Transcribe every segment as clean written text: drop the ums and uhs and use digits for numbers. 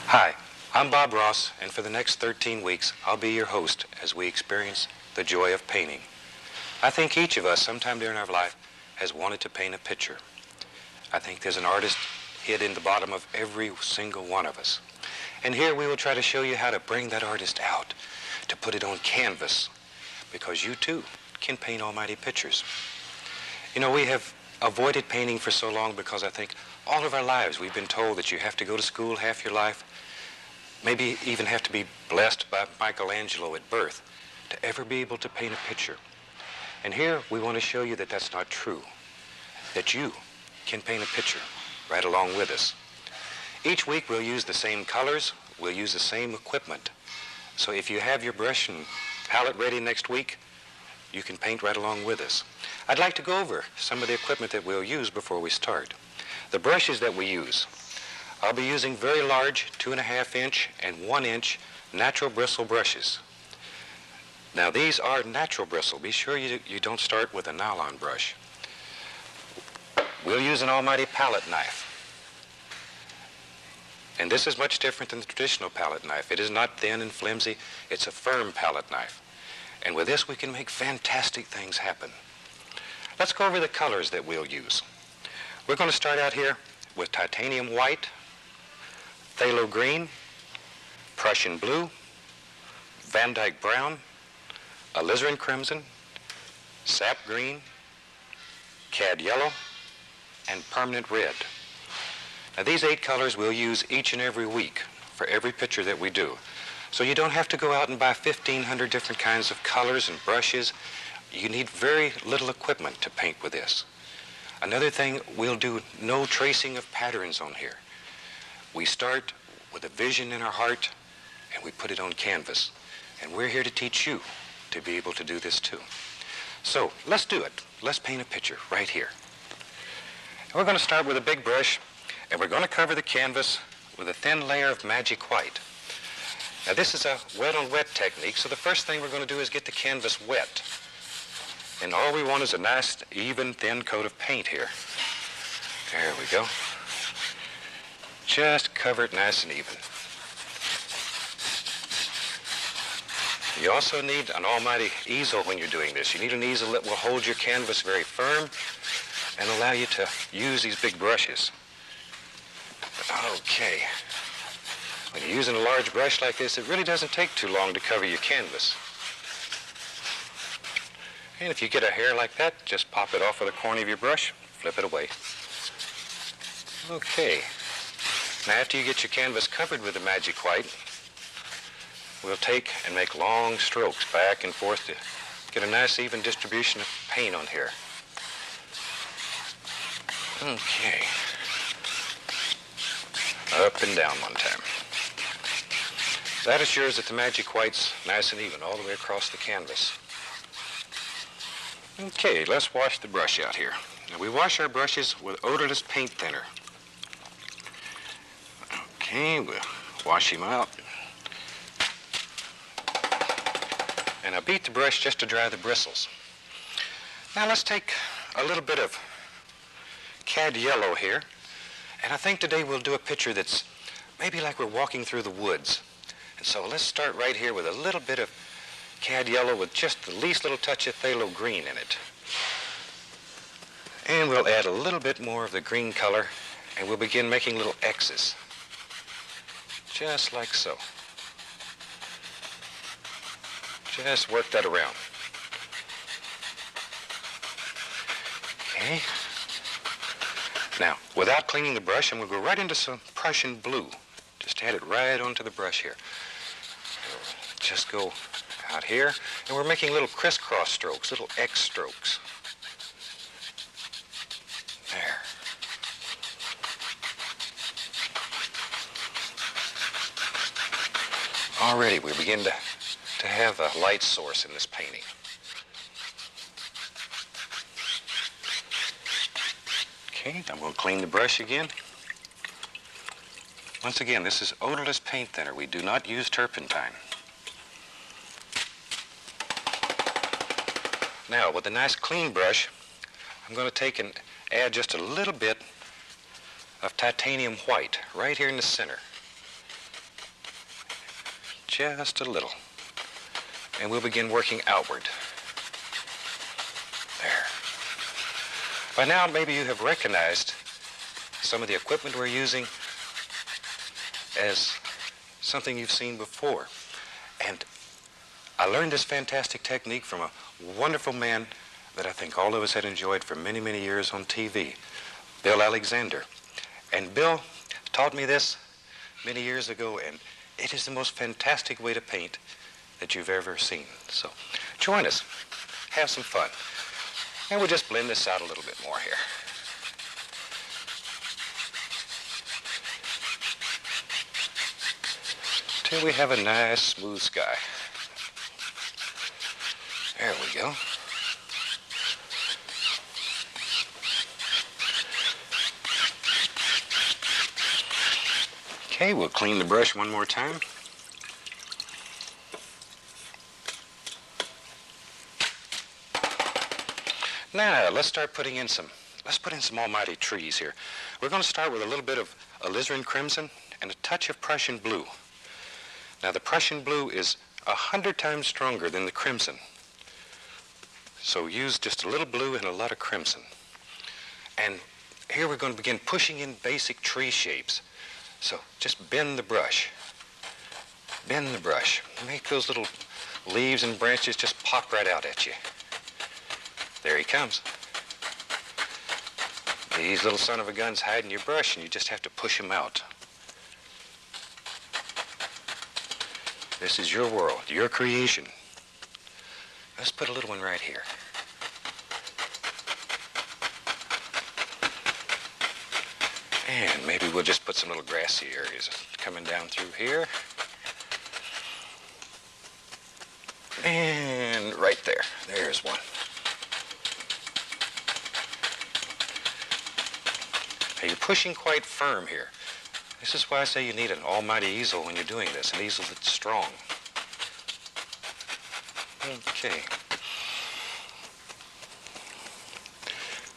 Hi, I'm Bob Ross, and for the next 13 weeks, I'll be your host as we experience the joy of painting. I think each of us, sometime during our life, has wanted to paint a picture. I think there's an artist hid in the bottom of every single one of us. And here we will try to show you how to bring that artist out, to put it on canvas, because you too can paint almighty pictures. You know, we have avoided painting for so long because I think all of our lives we've been told that you have to go to school half your life, maybe even have to be blessed by Michelangelo at birth to ever be able to paint a picture. And here we want to show you that that's not true, that you can paint a picture right along with us. Each week we'll use the same colors, we'll use the same equipment. So if you have your brush and palette ready next week, you can paint right along with us. I'd like to go over some of the equipment that we'll use before we start. The brushes that we use. I'll be using very large 2.5 inch and 1 inch natural bristle brushes. Now these are natural bristle. Be sure you don't start with a nylon brush. We'll use an almighty palette knife. And this is much different than the traditional palette knife. It is not thin and flimsy. It's a firm palette knife. And with this we can make fantastic things happen. Let's go over the colors that we'll use. We're going to start out here with titanium white, phthalo green, Prussian blue, Van Dyke brown, alizarin crimson, sap green, cad yellow, and permanent red. Now these 8 colors we'll use each and every week for every picture that we do. So you don't have to go out and buy 1,500 different kinds of colors and brushes. You need very little equipment to paint with this. Another thing, we'll do no tracing of patterns on here. We start with a vision in our heart and we put it on canvas. And we're here to teach you to be able to do this too. So let's do it. Let's paint a picture right here. And we're going to start with a big brush and we're going to cover the canvas with a thin layer of magic white. Now this is a wet on wet technique, so the first thing we're going to do is get the canvas wet. And all we want is a nice, even, thin coat of paint here. There we go. Just cover it nice and even. You also need an almighty easel when you're doing this. You need an easel that will hold your canvas very firm and allow you to use these big brushes. Okay. When you're using a large brush like this, it really doesn't take too long to cover your canvas. And if you get a hair like that, just pop it off with the corner of your brush, flip it away. Okay. Now after you get your canvas covered with the magic white, we'll take and make long strokes back and forth to get a nice even distribution of paint on here. Okay. Up and down one time. That assures that the magic white's nice and even all the way across the canvas. Okay, let's wash the brush out here. Now we wash our brushes with odorless paint thinner. Okay, we'll wash him out. And I beat the brush just to dry the bristles. Now let's take a little bit of cad yellow here. And I think today we'll do a picture that's maybe like we're walking through the woods. And so let's start right here with a little bit of cad yellow with just the least little touch of phthalo green in it. And we'll add a little bit more of the green color and we'll begin making little X's. Just like so. Just work that around. Okay. Now, without cleaning the brush, I'm going to go right into some Prussian blue. Just add it right onto the brush here. Just go out here, and we're making little crisscross strokes, little X strokes. There. Already we begin to have a light source in this painting. Okay, I'm going to clean the brush again. Once again, this is odorless paint thinner. We do not use turpentine. Now, with a nice clean brush, I'm going to take and add just a little bit of titanium white right here in the center. Just a little. And we'll begin working outward. There. By now, maybe you have recognized some of the equipment we're using as something you've seen before. And I learned this fantastic technique from a wonderful man that I think all of us had enjoyed for many, many years on TV, Bill Alexander. And Bill taught me this many years ago, and it is the most fantastic way to paint that you've ever seen. So join us, have some fun. And we'll just blend this out a little bit more here. Till we have a nice smooth sky. There we go. Okay, we'll clean the brush one more time. Now, let's put in some almighty trees here. We're going to start with a little bit of alizarin crimson and a touch of Prussian blue. Now, the Prussian blue is 100 times stronger than the crimson. So use just a little blue and a lot of crimson. And here we're going to begin pushing in basic tree shapes. So just bend the brush. Bend the brush. Make those little leaves and branches just pop right out at you. There he comes. These little son of a guns hide in your brush, and you just have to push them out. This is your world, your creation. Let's put a little one right here. And maybe we'll just put some little grassy areas coming down through here. And right there. There's one. Now you're pushing quite firm here. This is why I say you need an almighty easel when you're doing this, an easel that's strong. Okay.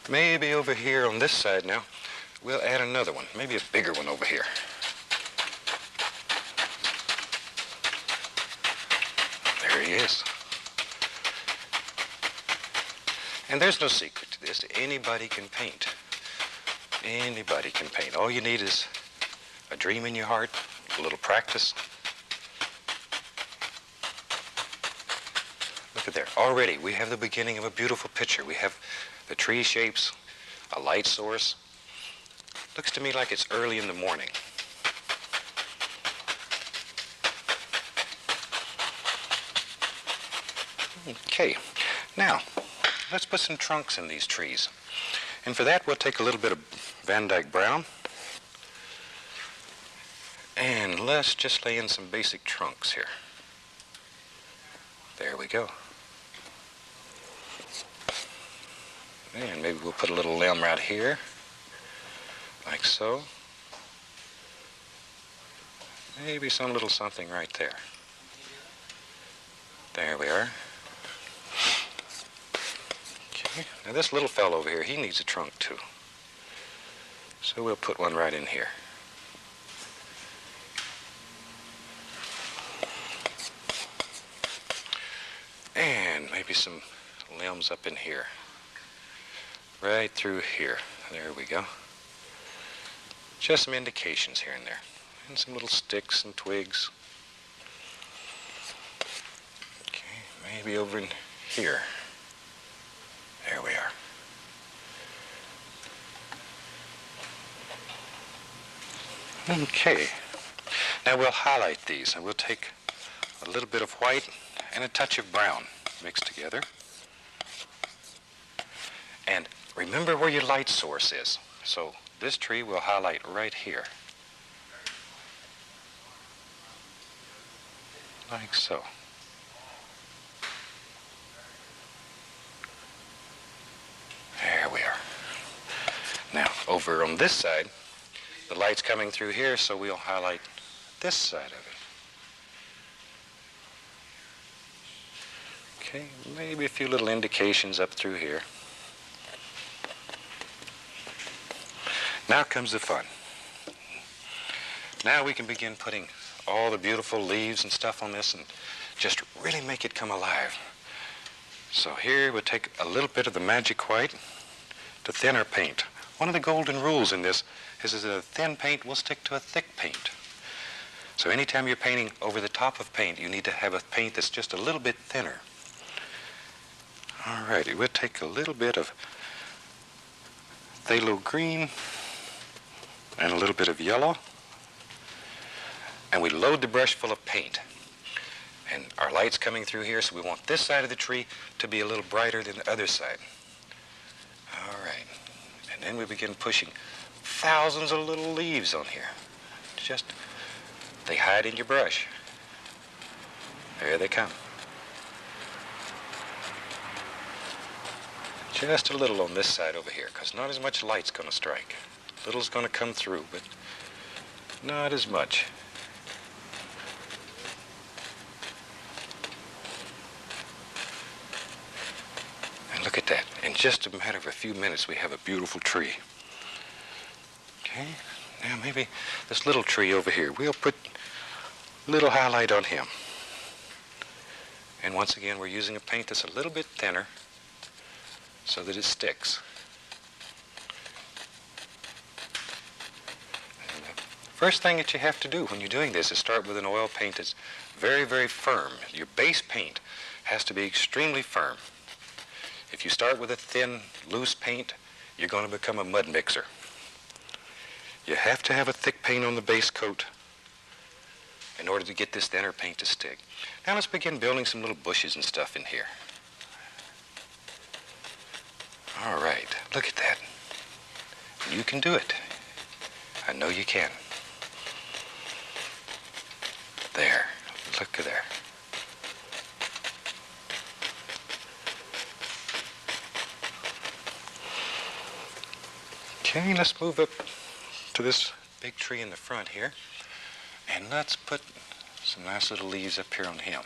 Maybe over here on this side now, we'll add another one, maybe a bigger one over here. There he is. And there's no secret to this. Anybody can paint. Anybody can paint. All you need is a dream in your heart, a little practice. Look at there. Already we have the beginning of a beautiful picture. We have the tree shapes, a light source. Looks to me like it's early in the morning. Okay, now let's put some trunks in these trees. And for that, we'll take a little bit of Van Dyke brown. And let's just lay in some basic trunks here. There we go. And maybe we'll put a little limb right here, like so. Maybe some little something right there. There we are. Okay, now this little fellow over here, he needs a trunk too. So we'll put one right in here. And maybe some limbs up in here. Right through here. There we go. Just some indications here and there. And some little sticks and twigs. Okay, maybe over in here. There we are. Okay. Now we'll highlight these, and we'll take a little bit of white and a touch of brown mixed together. And remember where your light source is. So this tree will highlight right here. Like so. There we are. Now, over on this side, the light's coming through here, so we'll highlight this side of it. Okay, maybe a few little indications up through here. Now comes the fun. Now we can begin putting all the beautiful leaves and stuff on this and just really make it come alive. So here we'll take a little bit of the magic white to thin our paint. One of the golden rules in this is that a thin paint will stick to a thick paint. So anytime you're painting over the top of paint, you need to have a paint that's just a little bit thinner. All righty, we'll take a little bit of phthalo green and a little bit of yellow, and we load the brush full of paint. And our light's coming through here, so we want this side of the tree to be a little brighter than the other side. All right, and then we begin pushing thousands of little leaves on here. They hide in your brush. There they come. Just a little on this side over here, because not as much light's going to strike. Little's going to come through, but not as much. And look at that. In just a matter of a few minutes, we have a beautiful tree. Okay, now maybe this little tree over here, we'll put a little highlight on him. And once again, we're using a paint that's a little bit thinner so that it sticks. And the first thing that you have to do when you're doing this is start with an oil paint that's very, very firm. Your base paint has to be extremely firm. If you start with a thin, loose paint, you're going to become a mud mixer. You have to have a thick paint on the base coat in order to get this thinner paint to stick. Now let's begin building some little bushes and stuff in here. All right, look at that. You can do it. I know you can. There, look at there. Okay, let's move up to this big tree in the front here, and let's put some nice little leaves up here on him.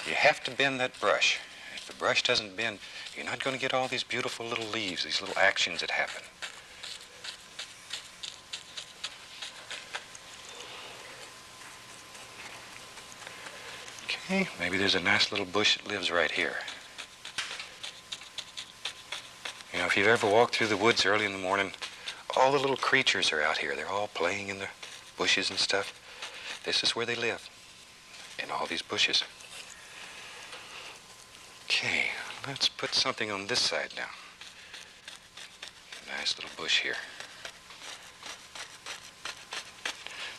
You have to bend that brush. If the brush doesn't bend, you're not going to get all these beautiful little leaves, these little actions that happen. Okay, maybe there's a nice little bush that lives right here. You know, if you've ever walked through the woods early in the morning, all the little creatures are out here. They're all playing in the bushes and stuff. This is where they live, in all these bushes. Okay, let's put something on this side now. A nice little bush here.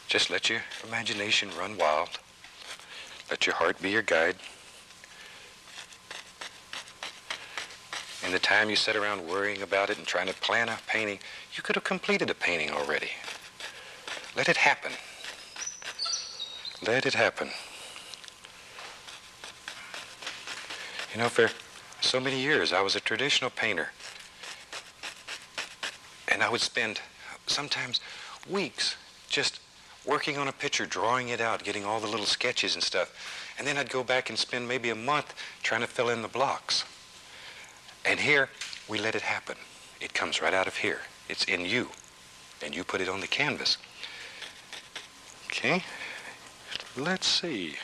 Just let your imagination run wild. Let your heart be your guide. In the time you sit around worrying about it and trying to plan a painting, you could have completed a painting already. Let it happen. Let it happen. You know, for so many years, I was a traditional painter. And I would spend sometimes weeks just working on a picture, drawing it out, getting all the little sketches and stuff. And then I'd go back and spend maybe a month trying to fill in the blocks. And here, we let it happen. It comes right out of here. It's in you. And you put it on the canvas. Okay, let's see.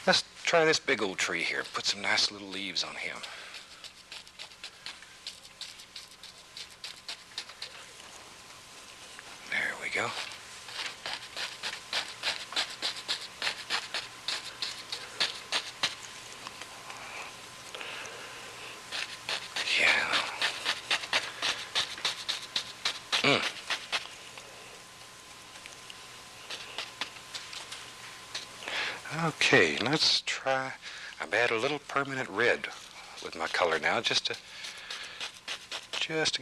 Let's try this big old tree here. Put some nice little leaves on him. There we go. Okay, let's try. I've added a little permanent red with my color now, just to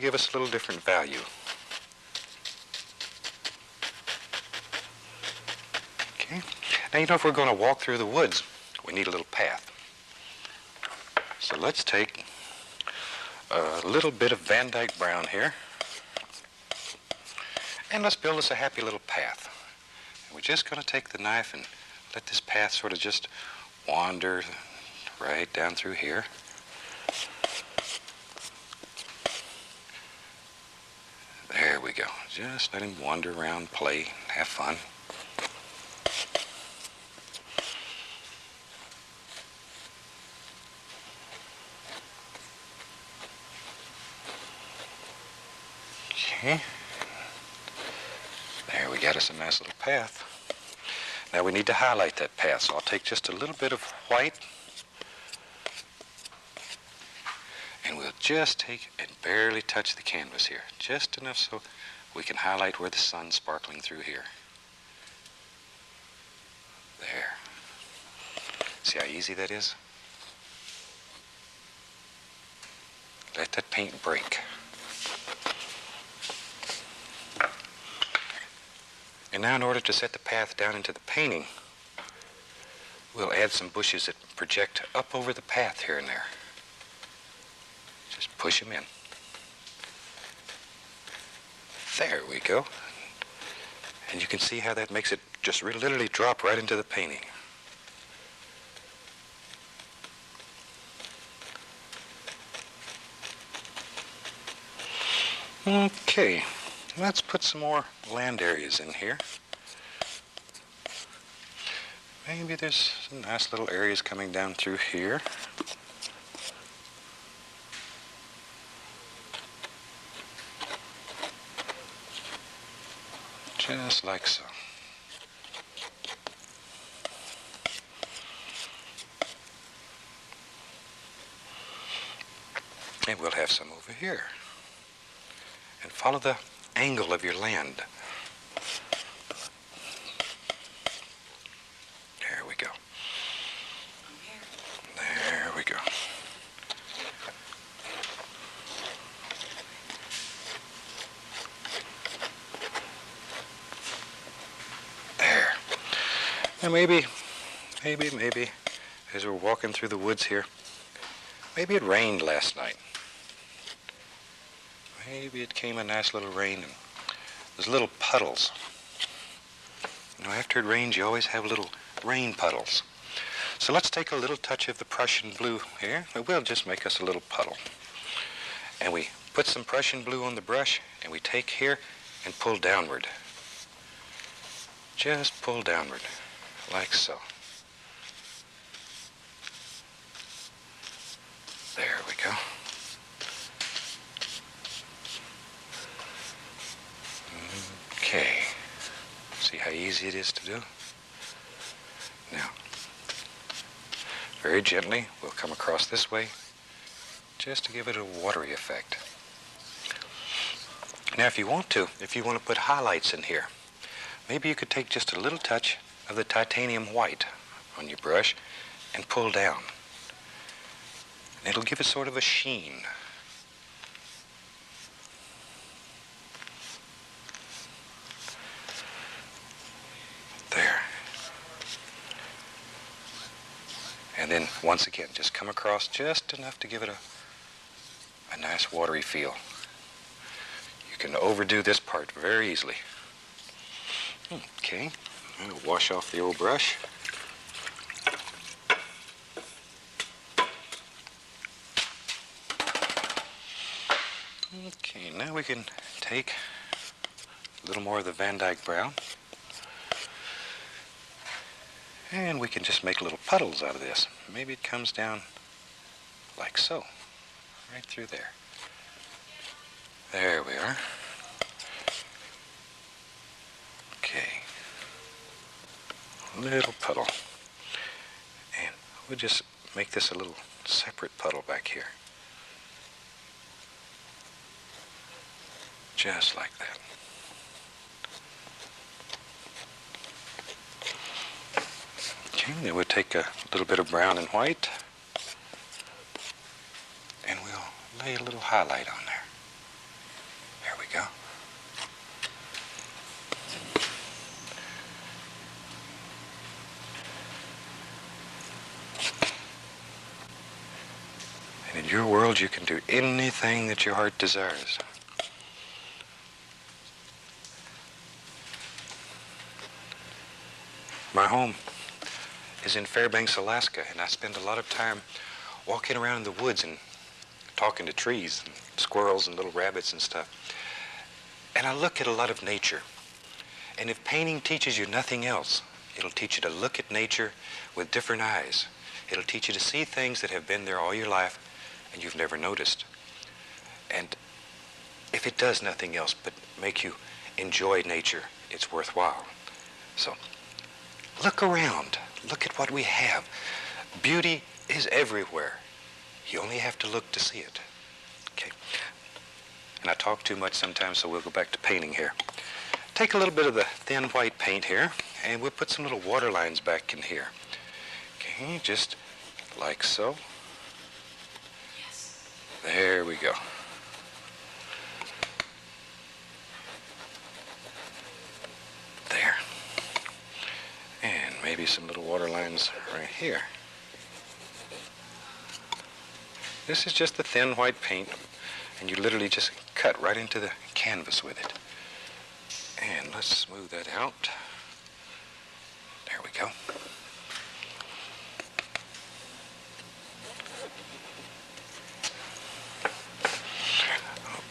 give us a little different value. Okay. Now, you know, if we're going to walk through the woods, we need a little path. So let's take a little bit of Van Dyke brown here, and let's build us a happy little path. And we're just going to take the knife and let this path sort of just wander right down through here. go. Just let him wander around, play, have fun. Okay. There, we got us a nice little path. Now we need to highlight that path, so I'll take just a little bit of white, and we'll just take and barely touch the canvas here. Just enough so we can highlight where the sun's sparkling through here. There. See how easy that is? Let that paint break. And now in order to set the path down into the painting, we'll add some bushes that project up over the path here and there. Just push them in. There we go. And you can see how that makes it just literally drop right into the painting. Okay, let's put some more land areas in here. Maybe there's some nice little areas coming down through here. Just like so. And we'll have some over here. And follow the angle of your land. There we go. There we go. There. And maybe, as we're walking through the woods here, maybe it rained last night. Maybe it came a nice little rain and there's little puddles. You know, after it rains, you always have little rain puddles. So let's take a little touch of the Prussian blue here. It will just make us a little puddle. And we put some Prussian blue on the brush, and we take here and pull downward. Just pull downward, like so. There we go. Okay. See how easy it is to do? Now, very gently, we'll come across this way just to give it a watery effect. Now, if you want to put highlights in here, maybe you could take just a little touch of the titanium white on your brush and pull down. And it'll give it sort of a sheen. There. And then, once again, just come across just enough to give it a nice watery feel. You can overdo this part very easily. Okay, I'll wash off the old brush. Okay, now we can take a little more of the Van Dyke brown. And we can just make little puddles out of this. Maybe it comes down like so, right through there. There we are. Okay. Little puddle. And we'll just make this a little separate puddle back here. Just like that. Okay, then we'll take a little bit of brown and white, and we'll lay a little highlight on there. There we go. And in your world, you can do anything that your heart desires. My home is in Fairbanks, Alaska, and I spend a lot of time walking around in the woods and talking to trees and squirrels and little rabbits and stuff. And I look at a lot of nature. And if painting teaches you nothing else, it'll teach you to look at nature with different eyes. It'll teach you to see things that have been there all your life and you've never noticed. And if it does nothing else but make you enjoy nature, it's worthwhile. So look around. Look at what we have. Beauty is everywhere. You only have to look to see it. Okay. And I talk too much sometimes, so we'll go back to painting here. Take a little bit of the thin white paint here, and we'll put some little water lines back in here. Okay, just like so. Yes. There we go. There. And maybe some little water lines right here. This is just the thin white paint, and you literally just cut right into the canvas with it. And let's smooth that out. There we go.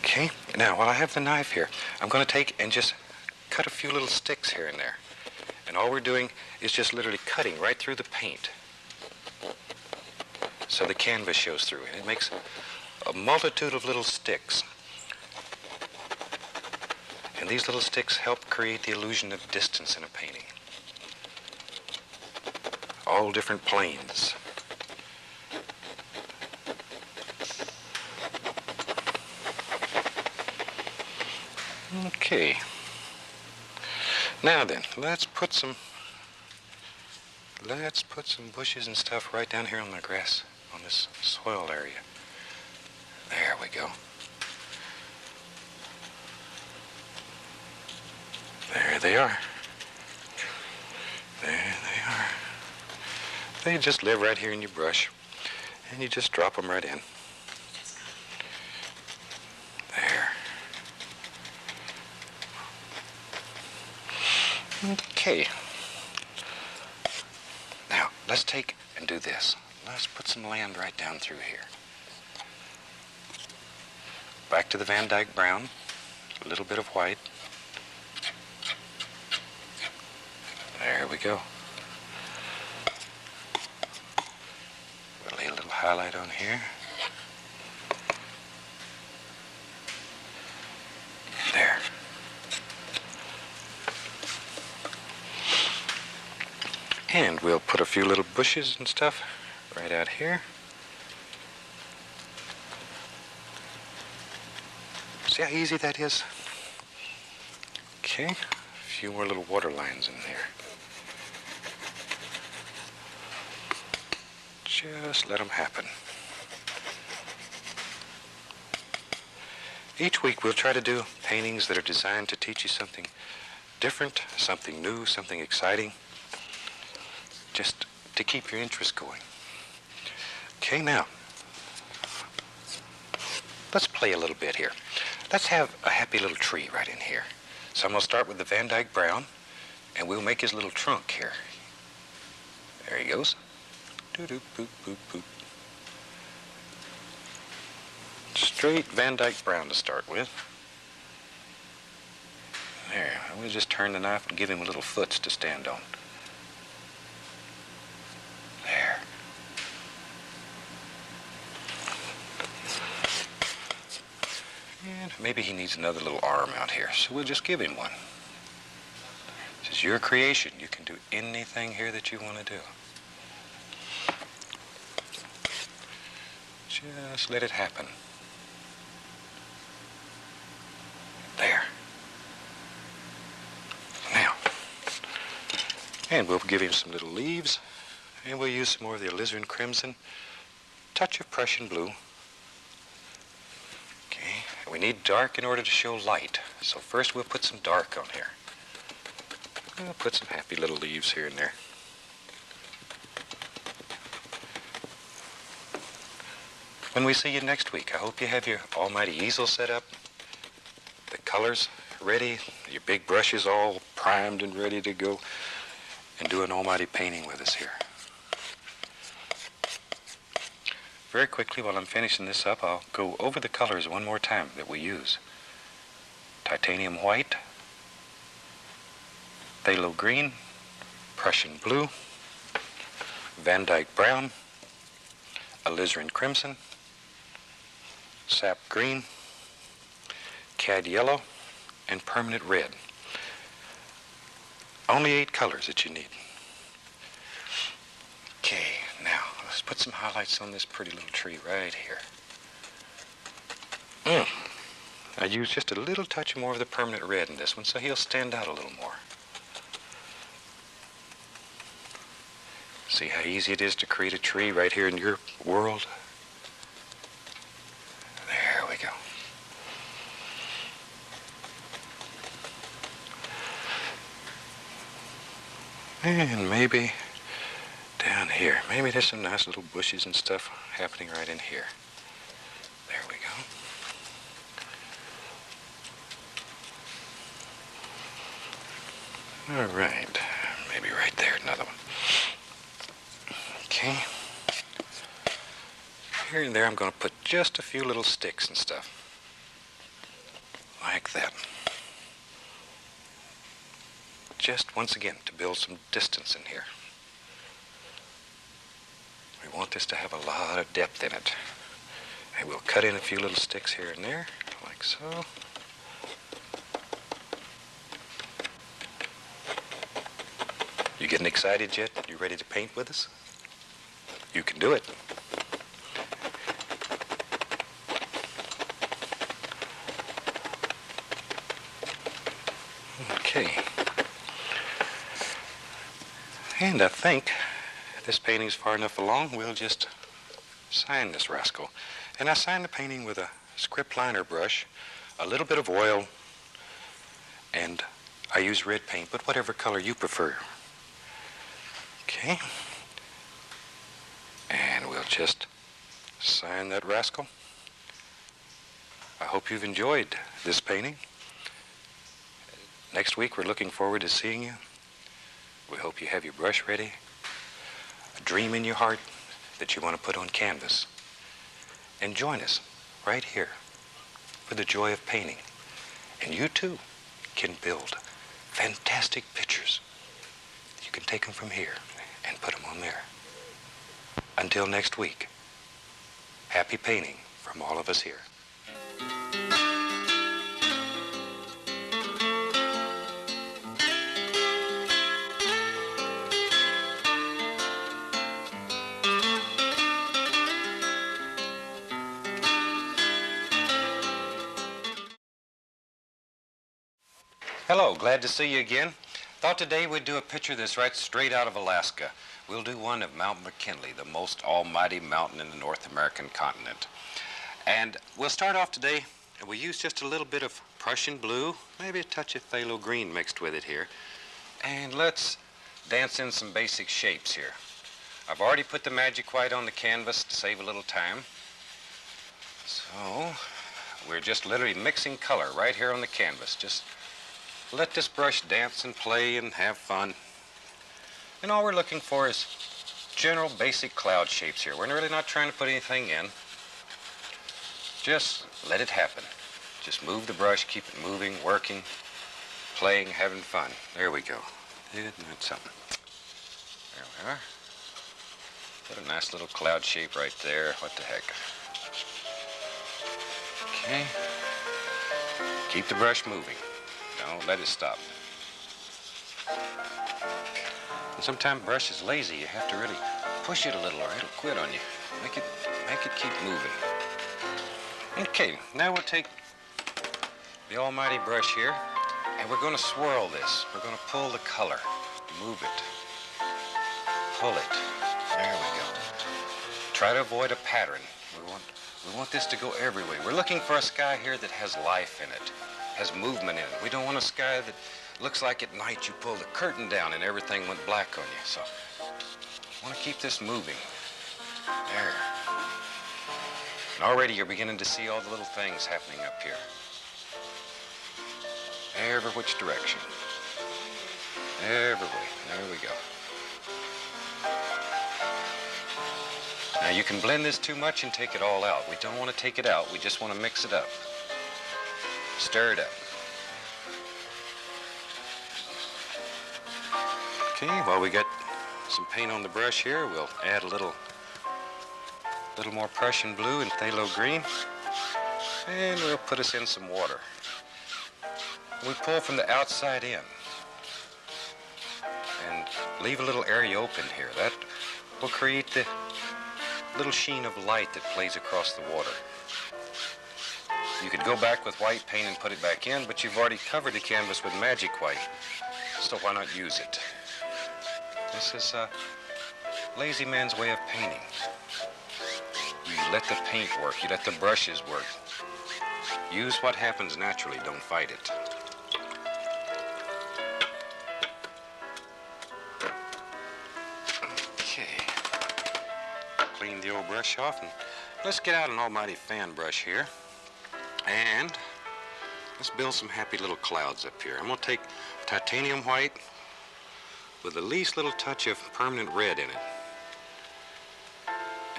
Okay, now while I have the knife here, I'm going to take and just cut a few little sticks here and there. And all we're doing is just literally cutting right through the paint, so the canvas shows through. And it makes a multitude of little sticks. And these little sticks help create the illusion of distance in a painting. All different planes. Okay. Now then, let's put some bushes and stuff right down here on the grass, on this soil area. There we go. There they are. There they are. They just live right here in your brush, and you just drop them right in. There. Okay. Now, let's take and do this. Let's put some land right down through here. Back to the Van Dyke brown, a little bit of white. There we go. We'll lay a little highlight on here. There. And we'll put a few little bushes and stuff right out here. See how easy that is? Okay, a few more little water lines in there. Just let them happen. Each week we'll try to do paintings that are designed to teach you something different, something new, something exciting, just to keep your interest going. Okay, now, let's play a little bit here. Let's have a happy little tree right in here. So I'm going to start with the Van Dyke brown, and we'll make his little trunk here. There he goes. Doo-doo, boop, boop, boop. Straight Van Dyke brown to start with. There, we'll just turn the knife and give him a little foots to stand on. There. And maybe he needs another little arm out here, so we'll just give him one. This is your creation. You can do anything here that you want to do. Just let it happen. There. Now, and we'll give him some little leaves, and we'll use some more of the alizarin crimson, touch of Prussian blue. Okay, we need dark in order to show light, so first we'll put some dark on here. We'll put some happy little leaves here and there. When we see you next week, I hope you have your almighty easel set up, the colors ready, your big brushes all primed and ready to go, and do an almighty painting with us here. Very quickly, while I'm finishing this up, I'll go over the colors one more time that we use. titanium white, phthalo green, Prussian blue, Van Dyke brown, alizarin crimson, sap green, cad yellow, and permanent red. Only 8 colors that you need. Okay, now let's put some highlights on this pretty little tree right here. I use just a little touch more of the permanent red in this one so he'll stand out a little more. See how easy it is to create a tree right here in your world? There we go. And maybe down here, maybe there's some nice little bushes and stuff happening right in here. There we go. All right, maybe right there, another one. Okay. Here and there I'm going to put just a few little sticks and stuff. Like that. Just once again to build some distance in here. We want this to have a lot of depth in it. And we'll cut in a few little sticks here and there, like so. You getting excited yet? You ready to paint with us? You can do it. Okay. And I think this painting's far enough along, we'll just sign this rascal. And I sign the painting with a script liner brush, a little bit of oil, and I use red paint, but whatever color you prefer. Okay. And we'll just sign that rascal. I hope you've enjoyed this painting. Next week, we're looking forward to seeing you. We hope you have your brush ready, a dream in your heart that you want to put on canvas. And join us right here for the joy of painting. And you too can build fantastic pictures. You can take them from here and put them on there. Until next week, happy painting from all of us here. Hello, glad to see you again. Thought today we'd do a picture that's right straight out of Alaska. We'll do one of Mount McKinley, the most almighty mountain in the North American continent. And we'll start off today, and we use just a little bit of Prussian blue, maybe a touch of phthalo green mixed with it here. And let's dance in some basic shapes here. I've already put the magic white on the canvas to save a little time. So we're just literally mixing color right here on the canvas. Just let this brush dance and play and have fun. And all we're looking for is general basic cloud shapes here. We're really not trying to put anything in. Just let it happen. Just move the brush, keep it moving, working, playing, having fun. There we go. Isn't that something? There we are. Put a nice little cloud shape right there. What the heck? Okay. Keep the brush moving. Don't let it stop. And sometimes brush is lazy. You have to really push it a little or it'll quit on you. Make it keep moving. Okay, now we'll take the almighty brush here and we're going to swirl this. We're going to pull the color, move it, pull it. There we go. Try to avoid a pattern. We want this to go everywhere. We're looking for a sky here that has life in it, has movement in it. We don't want a sky that looks like at night you pull the curtain down and everything went black on you. So I want to keep this moving. There. And already you're beginning to see all the little things happening up here. Every which direction. Every way. There we go. Now you can blend this too much and take it all out. We don't want to take it out. We just want to mix it up. Stir it up. Okay, while we get some paint on the brush here, we'll add a little more Prussian blue and phthalo green, and we'll put us in some water. We pull from the outside in and leave a little area open here. That will create the little sheen of light that plays across the water. You could go back with white paint and put it back in, but you've already covered the canvas with magic white, so why not use it? This is a lazy man's way of painting. You let the paint work, you let the brushes work. Use what happens naturally, don't fight it. Okay. Clean the old brush off, and let's get out an almighty fan brush here. And let's build some happy little clouds up here. I'm going to take titanium white with the least little touch of permanent red in it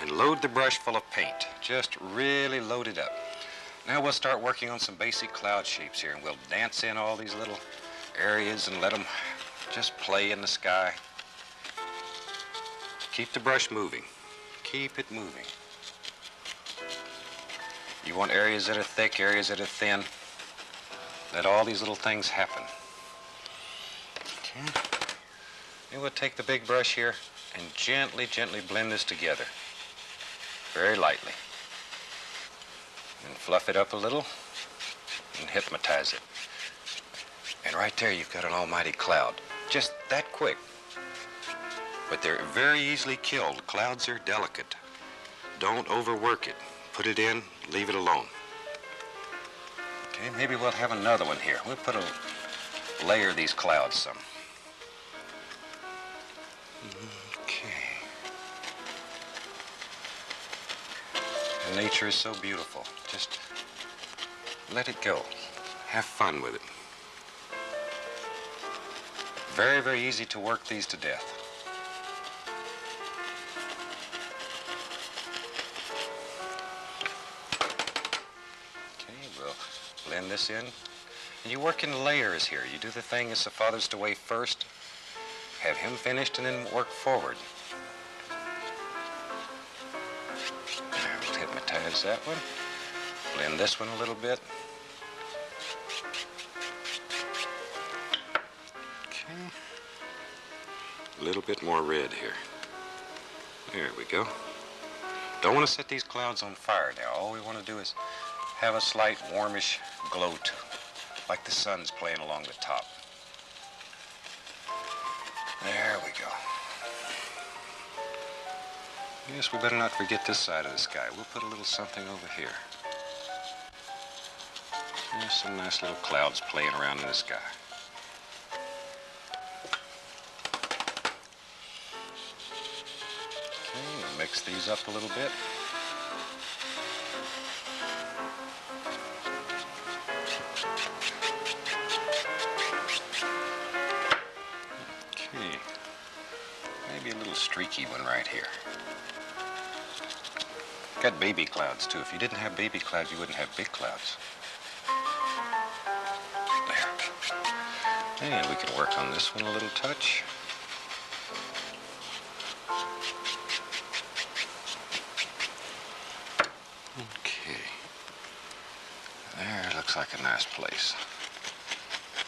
and load the brush full of paint. Just really load it up. Now we'll start working on some basic cloud shapes here, and we'll dance in all these little areas and let them just play in the sky. Keep the brush moving. Keep it moving. You want areas that are thick, areas that are thin. Let all these little things happen. Okay. And we'll take the big brush here and gently, gently blend this together. Very lightly. And fluff it up a little and hypnotize it. And right there you've got an almighty cloud. Just that quick. But they're very easily killed. Clouds are delicate. Don't overwork it. Put it in, leave it alone. Okay, maybe we'll have another one here. We'll put a layer of these clouds some. Okay. And nature is so beautiful. Just let it go. Have fun with it. Very, very easy to work these to death. Blend this in, and you work in layers here. You do the thing as the farthest away first, have him finished, and then work forward. There, we'll hypnotize that one. Blend this one a little bit. Okay. A little bit more red here. There we go. Don't want to set these clouds on fire now. All we want to do is have a slight warmish glow to them, like the sun's playing along the top. There we go. Yes, we better not forget this side of the sky. We'll put a little something over here. There's some nice little clouds playing around in the sky. Okay, we'll mix these up a little bit. Maybe a little streaky one right here. Got baby clouds too. If you didn't have baby clouds, you wouldn't have big clouds. There. And we can work on this one a little touch. Okay. There, looks like a nice place.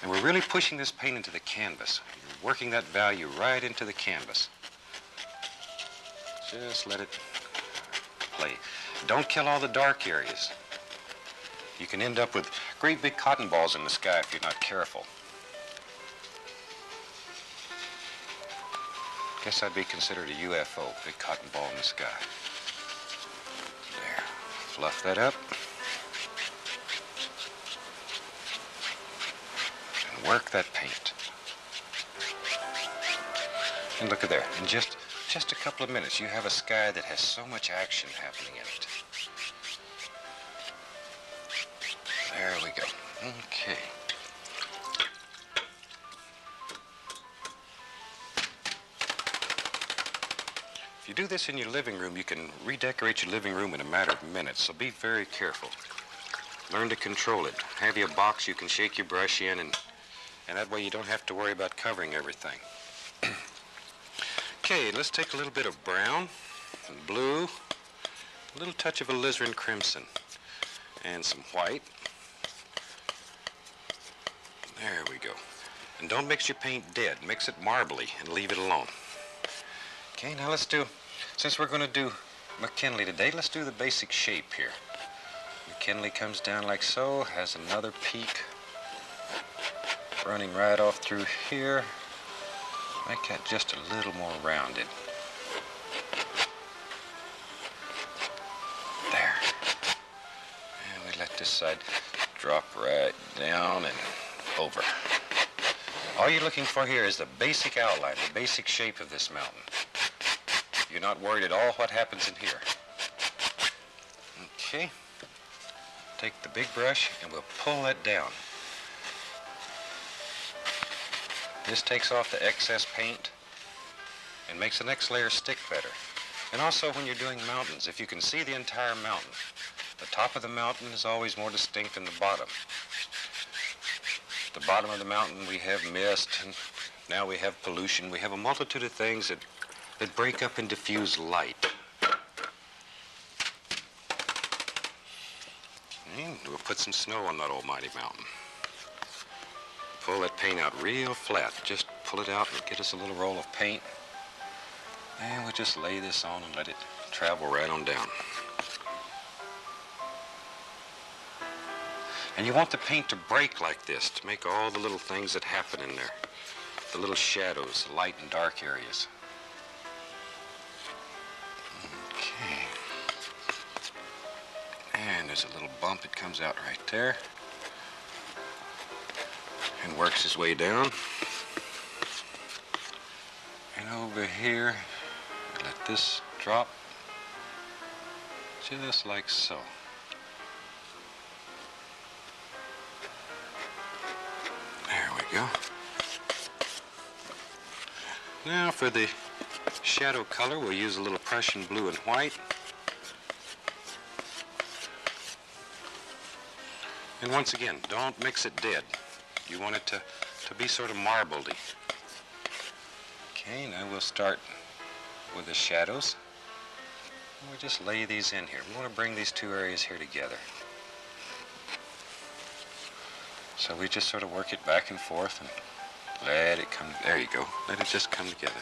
And we're really pushing this paint into the canvas. You're working that value right into the canvas. Just let it play. Don't kill all the dark areas. You can end up with great big cotton balls in the sky if you're not careful. Guess I'd be considered a UFO, big cotton ball in the sky. There, fluff that up. And work that paint. And look at there, in just a couple of minutes, you have a sky that has so much action happening in it. There we go. Okay. If you do this in your living room, you can redecorate your living room in a matter of minutes, so be very careful. Learn to control it. Have you a box you can shake your brush in, and that way you don't have to worry about covering everything. Okay, let's take a little bit of brown and blue, a little touch of alizarin crimson, and some white. There we go. And don't mix your paint dead. Mix it marbly and leave it alone. Okay, now let's do, since we're going to do McKinley today, let's do the basic shape here. McKinley comes down like so, has another peak running right off through here. Make that just a little more rounded. There. And we let this side drop right down and over. All you're looking for here is the basic outline, the basic shape of this mountain. You're not worried at all what happens in here. Okay. Take the big brush and we'll pull that down. This takes off the excess paint and makes the next layer stick better. And also when you're doing mountains, if you can see the entire mountain, the top of the mountain is always more distinct than the bottom. At the bottom of the mountain we have mist, and now we have pollution. We have a multitude of things that break up and diffuse light. And we'll put some snow on that almighty mountain. Pull that paint out real flat. Just pull it out and get us a little roll of paint. And we'll just lay this on and let it travel right on down. And you want the paint to break like this to make all the little things that happen in there. The little shadows, the light and dark areas. Okay. And there's a little bump that comes out right there. And works his way down. And over here, let this drop just like so. There we go. Now for the shadow color, we'll use a little Prussian blue and white. And once again, don't mix it dead. You want it to be sort of marbledy. Okay, now we'll start with the shadows. We'll just lay these in here. We want to bring these two areas here together. So we just sort of work it back and forth and let it come. There you go. Let it just come together.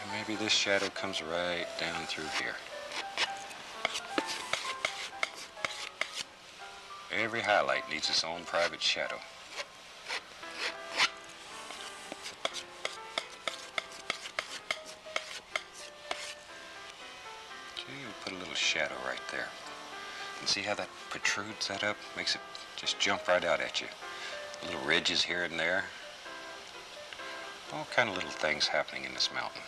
And maybe this shadow comes right down through here. Every highlight needs its own private shadow. Okay, we'll put a little shadow right there. And see how that protrudes that up? Makes it just jump right out at you. Little ridges here and there. All kind of little things happening in this mountain.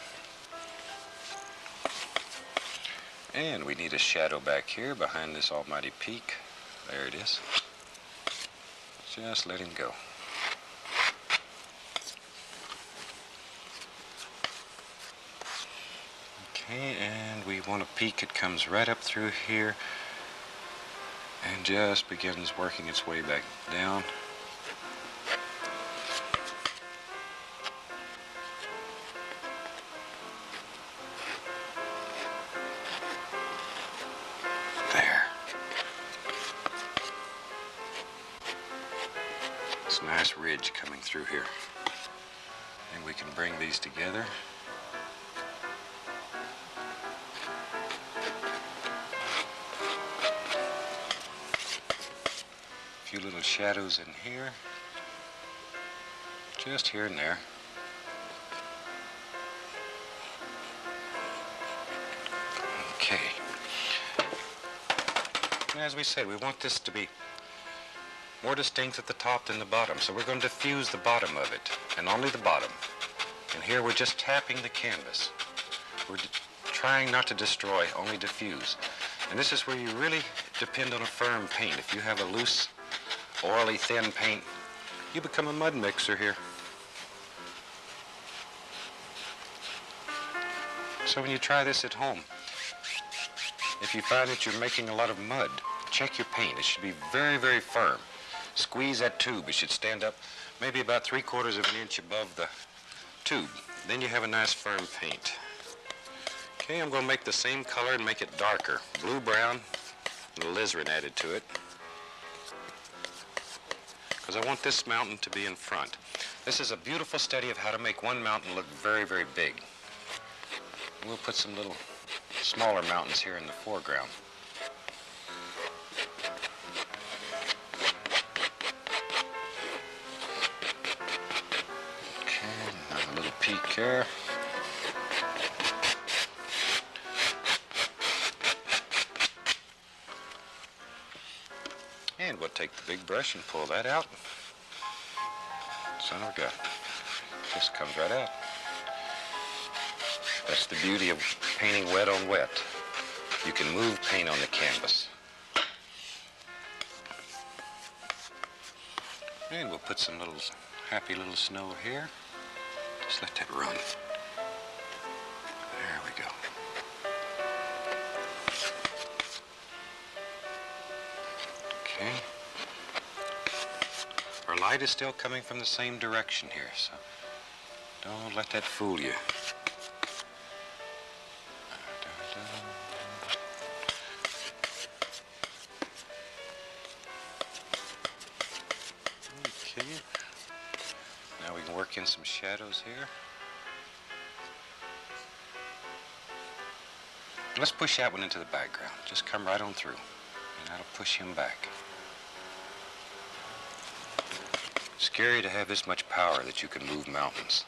And we need a shadow back here behind this almighty peak. There it is. Just let him go. Okay, and we want a peak that comes right up through here and just begins working its way back down. Nice ridge coming through here. And we can bring these together. A few little shadows in here. Just here and there. Okay. And as we said, we want this to be more distinct at the top than the bottom. So we're going to diffuse the bottom of it, and only the bottom. And here we're just tapping the canvas. We're trying not to destroy, only diffuse. And this is where you really depend on a firm paint. If you have a loose, oily, thin paint, you become a mud mixer here. So when you try this at home, if you find that you're making a lot of mud, check your paint. It should be very, very firm. Squeeze that tube. It should stand up maybe about 3/4 of an inch above the tube. Then you have a nice firm paint. Okay, I'm going to make the same color and make it darker. Blue-brown, and alizarin added to it. Because I want this mountain to be in front. This is a beautiful study of how to make one mountain look very, very big. We'll put some little smaller mountains here in the foreground. Okay, a little peak here. And we'll take the big brush and pull that out. Son of a gun. Just comes right out. That's the beauty of painting wet on wet. You can move paint on the canvas. And we'll put some little happy little snow here. Just let that run. There we go. Okay. Our light is still coming from the same direction here, so don't let that fool you. Okay. Now we can work in some shadows here. Let's push that one into the background. Just come right on through, and that'll push him back. Scary to have this much power that you can move mountains.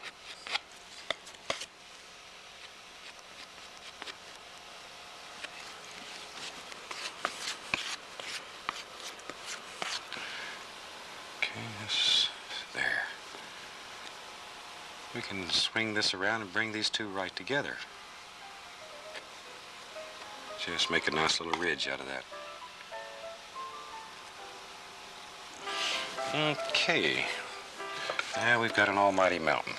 Okay, this there. We can swing this around and bring these two right together. Just make a nice little ridge out of that. Okay, now we've got an almighty mountain.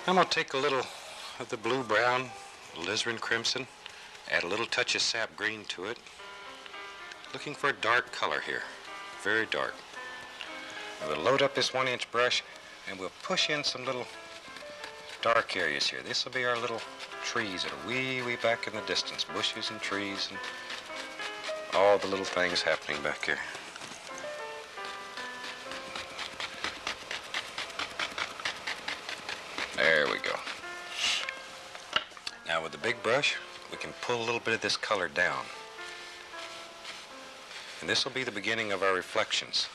I'm going to take a little of the blue-brown, alizarin crimson, add a little touch of sap green to it. Looking for a dark color here, very dark. We'll load up this 1-inch brush and we'll push in some little dark areas here. This will be our little trees that are way back in the distance, bushes and trees and all the little things happening back here. There we go. Now with the big brush, we can pull a little bit of this color down. And this will be the beginning of our reflections.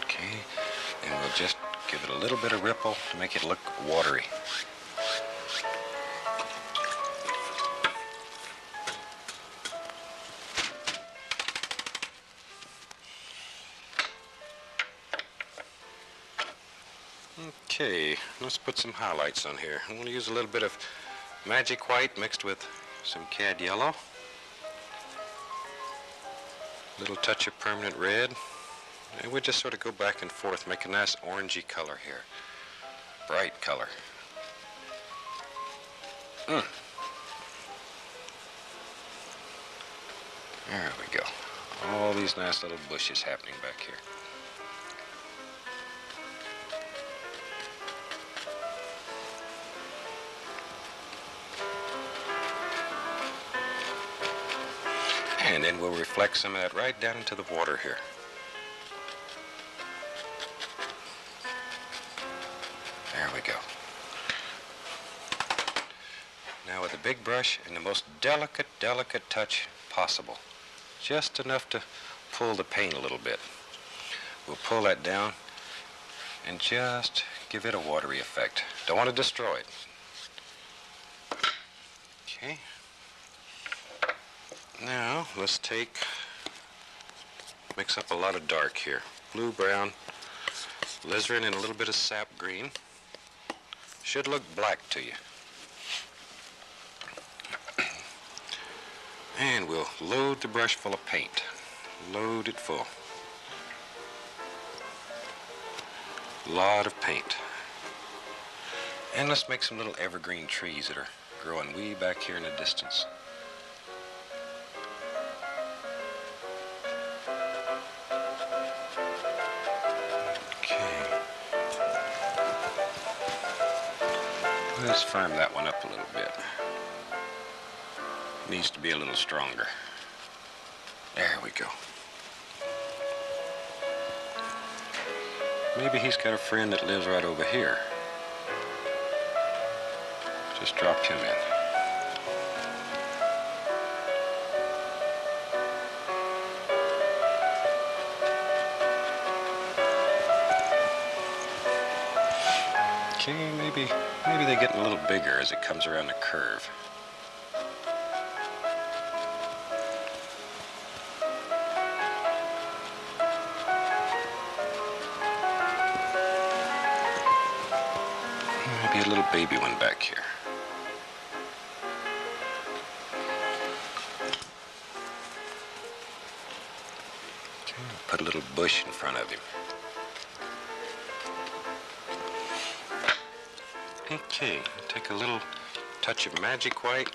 Okay, and we'll just give it a little bit of ripple to make it look watery. Okay, let's put some highlights on here. I'm going to use a little bit of magic white mixed with some cad yellow. A little touch of permanent red. And we just sort of go back and forth, make a nice orangey color here. Bright color. There we go. All these nice little bushes happening back here. And then we'll reflect some of that right down into the water here. There we go. Now with a big brush and the most delicate touch possible. Just enough to pull the paint a little bit. We'll pull that down and just give it a watery effect. Don't want to destroy it. Okay. Now, let's mix up a lot of dark here. Blue, brown, alizarin, and a little bit of sap green. Should look black to you. And we'll load the brush full of paint. Load it full. A lot of paint. And let's make some little evergreen trees that are growing way back here in the distance. Let's firm that one up a little bit. Needs to be a little stronger. There we go. Maybe he's got a friend that lives right over here. Just drop him in. Okay, maybe they're getting a little bigger as it comes around the curve. Maybe a little baby one back here. Okay, put a little bush in front of him. Okay, take a little touch of magic white,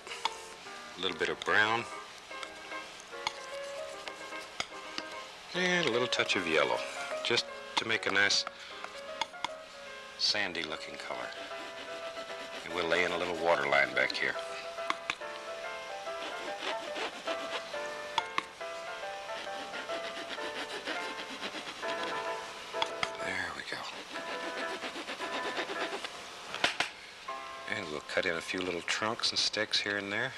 a little bit of brown, and a little touch of yellow, just to make a nice sandy looking color. And we'll lay in a little water line back here. There we go. And we'll cut in a few little trunks and sticks here and there.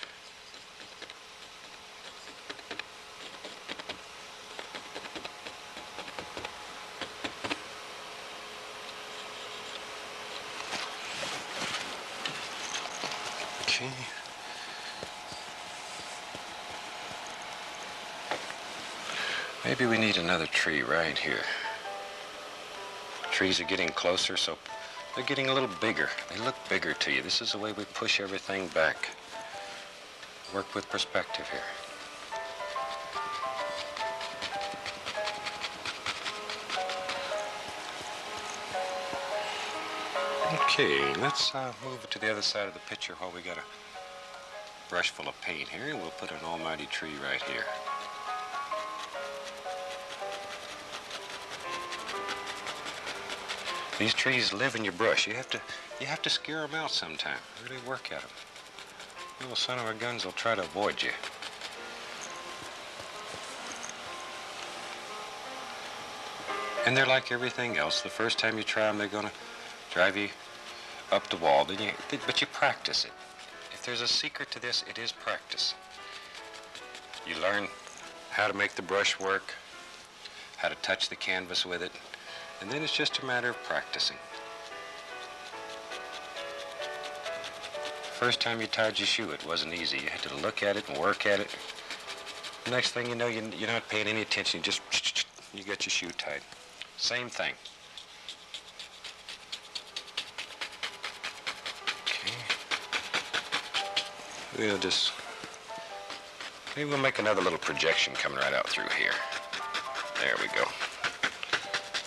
Okay. Maybe we need another tree right here. Trees are getting closer, so they're getting a little bigger. They look bigger to you. This is the way we push everything back. Work with perspective here. Okay, let's move it to the other side of the picture while we got a brush full of paint here, and we'll put an almighty tree right here. These trees live in your brush. You have to scare them out sometime. Really work at them. Little son of a guns will try to avoid you. And they're like everything else. The first time you try them, they're going to drive you up the wall. But you practice it. If there's a secret to this, it is practice. You learn how to make the brush work, how to touch the canvas with it, and then it's just a matter of practicing. First time you tied your shoe, it wasn't easy. You had to look at it and work at it. The next thing you know, you're not paying any attention. You got your shoe tied. Same thing. Okay. Maybe we'll make another little projection coming right out through here. There we go.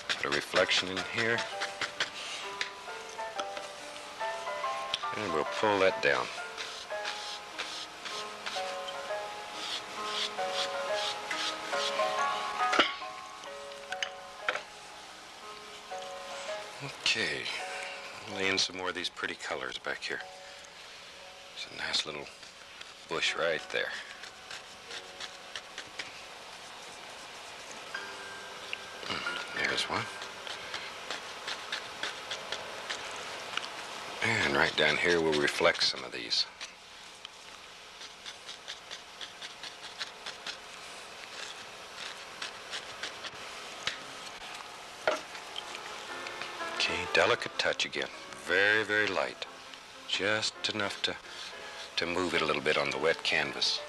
Put a reflection in here. And we'll pull that down. Okay, lay in some more of these pretty colors back here. There's a nice little bush right there. There's one. And right down here we'll reflect some of these. Okay, delicate touch again. Very, very light. Just enough to move it a little bit on the wet canvas.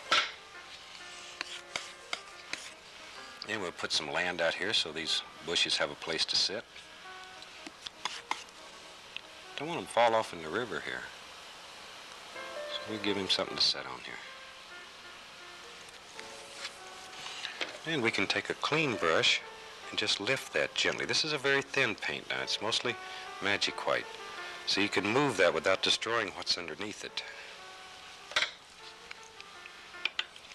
And we'll put some land out here so these bushes have a place to sit. Don't want them to fall off in the river here. So we'll give him something to sit on here. And we can take a clean brush and just lift that gently. This is a very thin paint now. It's mostly magic white. So you can move that without destroying what's underneath it.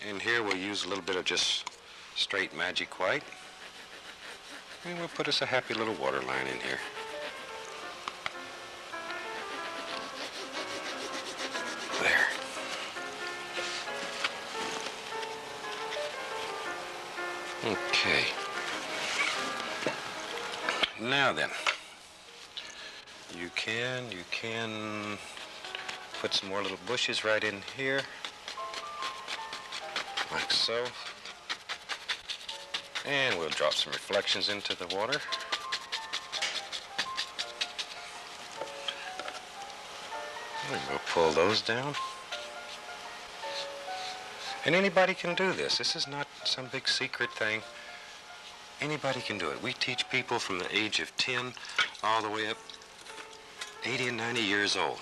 And here we'll use a little bit of just straight magic white. And we'll put us a happy little water line in here. Okay. Now then, you can put some more little bushes right in here, like so. And we'll drop some reflections into the water. And we'll pull those down. And anybody can do this. This is not some big secret thing. Anybody can do it. We teach people from the age of 10 all the way up 80 and 90 years old.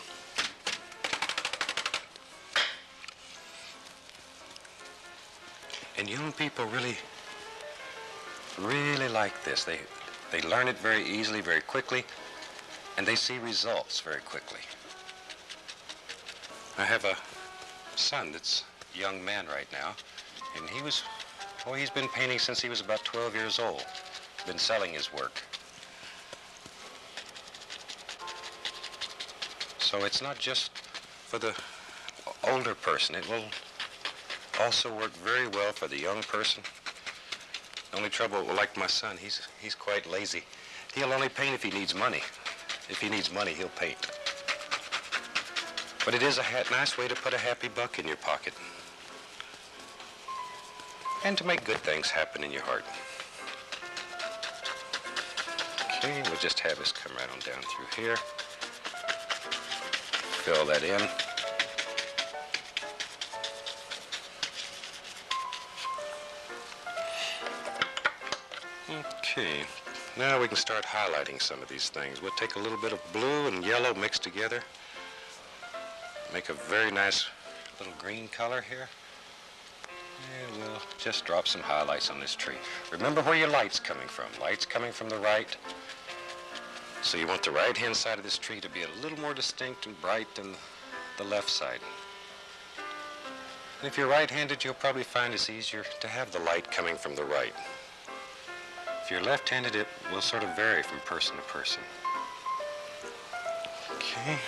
And young people really like this. They learn it very easily, very quickly, and they see results very quickly. I have a son that's a young man right now, and he's been painting since he was about 12 years old. Been selling his work. So it's not just for the older person. It will also work very well for the young person. The only trouble, like my son, he's quite lazy. He'll only paint if he needs money. If he needs money, he'll paint. But it is a nice way to put a happy buck in your pocket. And to make good things happen in your heart. Okay, we'll just have this come right on down through here. Fill that in. Okay, now we can start highlighting some of these things. We'll take a little bit of blue and yellow mixed together. Make a very nice little green color here. And we'll just drop some highlights on this tree. Remember where your light's coming from. Light's coming from the right. So you want the right-hand side of this tree to be a little more distinct and bright than the left side. And if you're right-handed, you'll probably find it's easier to have the light coming from the right. If you're left-handed, it will sort of vary from person to person. Okay.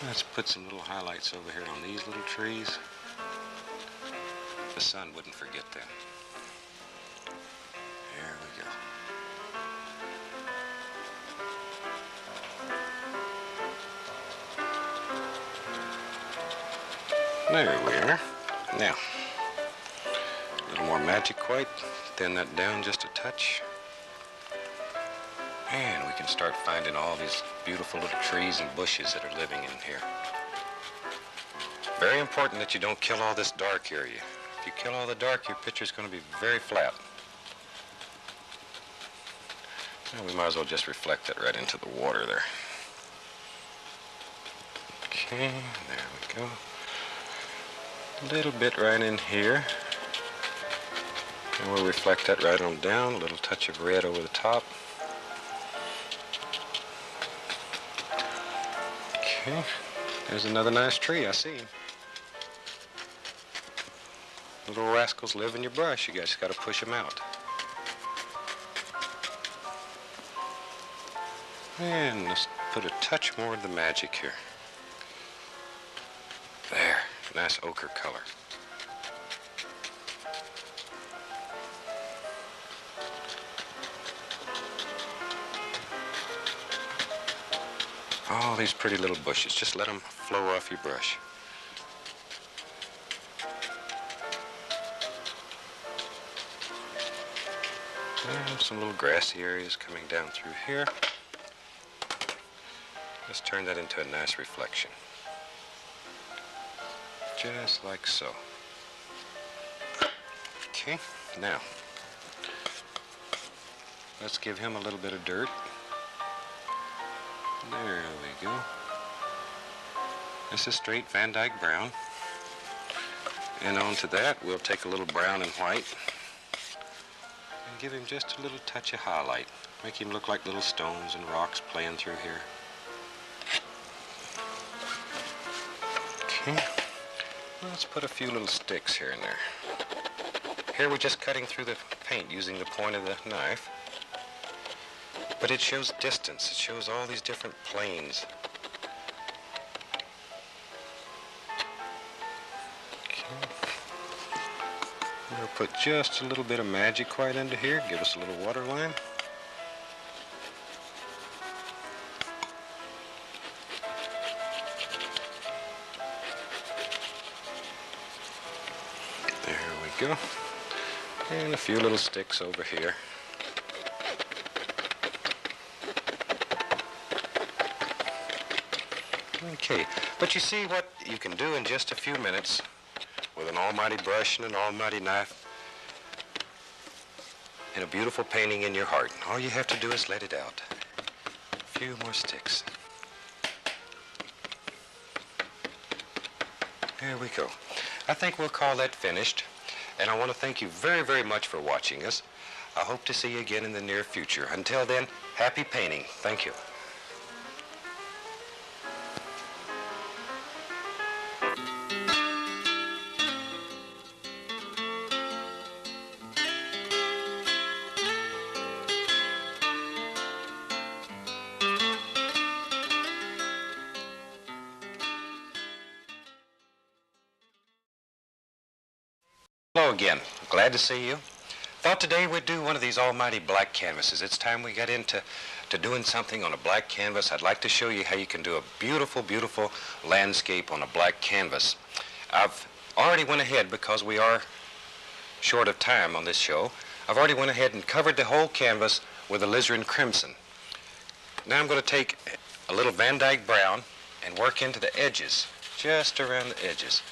Let's put some little highlights over here on these little trees. The sun wouldn't forget that. There we go. There we are. Now, a little more magic white. Thin that down just a touch. And we can start finding all these beautiful little trees and bushes that are living in here. Very important that you don't kill all this dark area. If you kill all the dark, your picture's going to be very flat. Well, we might as well just reflect that right into the water there. Okay, there we go. A little bit right in here. And we'll reflect that right on down. A little touch of red over the top. Okay, there's another nice tree. I see him. Little rascals live in your brush. You guys got to push them out. And let's put a touch more of the magic here. There, nice ochre color. All these pretty little bushes, just let them flow off your brush. And some little grassy areas coming down through here. Let's turn that into a nice reflection. Just like so. Okay, now, let's give him a little bit of dirt. There we go. This is straight Van Dyke brown. And onto that, we'll take a little brown and white and give him just a little touch of highlight. Make him look like little stones and rocks playing through here. Okay. Let's put a few little sticks here and there. Here we're just cutting through the paint using the point of the knife. But it shows distance. It shows all these different planes. Okay. We'll put just a little bit of magic white under here, give us a little water line. There we go. And a few little sticks over here. Okay, but you see what you can do in just a few minutes with an almighty brush and an almighty knife and a beautiful painting in your heart. All you have to do is let it out. A few more sticks. There we go. I think we'll call that finished. And I want to thank you very, very much for watching us. I hope to see you again in the near future. Until then, happy painting. Thank you. Hello again. Glad to see you. Thought today we'd do one of these almighty black canvases. It's time we got into doing something on a black canvas. I'd like to show you how you can do a beautiful, beautiful landscape on a black canvas. I've already went ahead, because we are short of time on this show, I've already went ahead and covered the whole canvas with alizarin crimson. Now I'm going to take a little Van Dyke brown and work into the edges, just around the edges.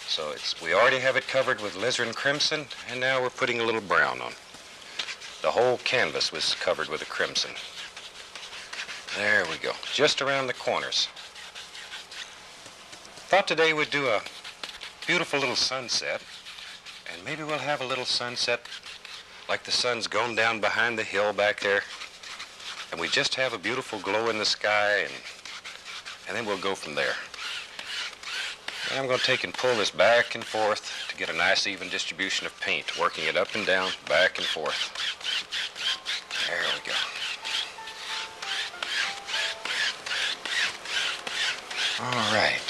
So we already have it covered with alizarin crimson, and now we're putting a little brown on. The whole canvas was covered with a crimson. There we go, just around the corners. Thought today we'd do a beautiful little sunset, and maybe we'll have a little sunset like the sun's gone down behind the hill back there, and we just have a beautiful glow in the sky, and then we'll go from there. And I'm going to take and pull this back and forth to get a nice even distribution of paint, working it up and down, back and forth. There we go. All right.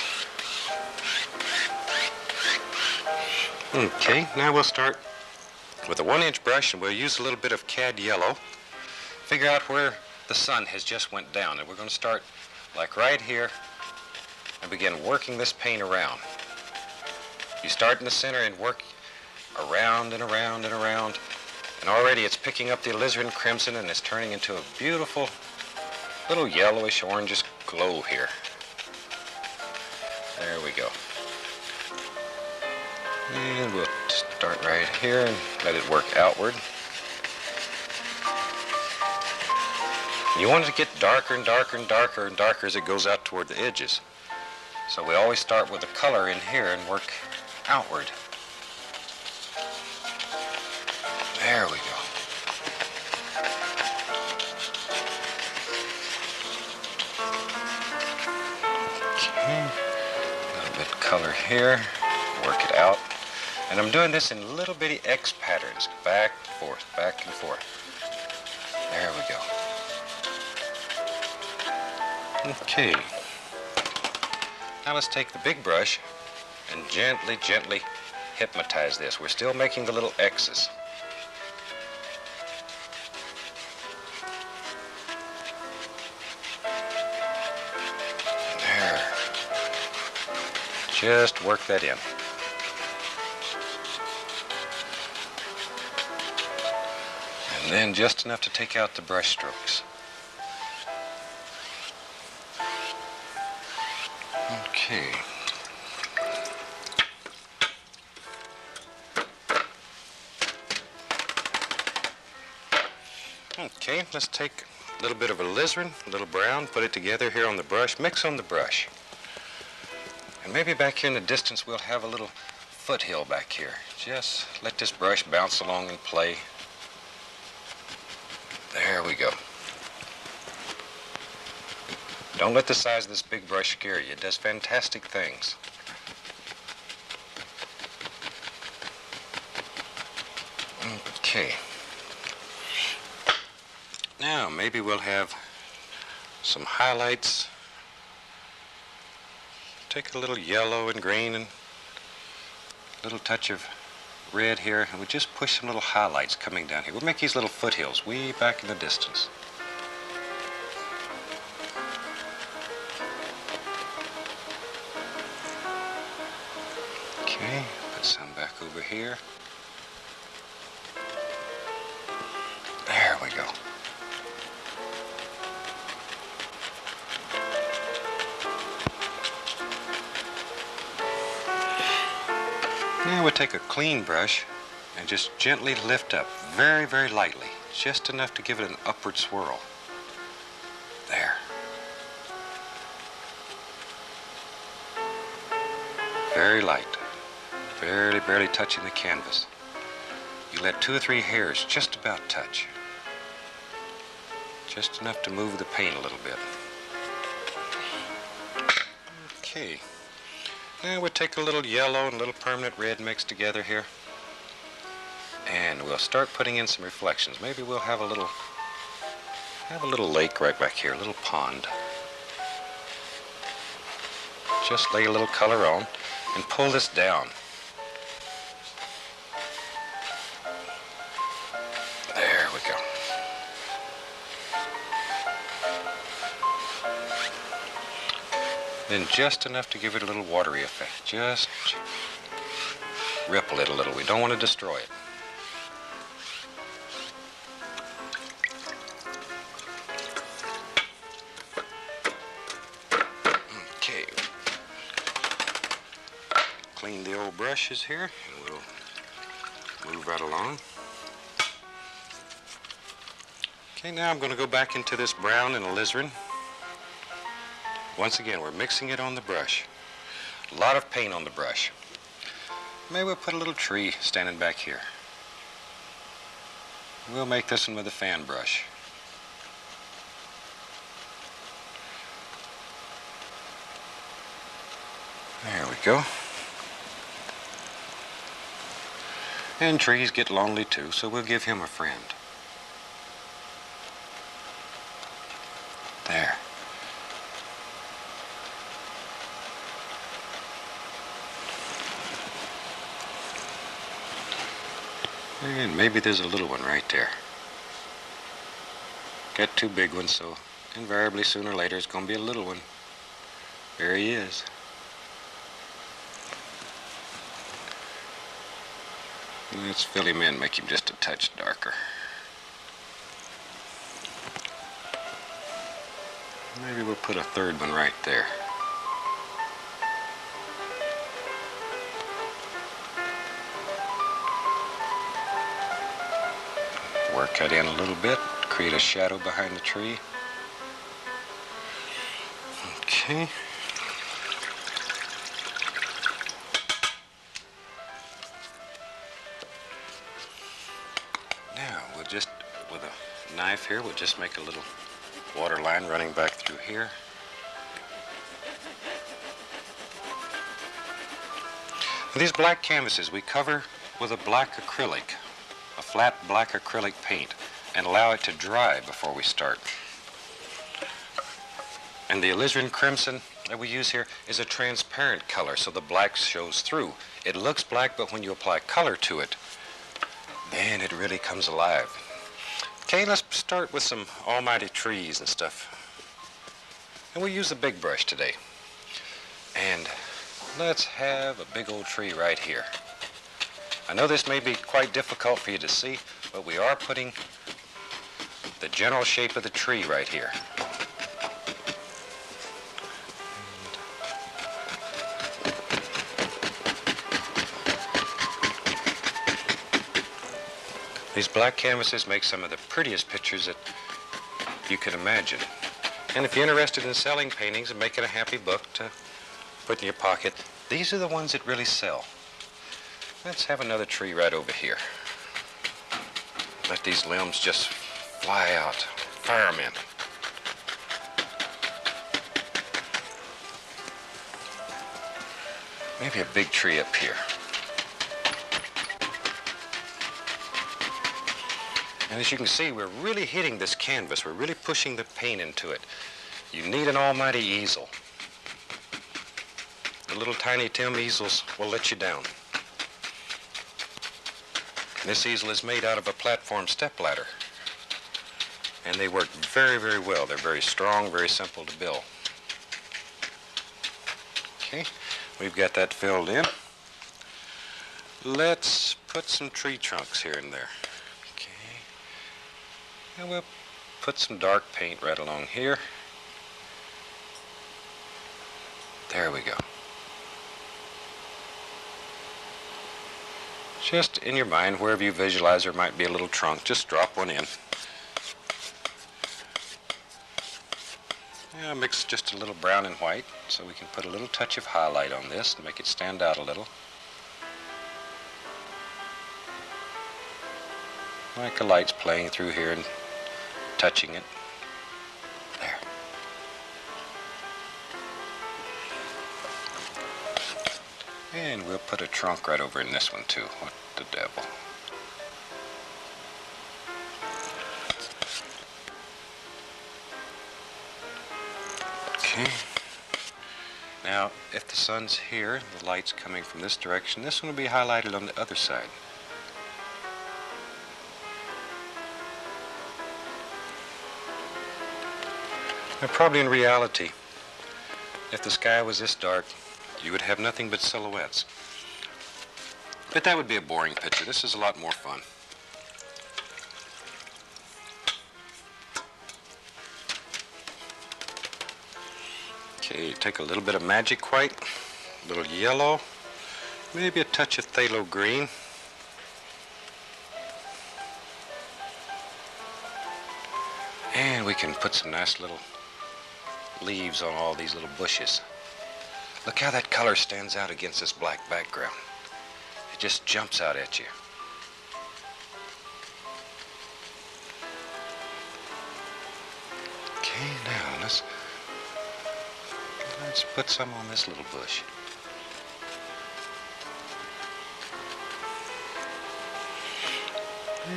Okay, now we'll start with a 1-inch brush, and we'll use a little bit of cad yellow. Figure out where the sun has just went down, and we're going to start like right here and begin working this paint around. You start in the center and work around and around and around, and already it's picking up the alizarin crimson and it's turning into a beautiful little yellowish orangish glow here. There we go. And we'll start right here and let it work outward. You want it to get darker and darker and darker and darker as it goes out toward the edges. So we always start with the color in here and work outward. There we go. Okay. A little bit of color here. Work it out. And I'm doing this in little bitty X patterns. Back and forth, back and forth. There we go. Okay. Now let's take the big brush and gently, gently hypnotize this. We're still making the little X's. There. Just work that in. And then just enough to take out the brush strokes. Okay. Okay, let's take a little bit of alizarin, a little brown, put it together here on the brush, mix on the brush. And maybe back here in the distance we'll have a little foothill back here. Just let this brush bounce along and play. There we go. Don't let the size of this big brush scare you. It does fantastic things. Okay. Now maybe we'll have some highlights. Take a little yellow and green and a little touch of red here, and we'll just push some little highlights coming down here. We'll make these little foothills way back in the distance. Okay, put some back over here. There we go. Now we'll take a clean brush and just gently lift up, very, very lightly, just enough to give it an upward swirl. There. Very light, barely, barely touching the canvas. You let 2 or 3 hairs just about touch. Just enough to move the paint a little bit. Okay. Now we'll take a little yellow and a little permanent red mixed together here. And we'll start putting in some reflections. Maybe we'll have a little lake right back here, a little pond. Just lay a little color on and pull this down. There we go. Then just enough to give it a little watery effect. Just ripple it a little. We don't want to destroy it. Okay. Clean the old brushes here, and we'll move right along. Okay, now I'm going to go back into this brown and alizarin. Once again, we're mixing it on the brush. A lot of paint on the brush. Maybe we'll put a little tree standing back here. We'll make this one with a fan brush. There we go. And trees get lonely too, so we'll give him a friend. There. And maybe there's a little one right there. Got 2 big ones, so invariably sooner or later it's going to be a little one. There he is. Let's fill him in, make him just a touch darker. Maybe we'll put a 3rd one right there. Work that in a little bit, create a shadow behind the tree. Okay. Now we'll just, with a knife here, we'll just make a little water line running back through here. These black canvases we cover with a black acrylic. A flat black acrylic paint, and allow it to dry before we start. And the alizarin crimson that we use here is a transparent color, so the black shows through. It looks black, but when you apply color to it, then it really comes alive. Okay, let's start with some almighty trees and stuff. And we'll use the big brush today. And let's have a big old tree right here. I know this may be quite difficult for you to see, but we are putting the general shape of the tree right here. These black canvases make some of the prettiest pictures that you can imagine. And if you're interested in selling paintings and making a happy book to put in your pocket, these are the ones that really sell. Let's have another tree right over here. Let these limbs just fly out. Fire them in. Maybe a big tree up here. And as you can see, we're really hitting this canvas. We're really pushing the paint into it. You need an almighty easel. The little tiny Tim easels will let you down. This easel is made out of a platform stepladder, and they work very, very well. They're very strong, very simple to build. Okay, we've got that filled in. Let's put some tree trunks here and there. Okay, and we'll put some dark paint right along here. There we go. Just in your mind, wherever you visualize there might be a little trunk, just drop one in. Yeah, mix just a little brown and white so we can put a little touch of highlight on this and make it stand out a little. Like the light's playing through here and touching it. There. And we'll put a trunk right over in this one too. What the devil. Okay. Now, if the sun's here, the light's coming from this direction, this one will be highlighted on the other side. Now, probably in reality, if the sky was this dark, you would have nothing but silhouettes. But that would be a boring picture. This is a lot more fun. Okay, take a little bit of magic white, a little yellow, maybe a touch of phthalo green. And we can put some nice little leaves on all these little bushes. Look how that color stands out against this black background. It just jumps out at you. Okay, now let's put some on this little bush.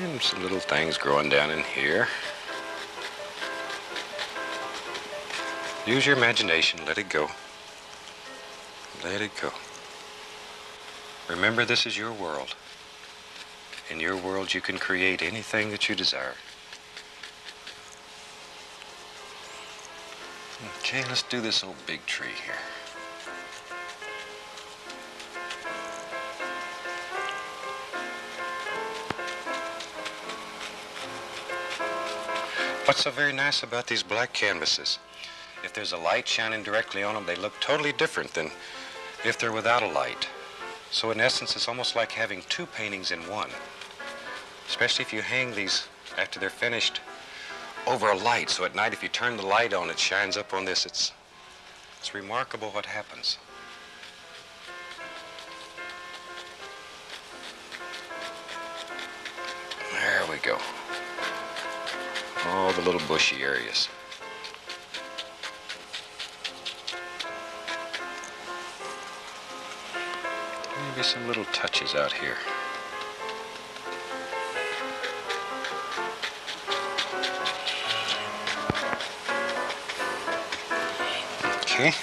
And some little things growing down in here. Use your imagination, let it go. Let it go. Remember, this is your world. In your world, you can create anything that you desire. Okay, let's do this old big tree here. What's so very nice about these black canvases? If there's a light shining directly on them, they look totally different than if they're without a light. So in essence, it's almost like having two paintings in one. Especially if you hang these after they're finished over a light. So at night, if you turn the light on, it shines up on this. It's remarkable what happens. There we go. All the little bushy areas. Maybe some little touches out here. Okay.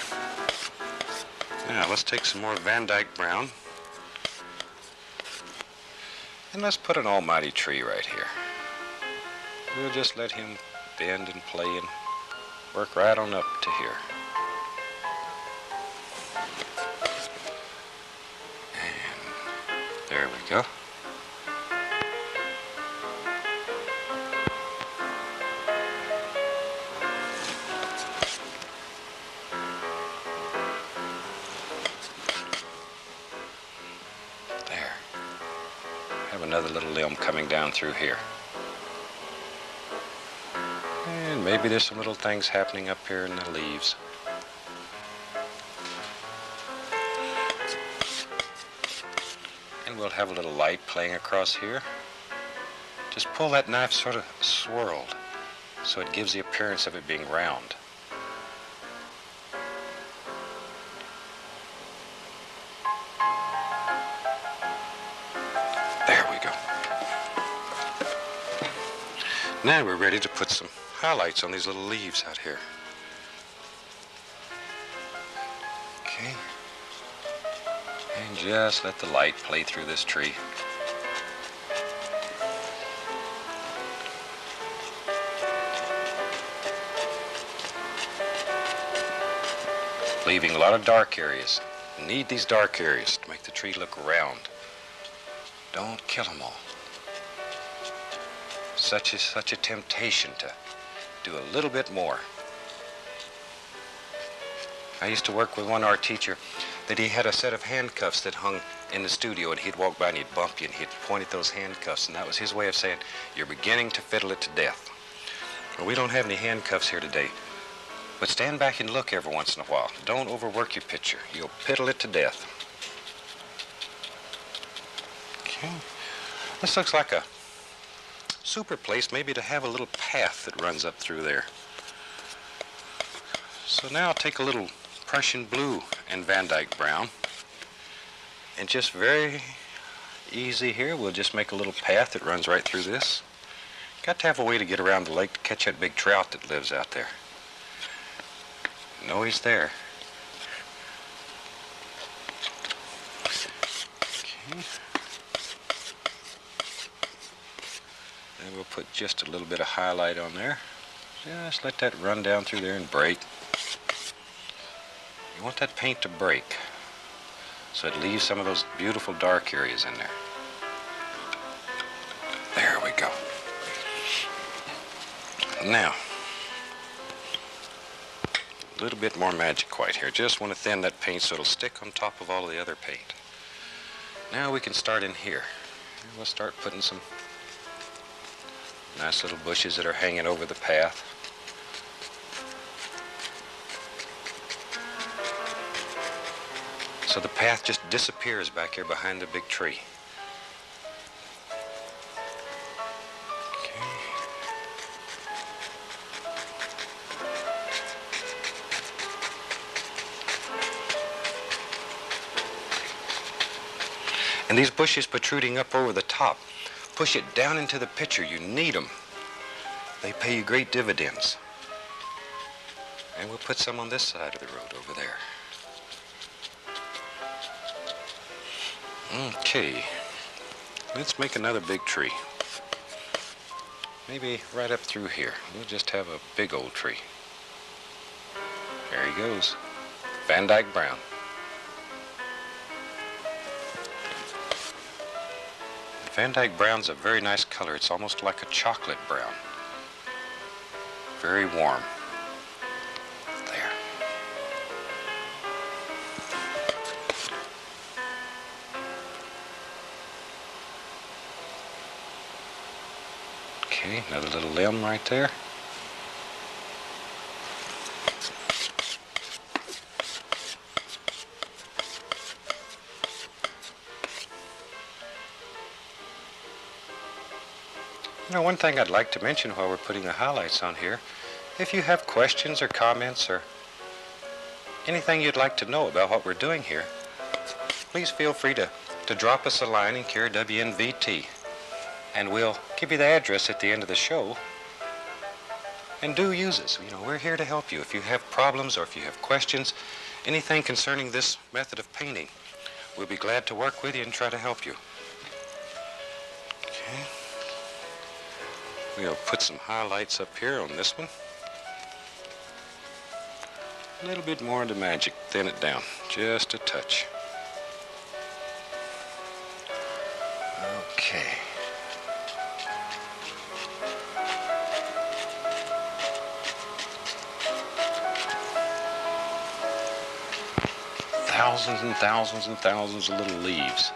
Now let's take some more Van Dyke brown. And let's put an almighty tree right here. We'll just let him bend and play and work right on up to here. And there we go. There. Have another little limb coming down through here. And maybe there's some little things happening up here in the leaves. And we'll have a little light playing across here. Just pull that knife sort of swirled so it gives the appearance of it being round. There we go. Now we're ready to put some highlights on these little leaves out here. Okay. And just let the light play through this tree. leaving a lot of dark areas. You need these dark areas to make the tree look round. Don't kill them all. Such a temptation to do a little bit more. I used to work with one art teacher that he had a set of handcuffs that hung in the studio, and he'd walk by and he'd bump you and he'd point at those handcuffs, and that was his way of saying, you're beginning to fiddle it to death. Well, we don't have any handcuffs here today, but stand back and look every once in a while. Don't overwork your picture. You'll fiddle it to death. Okay. This looks like a super place, maybe to have a little path that runs up through there. So now I'll take a little Prussian blue and Van Dyke brown, and just very easy here, we'll just make a little path that runs right through this. Got to have a way to get around the lake to catch that big trout that lives out there. Know he's there. Okay. Then we'll put just a little bit of highlight on there. Just let that run down through there and break. You want that paint to break, so it leaves some of those beautiful dark areas in there. There we go. Now, a little bit more magic white here. Just want to thin that paint so it'll stick on top of all of the other paint. Now we can start in here. We'll start putting some nice little bushes that are hanging over the path. So the path just disappears back here behind the big tree. Okay. And these bushes protruding up over the top, push it down into the picture. You need them. They pay you great dividends. And we'll put some on this side of the road over there. Okay, let's make another big tree. Maybe right up through here. We'll just have a big old tree. There he goes. Van Dyke brown. Van Dyke brown's a very nice color. It's almost like a chocolate brown. Very warm. There. Okay, another little limb right there. Now, one thing I'd like to mention while we're putting the highlights on here, if you have questions or comments or anything you'd like to know about what we're doing here, please feel free to drop us a line in care WNVT, and we'll give you the address at the end of the show. And do use us. You know, we're here to help you. If you have problems or if you have questions, anything concerning this method of painting, we'll be glad to work with you and try to help you. Okay. We'll put some highlights up here on this one. A little bit more into magic, thin it down, just a touch. Okay. Thousands and thousands and thousands of little leaves.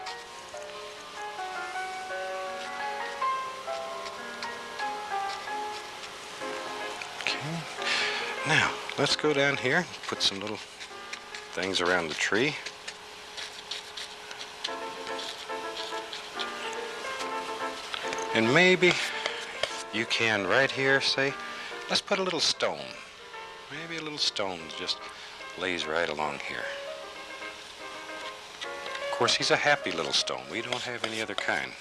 Now, let's go down here and put some little things around the tree. And maybe you can right here say, let's put a little stone. Maybe a little stone just lays right along here. Of course, he's a happy little stone. We don't have any other kind.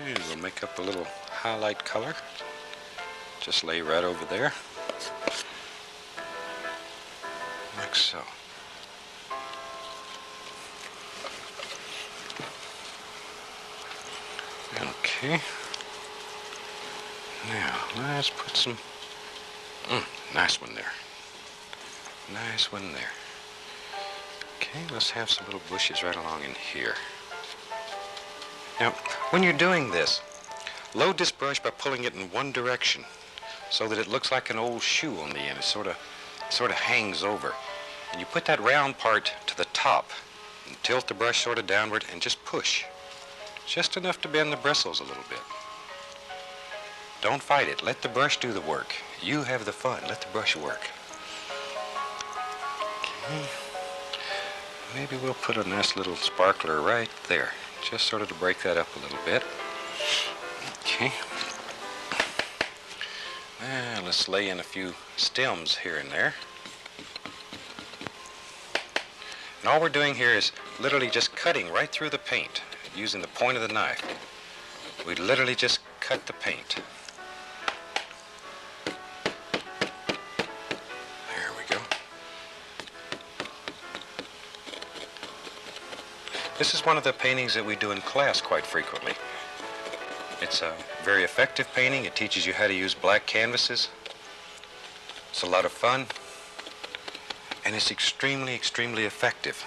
And we'll make up a little highlight color. Just lay right over there. Like so. Okay. Now, let's put some... nice one there. Nice one there. Okay, let's have some little bushes right along in here. Now, when you're doing this, load this brush by pulling it in one direction so that it looks like an old shoe on the end. It sort of hangs over. And you put that round part to the top and tilt the brush sort of downward and just push. Just enough to bend the bristles a little bit. Don't fight it. Let the brush do the work. You have the fun. Let the brush work. Okay. Maybe we'll put a nice little sparkler right there, just sort of to break that up a little bit. Okay. Now let's lay in a few stems here and there. And all we're doing here is literally just cutting right through the paint using the point of the knife. We literally just cut the paint. There we go. This is one of the paintings that we do in class quite frequently. It's a very effective painting. It teaches you how to use black canvases. It's a lot of fun. And it's extremely, extremely effective.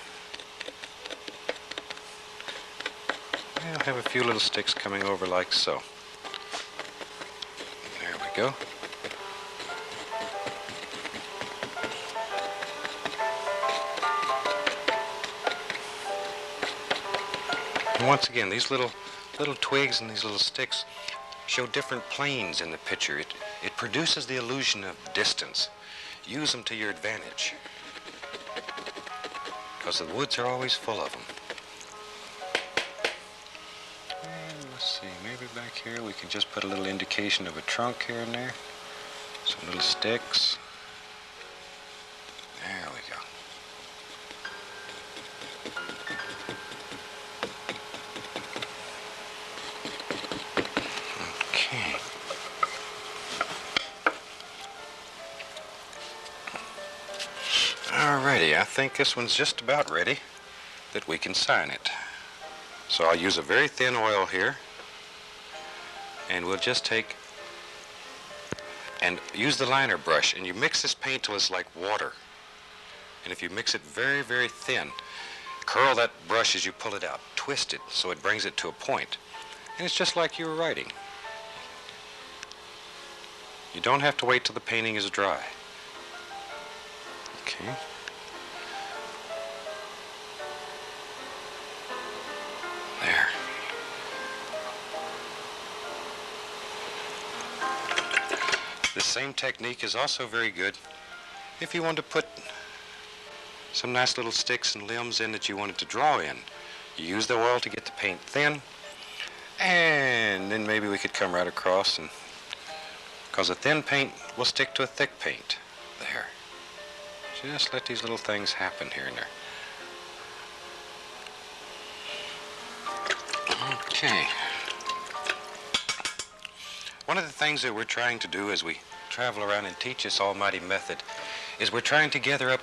I'll have a few little sticks coming over like so. There we go. And once again, these little twigs and these little sticks show different planes in the picture. It produces the illusion of distance. Use them to your advantage, because the woods are always full of them. And let's see, maybe back here we can just put a little indication of a trunk here and there. Some little sticks. There we go. Okay. Alrighty, I think this one's just about ready that we can sign it. So I'll use a very thin oil here, and we'll just take and use the liner brush, and you mix this paint till it's like water. And if you mix it very, very thin, curl that brush as you pull it out, twist it so it brings it to a point, and it's just like you were writing. You don't have to wait till the painting is dry. Okay. There. This same technique is also very good if you want to put some nice little sticks and limbs in that you wanted to draw in. You use the oil to get the paint thin, and then maybe we could come right across, and because a thin paint will stick to a thick paint. There. Just let these little things happen here and there. Okay. One of the things that we're trying to do as we travel around and teach this almighty method is we're trying to gather up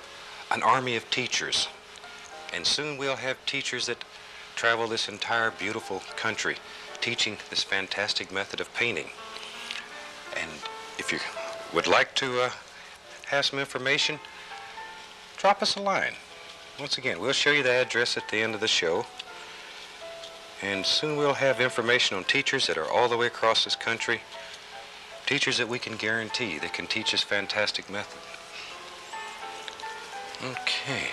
an army of teachers. And soon we'll have teachers that travel this entire beautiful country teaching this fantastic method of painting. And if you would like to have some information, drop us a line. Once again, we'll show you the address at the end of the show. And soon we'll have information on teachers that are all the way across this country. Teachers that we can guarantee that can teach this fantastic method. Okay.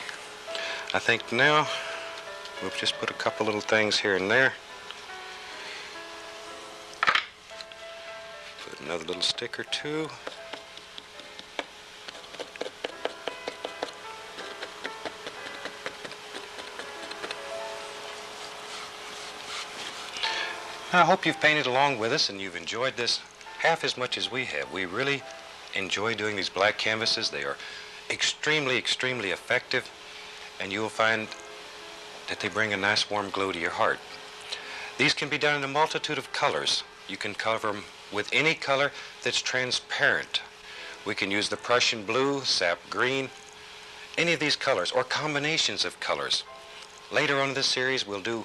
I think now we'll just put a couple little things here and there. Put another little stick or two. I hope you've painted along with us and you've enjoyed this half as much as we have. We really enjoy doing these black canvases. They are extremely, extremely effective, and you'll find that they bring a nice warm glow to your heart. These can be done in a multitude of colors. You can cover them with any color that's transparent. We can use the Prussian blue, sap green, any of these colors, or combinations of colors. Later on in this series, we'll do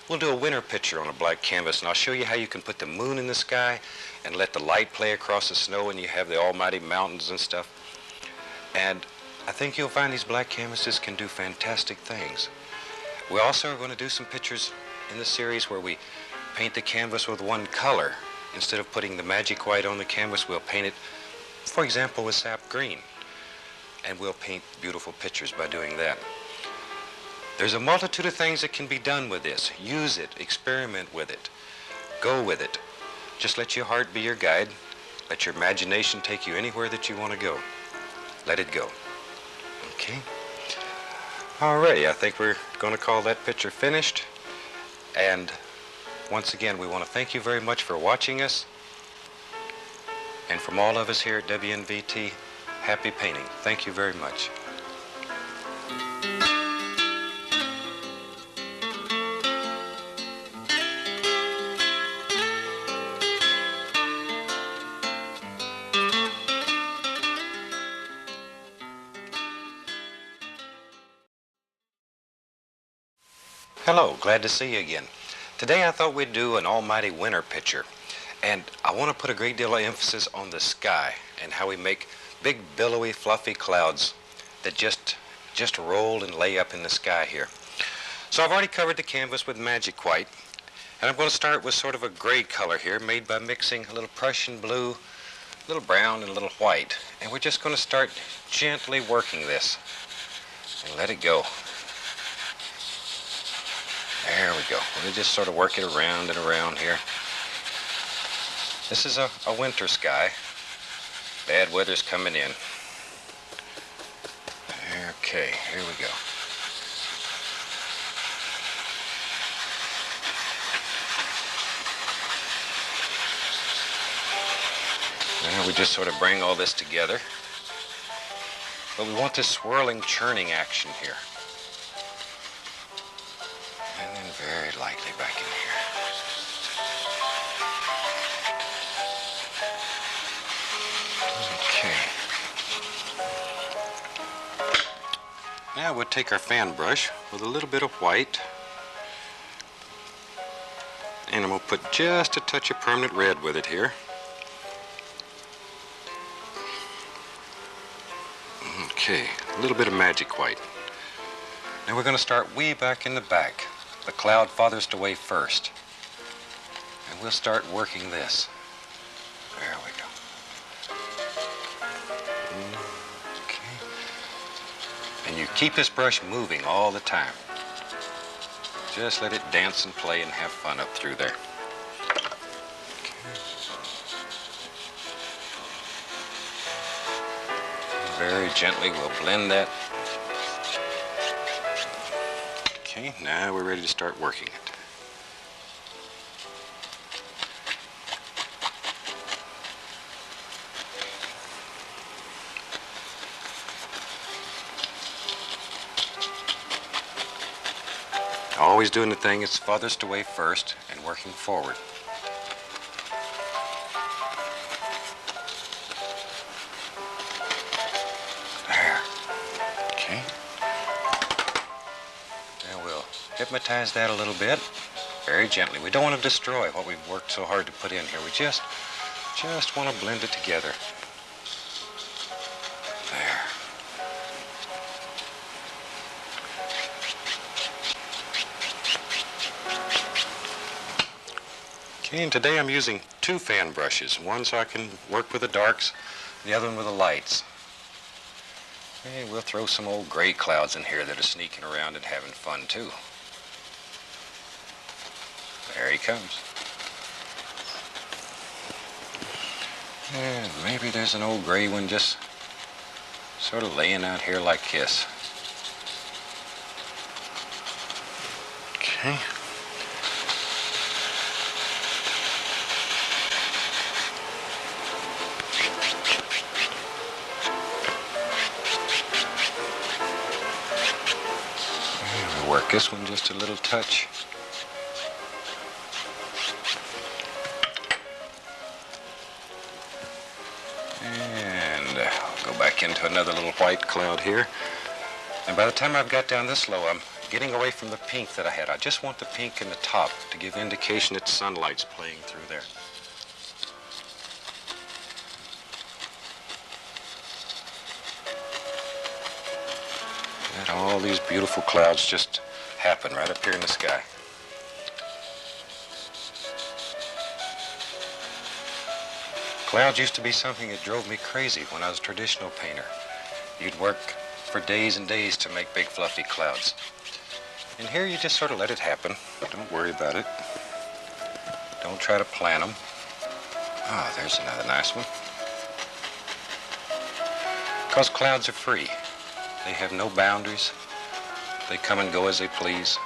We'll do a winter picture on a black canvas, and I'll show you how you can put the moon in the sky and let the light play across the snow, and you have the almighty mountains and stuff. And I think you'll find these black canvases can do fantastic things. We also are going to do some pictures in the series where we paint the canvas with one color. Instead of putting the magic white on the canvas, we'll paint it, for example, with sap green. And we'll paint beautiful pictures by doing that. There's a multitude of things that can be done with this. Use it, experiment with it, go with it. Just let your heart be your guide. Let your imagination take you anywhere that you want to go. Let it go. Okay? Alrighty, I think we're going to call that picture finished. And once again, we want to thank you very much for watching us. And from all of us here at WNVT, happy painting. Thank you very much. Hello, glad to see you again. Today I thought we'd do an almighty winter picture, and I want to put a great deal of emphasis on the sky and how we make big billowy fluffy clouds that just roll and lay up in the sky here. So I've already covered the canvas with magic white, and I'm going to start with sort of a gray color here made by mixing a little Prussian blue, a little brown, and a little white, and we're just going to start gently working this and let it go. There we go. We'll just sort of work it around and around here. This is a winter sky. Bad weather's coming in. Okay, here we go. Now we just sort of bring all this together. But we want this swirling, churning action here. And then very lightly back in here. Okay. Now we'll take our fan brush with a little bit of white. And I'm going to put just a touch of permanent red with it here. Okay, a little bit of magic white. Now we're going to start way back in the back. The cloud farthest away first. And we'll start working this. There we go. Okay. And you keep this brush moving all the time. Just let it dance and play and have fun up through there. Okay. Very gently we'll blend that. Okay, now we're ready to start working it. Always doing the thing that's farthest away first and working forward. There. Okay. Now we'll hypnotize that a little bit, very gently. We don't want to destroy what we've worked so hard to put in here. We just want to blend it together. There. Okay, and today I'm using two fan brushes. One so I can work with the darks, the other one with the lights. Okay, we'll throw some old gray clouds in here that are sneaking around and having fun too. There he comes. And maybe there's an old gray one just sort of laying out here like this. Okay. Work this one just a little touch. And I'll go back into another little white cloud here. And by the time I've got down this low, I'm getting away from the pink that I had. I just want the pink in the top to give indication that sunlight's playing through there. And all these beautiful clouds just happen right up here in the sky. Clouds used to be something that drove me crazy when I was a traditional painter. You'd work for days and days to make big fluffy clouds. And here you just sort of let it happen. Don't worry about it. Don't try to plan them. Ah, there's another nice one. Because clouds are free. They have no boundaries. They come and go as they please.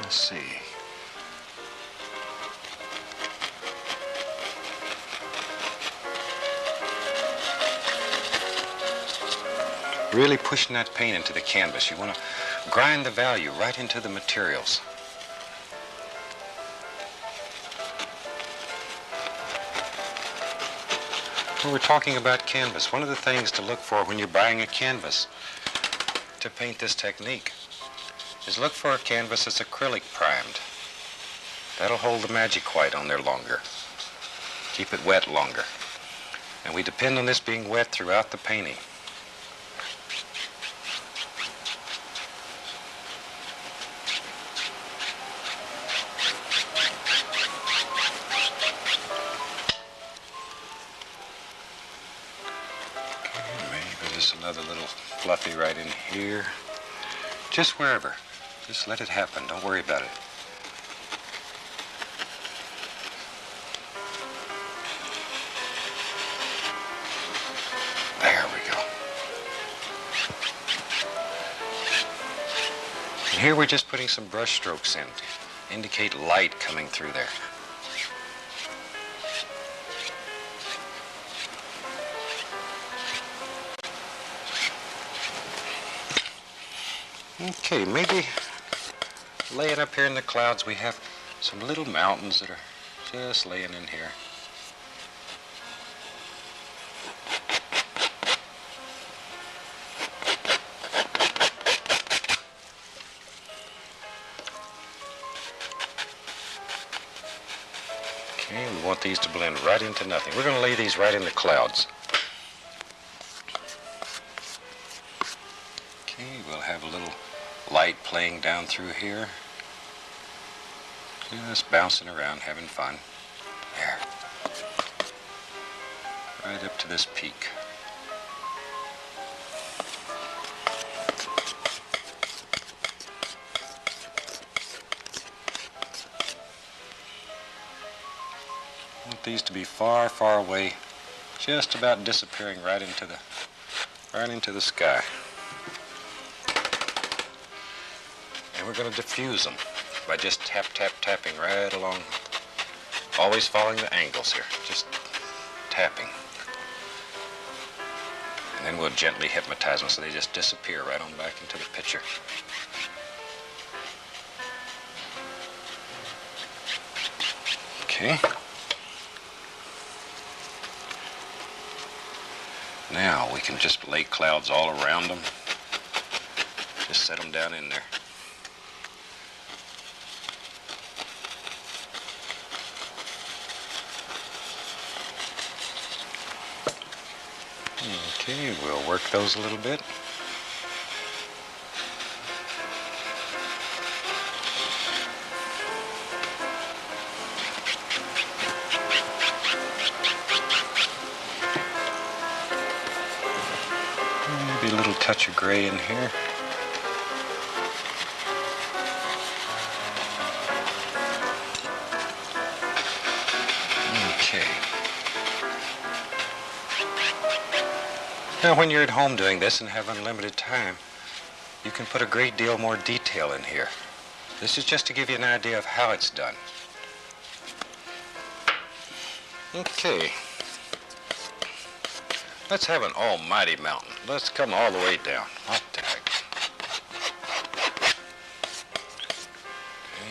Let's see. Really pushing that paint into the canvas. You want to grind the value right into the materials. When we're talking about canvas, one of the things to look for when you're buying a canvas to paint this technique is look for a canvas that's acrylic primed. That'll hold the magic white on there longer. Keep it wet longer. And we depend on this being wet throughout the painting. Okay, maybe just another little fluffy right in here. Just wherever. Just let it happen. Don't worry about it. There we go. And here we're just putting some brush strokes in to indicate light coming through there. Okay, maybe laying up here in the clouds, we have some little mountains that are just laying in here. Okay, we want these to blend right into nothing. We're going to lay these right in the clouds. Okay, we'll have a little light playing down through here. Just bouncing around, having fun. There. Right up to this peak. I want these to be far, far away, just about disappearing right into the sky. And we're going to diffuse them by just tap, tap, tapping right along, always following the angles here, just tapping. And then we'll gently hypnotize them so they just disappear right on back into the picture. Okay. Now we can just lay clouds all around them. Just set them down in there. Okay, we'll work those a little bit. Maybe a little touch of gray in here. Okay. Now, when you're at home doing this and have unlimited time, you can put a great deal more detail in here. This is just to give you an idea of how it's done. Okay. Let's have an almighty mountain. Let's come all the way down. Hot tag.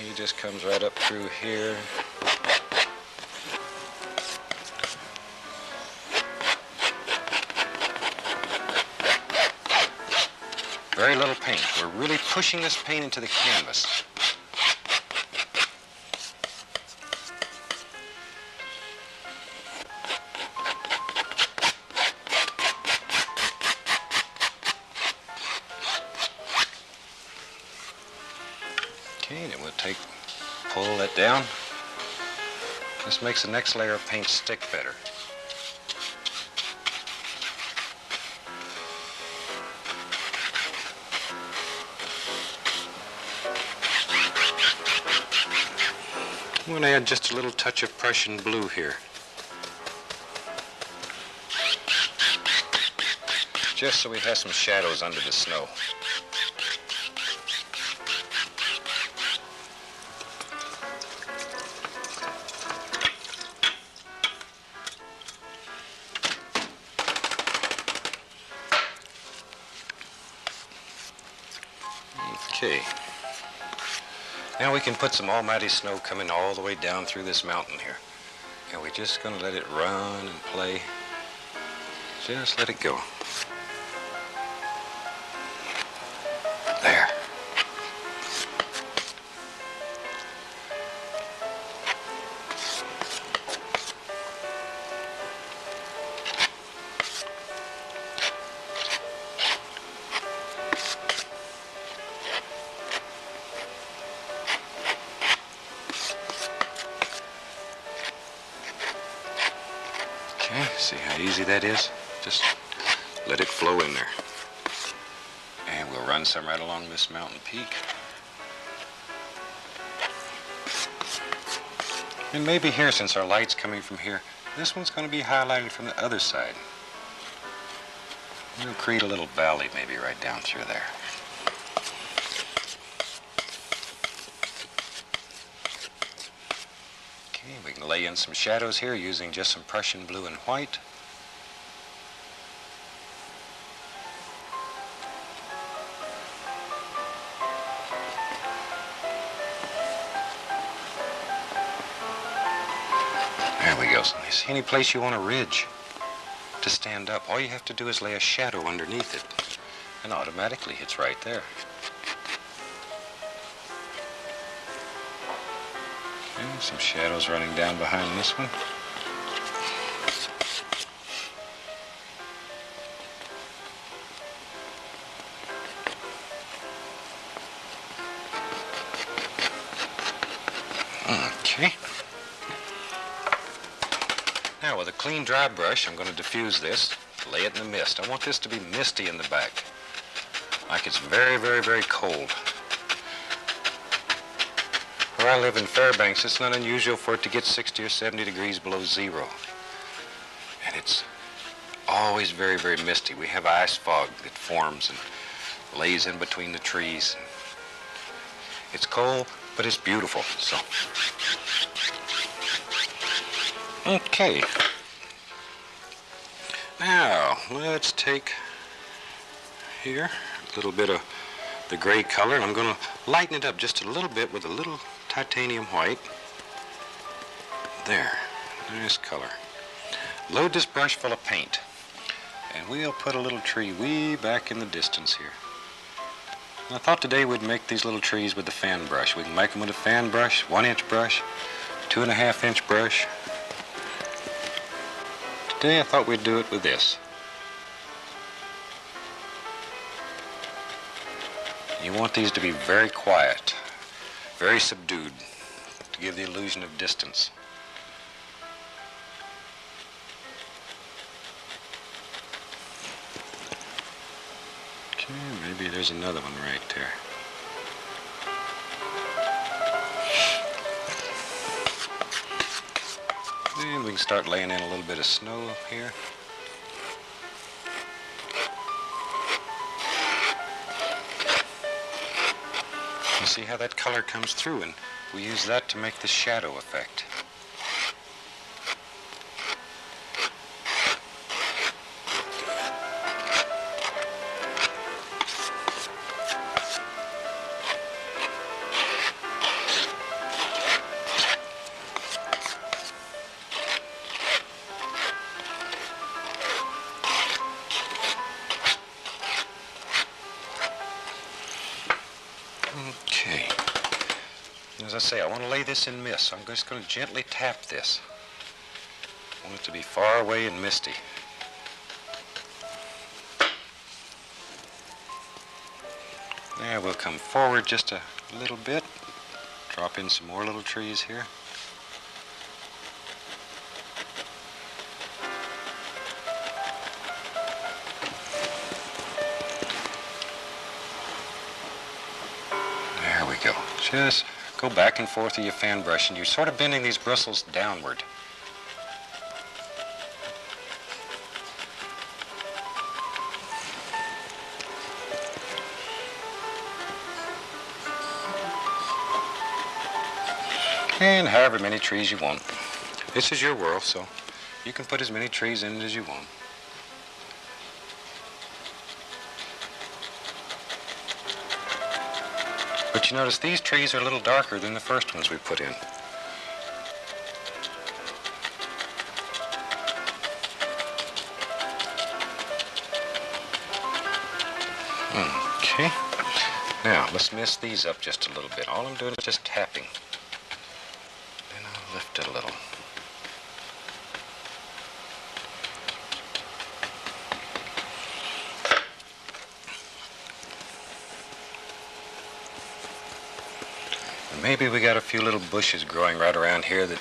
He just comes right up through here. Very little paint. We're really pushing this paint into the canvas. Okay, and we'll pull that down. This makes the next layer of paint stick better. I'm going to add just a little touch of Prussian blue here. Just so we have some shadows under the snow. Okay. Now we can put some almighty snow coming all the way down through this mountain here. And we're just going to let it run and play. Just let it go. There. Okay, see how easy that is? Just let it flow in there. And we'll run some right along this mountain peak. And maybe here, since our light's coming from here, this one's going to be highlighted from the other side. We'll create a little valley maybe right down through there. Okay, we can lay in some shadows here using just some Prussian blue and white. There we go. So you see any place you want a ridge to stand up, all you have to do is lay a shadow underneath it, and automatically it's right there. Okay, some shadows running down behind this one. Okay. Now with a clean dry brush, I'm going to diffuse this, lay it in the mist. I want this to be misty in the back, like it's very, very, very cold. Where I live in Fairbanks, it's not unusual for it to get 60 or 70 degrees below zero. And it's always very, very misty. We have ice fog that forms and lays in between the trees. It's cold, but it's beautiful. So, okay. Now, let's take here a little bit of the gray color, and I'm going to lighten it up just a little bit with a little titanium white. There, nice color. Load this brush full of paint, and we'll put a little tree way back in the distance here. And I thought today we'd make these little trees with the fan brush. We can make them with a fan brush, 1-inch brush, 2.5-inch brush. Today I thought we'd do it with this. You want these to be very quiet, very subdued, to give the illusion of distance. Okay, maybe there's another one right there. And we can start laying in a little bit of snow here. You see how that color comes through, and we use that to make the shadow effect. say, I want to lay this in mist, so I'm just going to gently tap this. I want it to be far away and misty. Now we'll come forward just a little bit, drop in some more little trees here. There we go. Just go back and forth with your fan brush, and you're sort of bending these bristles downward. And however many trees you want. This is your world, so you can put as many trees in it as you want. But you notice these trees are a little darker than the first ones we put in. Okay. Now, let's mist these up just a little bit. All I'm doing is just tapping. Then I'll lift it a little. Maybe we got a few little bushes growing right around here that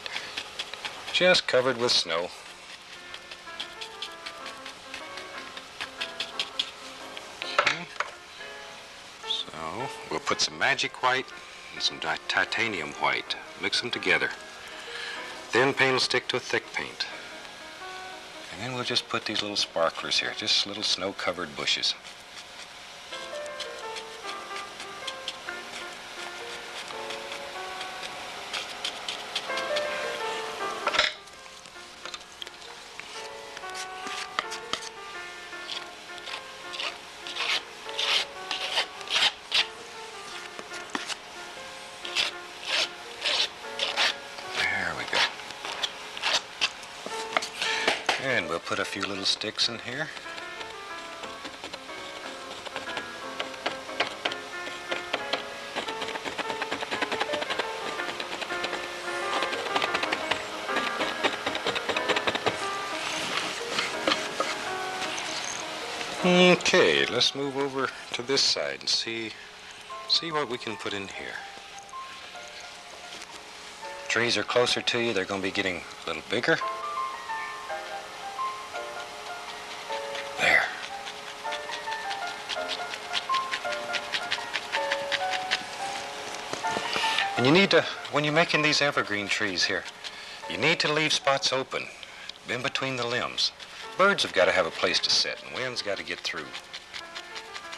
just covered with snow. Okay. So we'll put some magic white and some titanium white. Mix them together. Thin paint will stick to a thick paint. And then we'll just put these little sparklers here, just little snow-covered bushes. And we'll put a few little sticks in here. Okay, let's move over to this side and see what we can put in here. Trees are closer to you, they're going to be getting a little bigger. There. And you need to, when you're making these evergreen trees here, you need to leave spots open in between the limbs. Birds have got to have a place to sit, and wind's got to get through.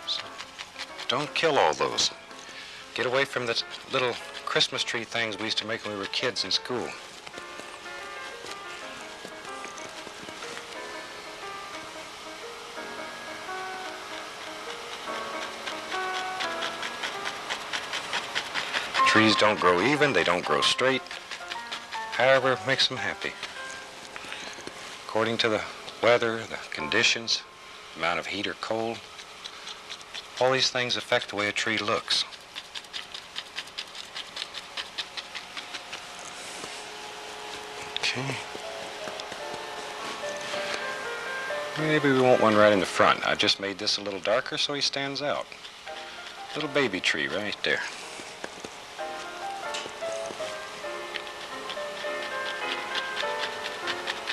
So don't kill all those. Get away from the little Christmas tree things we used to make when we were kids in school. Trees don't grow even, they don't grow straight. However, it makes them happy. According to the weather, the conditions, the amount of heat or cold, all these things affect the way a tree looks. Okay. Maybe we want one right in the front. I just made this a little darker so he stands out. Little baby tree right there.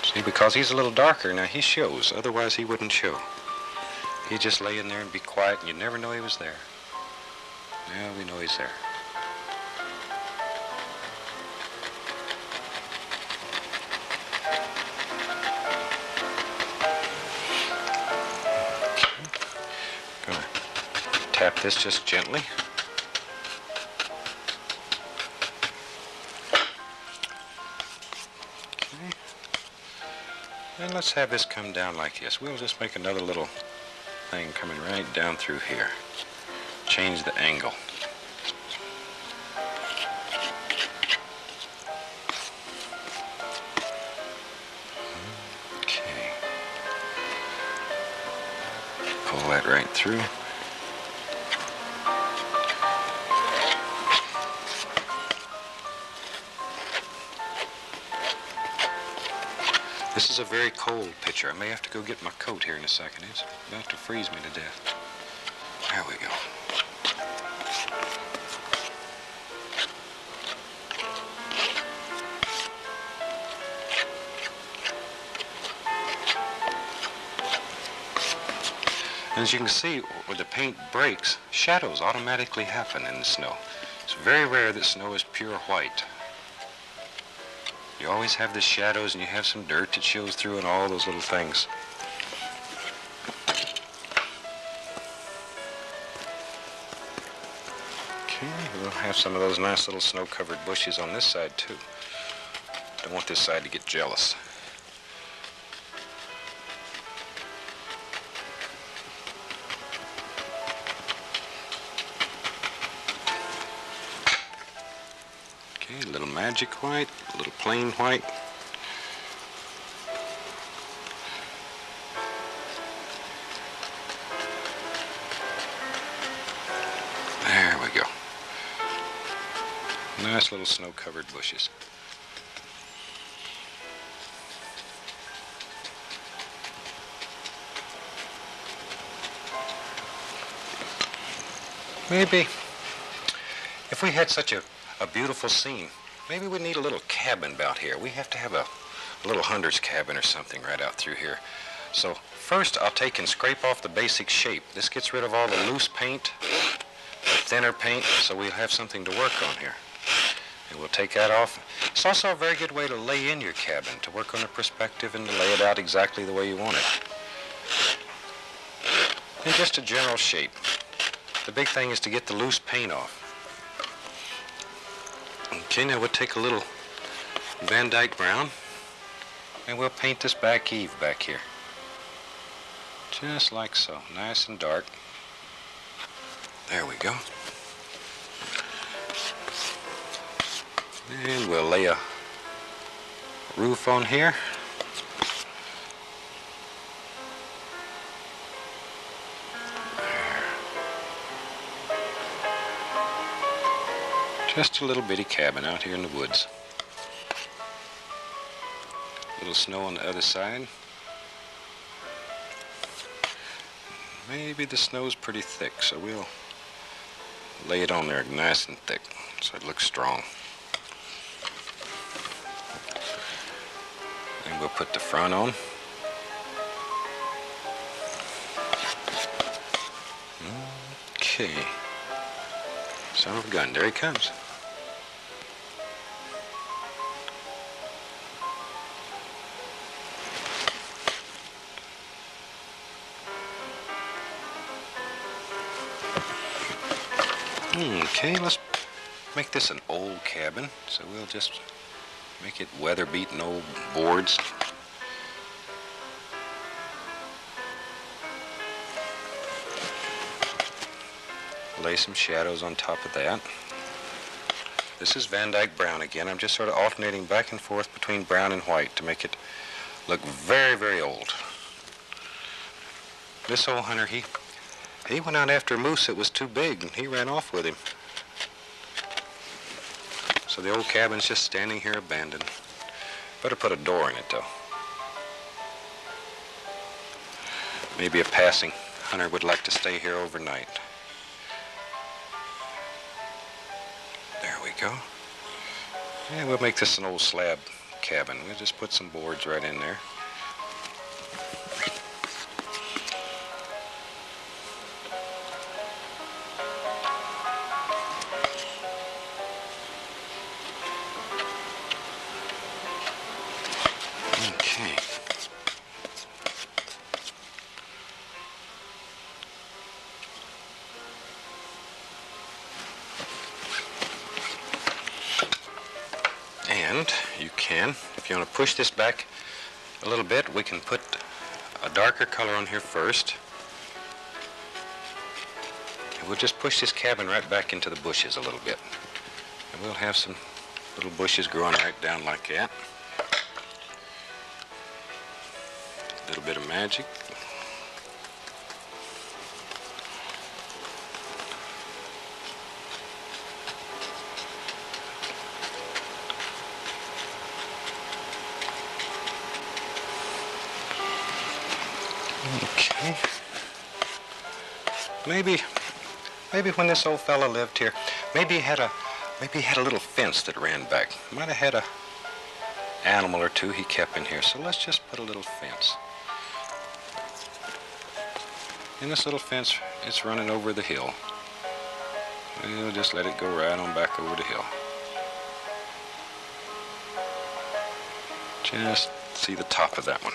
See, because he's a little darker now, he shows. Otherwise, he wouldn't show. He'd just lay in there and be quiet, and you'd never know he was there. Now we know he's there. Gonna tap this just gently. And let's have this come down like this. We'll just make another little thing coming right down through here. Change the angle. Okay. Pull that right through. This is a very cold picture. I may have to go get my coat here in a second. It's about to freeze me to death. There we go. And as you can see, where the paint breaks, shadows automatically happen in the snow. It's very rare that snow is pure white. You always have the shadows, and you have some dirt that shows through and all those little things. Okay, we'll have some of those nice little snow-covered bushes on this side too. Don't want this side to get jealous. Okay, a little magic white, a little plain white. There we go. Nice little snow-covered bushes. Maybe if we had such a beautiful scene, maybe we need a little cabin about here. We have to have a little hunter's cabin or something right out through here. So first I'll take and scrape off the basic shape. This gets rid of all the loose paint, the thinner paint, so we'll have something to work on here. And we'll take that off. It's also a very good way to lay in your cabin, to work on a perspective and to lay it out exactly the way you want it. And just a general shape. The big thing is to get the loose paint off. Okay, now we'll take a little Van Dyke brown and we'll paint this back eave back here. Just like so, nice and dark. There we go. And we'll lay a roof on here. Just a little bitty cabin out here in the woods. A little snow on the other side. Maybe the snow's pretty thick, so we'll lay it on there nice and thick so it looks strong. And we'll put the front on. Okay. Son of a gun, there he comes. Okay, let's make this an old cabin. So we'll just make it weather-beaten old boards. Lay some shadows on top of that. This is Van Dyke brown again. I'm just sort of alternating back and forth between brown and white to make it look very, very old. This old hunter, he went out after a moose that was too big, and he ran off with him. So the old cabin's just standing here abandoned. Better put a door in it, though. Maybe a passing hunter would like to stay here overnight. There we go. And we'll make this an old slab cabin. We'll just put some boards right in there. Okay. And you can, if you want to push this back a little bit, we can put a darker color on here first. And we'll just push this cabin right back into the bushes a little bit. And we'll have some little bushes growing right down like that. A little bit of magic. Okay. Maybe when this old fella lived here, maybe he had a little fence that ran back. Might have had a animal or two he kept in here. So let's just put a little fence. And this little fence, it's running over the hill. We'll just let it go right on back over the hill. Just see the top of that one.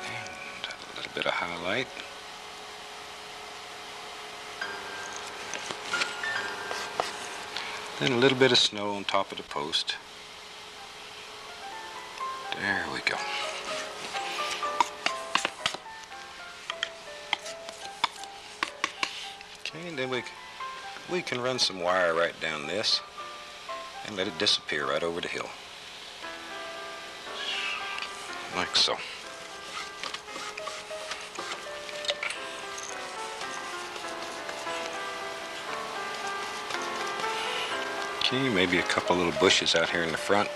And a little bit of highlight. Then a little bit of snow on top of the post. There we go. Okay, and then we can run some wire right down this and let it disappear right over the hill. Like so. Okay, maybe a couple little bushes out here in the front.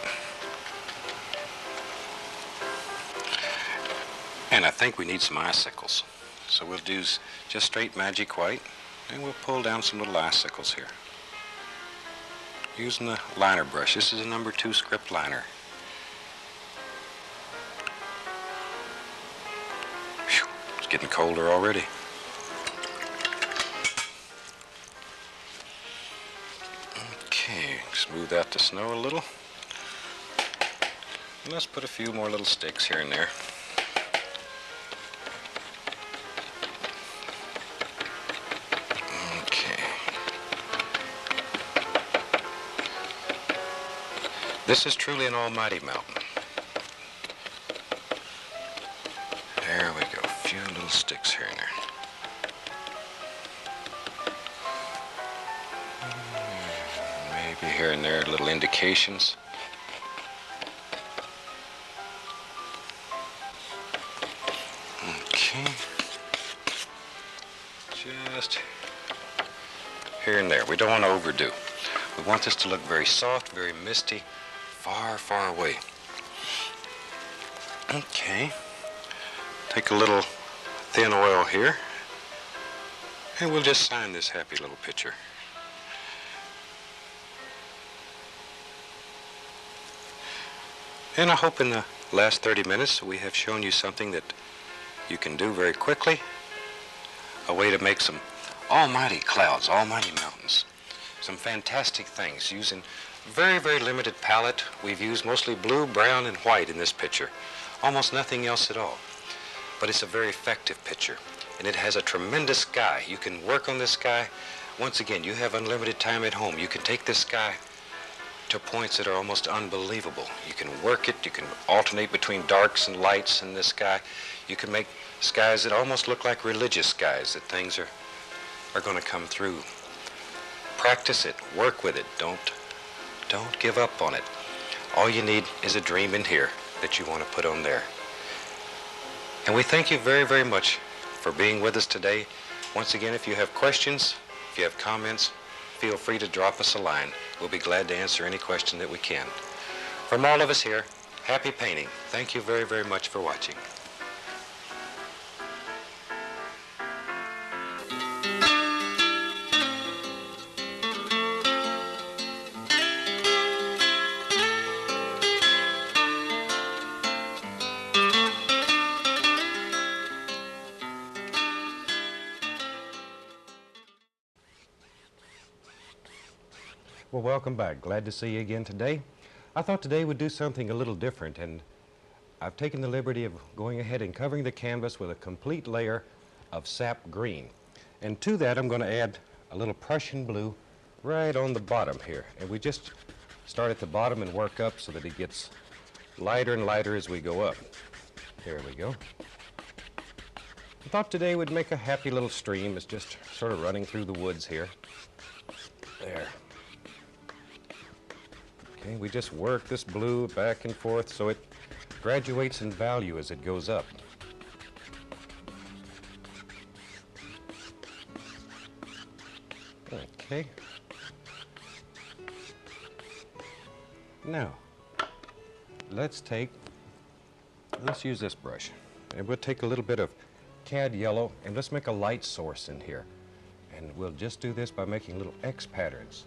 And I think we need some icicles. So we'll do just straight magic white, and we'll pull down some little icicles here. Using the liner brush. This is a number 2 script liner. Whew, it's getting colder already. Okay, smooth out the snow a little. And let's put a few more little sticks here and there. Okay. This is truly an almighty mountain. There we go, a few little sticks here and there. Maybe here and there little indications. Okay. Just here and there. We don't want to overdo. We want this to look very soft, very misty, far, far away. Okay. Take a little thin oil here, and we'll just sign this happy little picture. And I hope in the last 30 minutes we have shown you something that you can do very quickly, a way to make some almighty clouds, almighty mountains, some fantastic things using very, very limited palette. We've used mostly blue, brown, and white in this picture, almost nothing else at all. But it's a very effective picture, and it has a tremendous sky. You can work on this sky. Once again, you have unlimited time at home. You can take this sky to points that are almost unbelievable. You can work it, you can alternate between darks and lights in the sky. You can make skies that almost look like religious skies, that things are going to come through. Practice it, work with it, don't give up on it. All you need is a dream in here that you want to put on there. And we thank you very, very much for being with us today. Once again, if you have questions, if you have comments, feel free to drop us a line. We'll be glad to answer any question that we can. From all of us here, happy painting. Thank you very, very much for watching. Well, welcome back. Glad to see you again today. I thought today we'd do something a little different, and I've taken the liberty of going ahead and covering the canvas with a complete layer of sap green. And to that, I'm going to add a little Prussian blue right on the bottom here. And we just start at the bottom and work up so that it gets lighter and lighter as we go up. There we go. I thought today we'd make a happy little stream. It's just sort of running through the woods here. There. Okay, we just work this blue back and forth so it graduates in value as it goes up. Okay. Now, let's take Let's use this brush. And we'll take a little bit of cad yellow and let's make a light source in here. And we'll just do this by making little X patterns.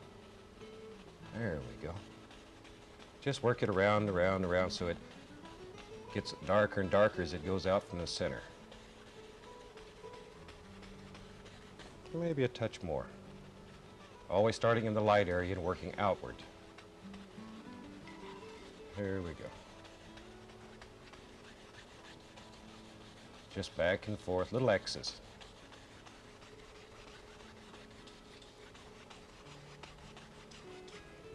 There we go. Just work it around, around, around so it gets darker and darker as it goes out from the center. Maybe a touch more. Always starting in the light area and working outward. There we go. Just back and forth, little X's.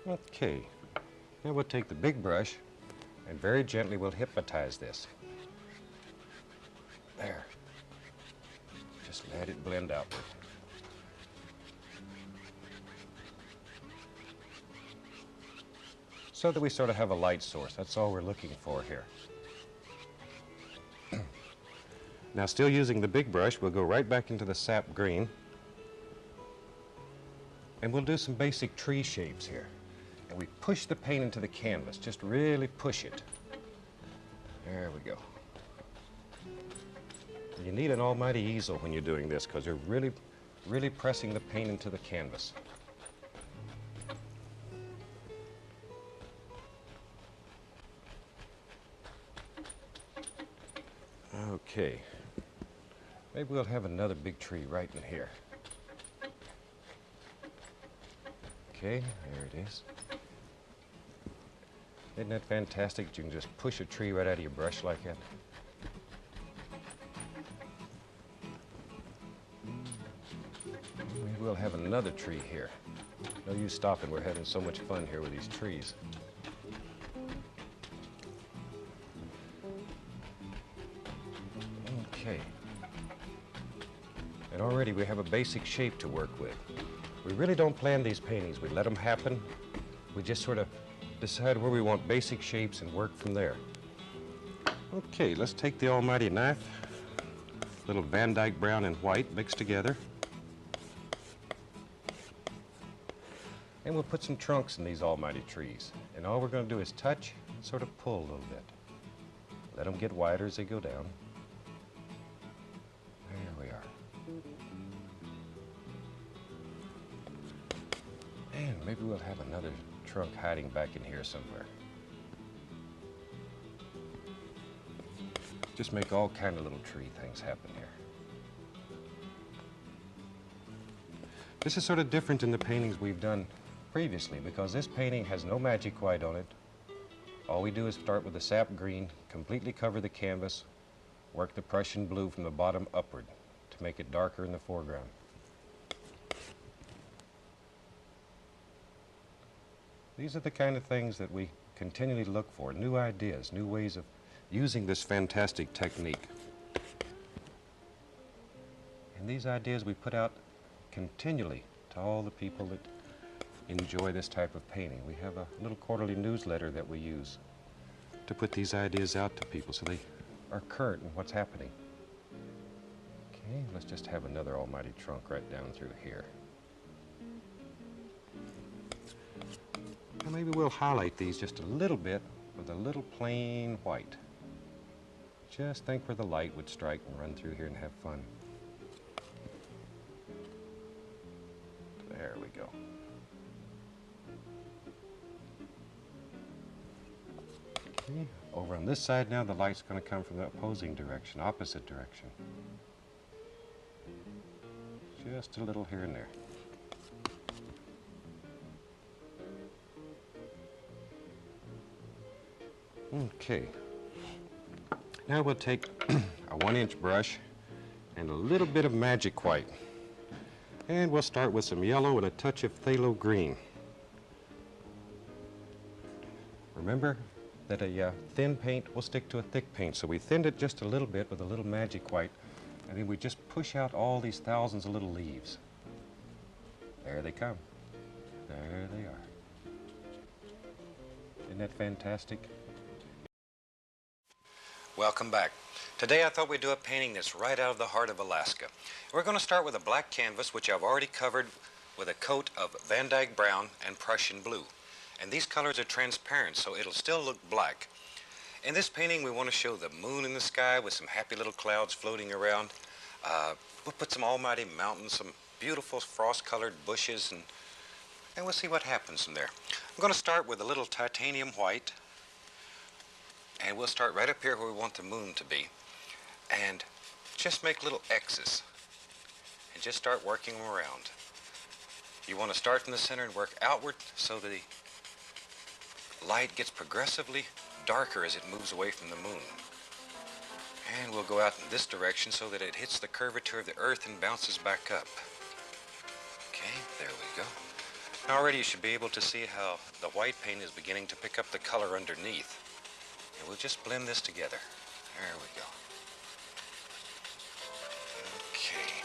Okay, now we'll take the big brush and very gently we'll hypnotize this. There. Just let it blend outward. So that we sort of have a light source. That's all we're looking for here. Now, still using the big brush, we'll go right back into the sap green. And we'll do some basic tree shapes here. And we push the paint into the canvas, just really push it. There we go. You need an almighty easel when you're doing this because you're really pressing the paint into the canvas. Okay, maybe we'll have another big tree right in here. Okay, there it is. Isn't that fantastic? You can just push a tree right out of your brush like that. Maybe we'll have another tree here. No use stopping, we're having so much fun here with these trees. Okay. And already we have a basic shape to work with. We really don't plan these paintings. We let them happen. We just sort of decide where we want basic shapes and work from there. Okay, let's take the almighty knife, little Van Dyke brown and white mixed together. And we'll put some trunks in these almighty trees. And all we're going to do is touch and sort of pull a little bit. Let them get wider as they go down. There we are. And maybe we'll have another trunk hiding back in here somewhere. Just make all kind of little tree things happen here. This is sort of different than the paintings we've done previously because this painting has no magic white on it. All we do is start with the sap green, completely cover the canvas, work the Prussian blue from the bottom upward to make it darker in the foreground. These are the kind of things that we continually look for, new ideas, new ways of using this fantastic technique. And these ideas we put out continually to all the people that enjoy this type of painting. We have a little quarterly newsletter that we use to put these ideas out to people so they are current in what's happening. Okay, let's just have another almighty trunk right down through here. And maybe we'll highlight these just a little bit with a little plain white. Just think where the light would strike and run through here and have fun. There we go. Okay, over on this side now, the light's going to come from the opposing direction, opposite direction. Just a little here and there. Okay, now we'll take a 1-inch brush and a little bit of magic white. And we'll start with some yellow and a touch of phthalo green. Remember that a thin paint will stick to a thick paint, so we thinned it just a little bit with a little magic white, and then we just push out all these thousands of little leaves. There they come. There they are. Isn't that fantastic? Welcome back. Today I thought we'd do a painting that's right out of the heart of Alaska. We're going to start with a black canvas, which I've already covered with a coat of Van Dyke brown and Prussian blue. And these colors are transparent, so it'll still look black. In this painting, we want to show the moon in the sky with some happy little clouds floating around. We'll put some almighty mountains, some beautiful frost-colored bushes, and we'll see what happens from there. I'm going to start with a little titanium white, and we'll start right up here where we want the moon to be, and just make little X's, and just start working them around. You want to start from the center and work outward so the light gets progressively darker as it moves away from the moon. And we'll go out in this direction so that it hits the curvature of the earth and bounces back up. Okay, there we go. Now already you should be able to see how the white paint is beginning to pick up the color underneath. And we'll just blend this together. There we go. Okay.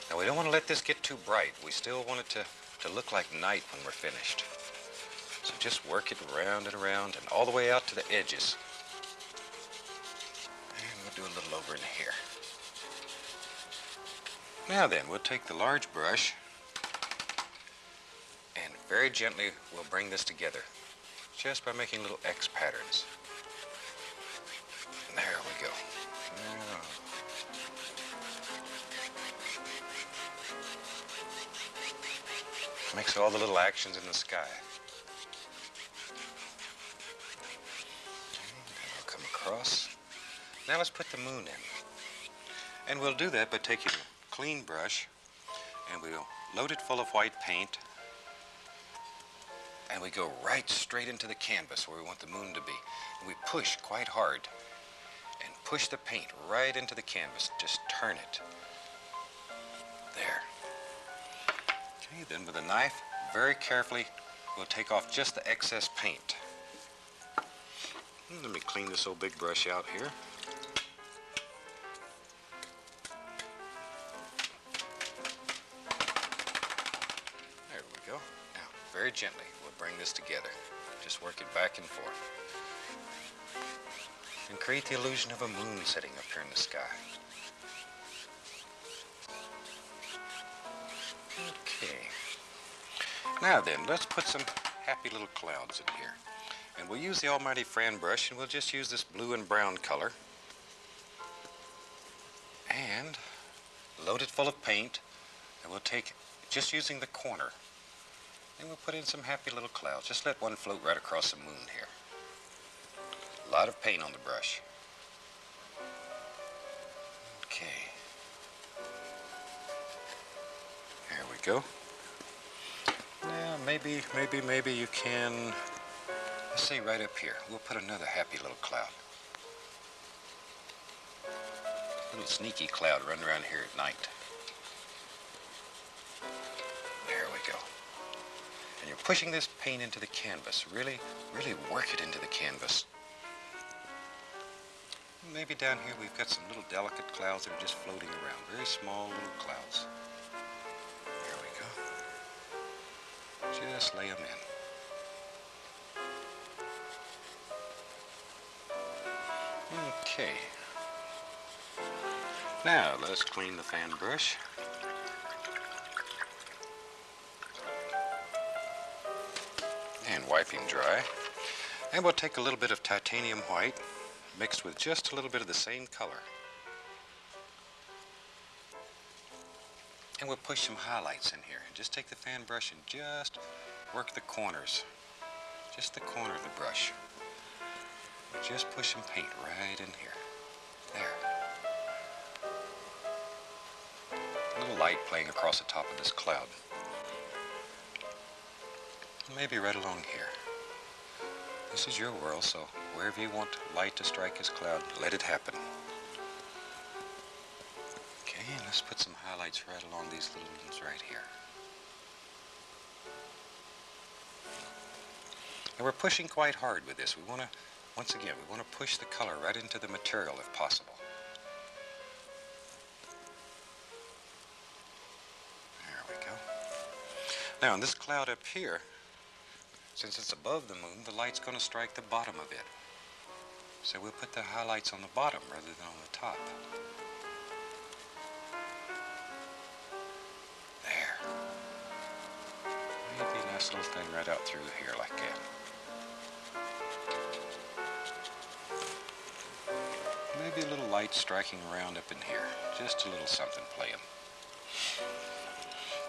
Now we don't want to let this get too bright. We still want it to look like night when we're finished. So just work it around and around and all the way out to the edges. And we'll do a little over in here. Now then, we'll take the large brush and very gently we'll bring this together just by making little X patterns. There we go. Now. Makes all the little actions in the sky. Across. Now let's put the moon in. And we'll do that by taking a clean brush and we'll load it full of white paint and we go right straight into the canvas where we want the moon to be. And we push quite hard and push the paint right into the canvas. Just turn it. There. Okay, then with a knife, very carefully, we'll take off just the excess paint. Let me clean this old big brush out here. There we go. Now, very gently, we'll bring this together. Just work it back and forth. And create the illusion of a moon sitting up here in the sky. Okay. Now then, let's put some happy little clouds in here. And we'll use the almighty Fran brush, and we'll just use this blue and brown color. And load it full of paint, and we'll take, just using the corner, and we'll put in some happy little clouds. Just let one float right across the moon here. A lot of paint on the brush. Okay. There we go. Now, maybe you can... Let's say right up here, we'll put another happy little cloud. A little sneaky cloud running around here at night. There we go. And you're pushing this paint into the canvas. Really work it into the canvas. Maybe down here we've got some little delicate clouds that are just floating around. Very small little clouds. There we go. Just lay them in. Okay. Now let's clean the fan brush. And wipe him dry. And we'll take a little bit of titanium white mixed with just a little bit of the same color. And we'll push some highlights in here. Just take the fan brush and just work the corners. Just the corner of the brush. Just push some paint right in here. There. A little light playing across the top of this cloud. Maybe right along here. This is your world, so wherever you want light to strike this cloud, let it happen. Okay, and let's put some highlights right along these little ones right here. And we're pushing quite hard with this. We want to, once again, we want to push the color right into the material if possible. There we go. Now, on this cloud up here, since it's above the moon, the light's going to strike the bottom of it. So we'll put the highlights on the bottom rather than on the top. There. Maybe a nice little thing right out through here like that. light striking around up in here. Just a little something playing.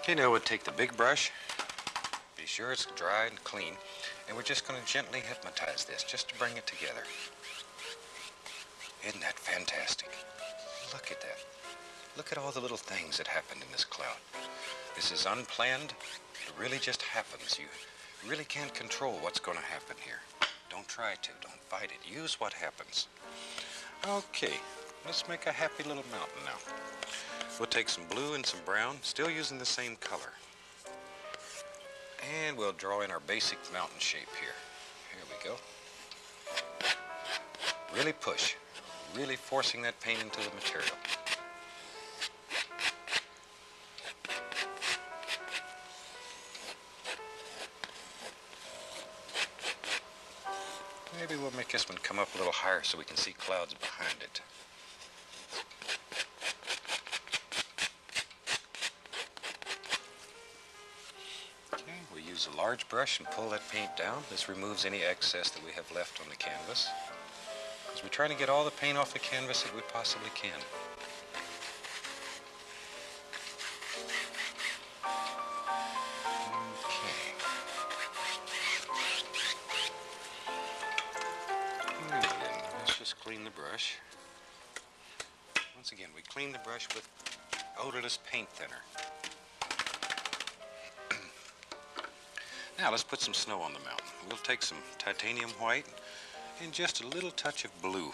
Okay, now we'll take the big brush. Be sure it's dry and clean. And we're just going to gently hypnotize this, just to bring it together. Isn't that fantastic? Look at that. Look at all the little things that happened in this cloud. This is unplanned. It really just happens. You really can't control what's going to happen here. Don't try to. Don't fight it. Use what happens. Okay, let's make a happy little mountain now. We'll take some blue and some brown, still using the same color. And we'll draw in our basic mountain shape here. Here we go. Really push. Really forcing that paint into the material. Maybe we'll make this one come up a little higher so we can see clouds behind it. Okay, we'll use a large brush and pull that paint down. This removes any excess that we have left on the canvas, because we're trying to get all the paint off the canvas that we possibly can. Clean the brush. Once again, we clean the brush with odorless paint thinner. Now let's put some snow on the mountain. We'll take some titanium white and just a little touch of blue.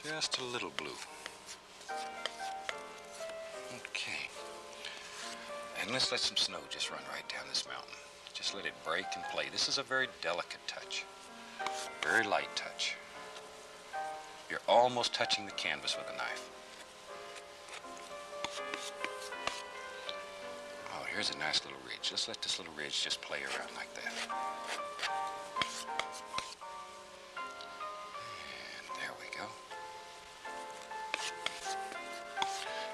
Just a little blue. Okay. And let's let some snow just run right down this mountain. Just let it break and play. This is a very delicate touch. Very light touch. You're almost touching the canvas with a knife. Oh, here's a nice little ridge. Just let this little ridge just play around like that. And there we go.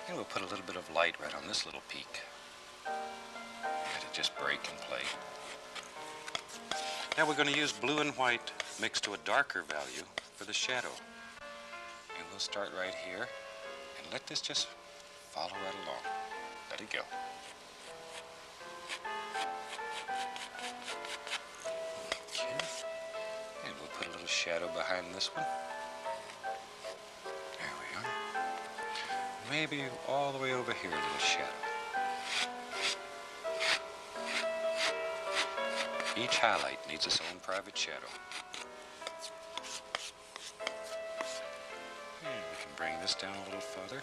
And we'll put a little bit of light right on this little peak. Let it just break and play. Now we're going to use blue and white mixed to a darker value for the shadow. And we'll start right here and let this just follow right along. Let it go. Okay. And we'll put a little shadow behind this one. There we are. Maybe all the way over here, a little shadow. Each highlight needs its own private shadow. And we can bring this down a little further.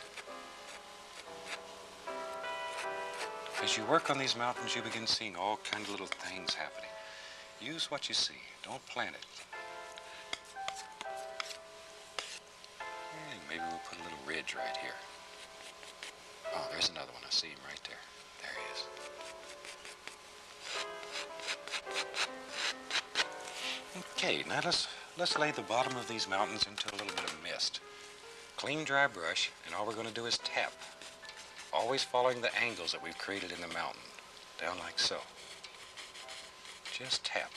As you work on these mountains, you begin seeing all kinds of little things happening. Use what you see. Don't plan it. And maybe we'll put a little ridge right here. Oh, there's another one. I see him right there. There he is. Okay, now let's lay the bottom of these mountains into a little bit of mist. Clean, dry brush, and all we're going to do is tap. Always following the angles that we've created in the mountain. Down like so. Just tap.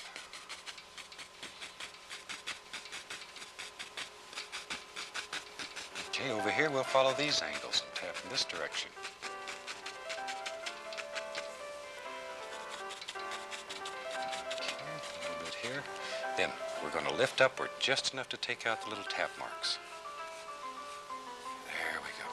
Okay, over here we'll follow these angles and tap in this direction. Okay, a little bit here. Then we're going to lift upward just enough to take out the little tap marks. There we go.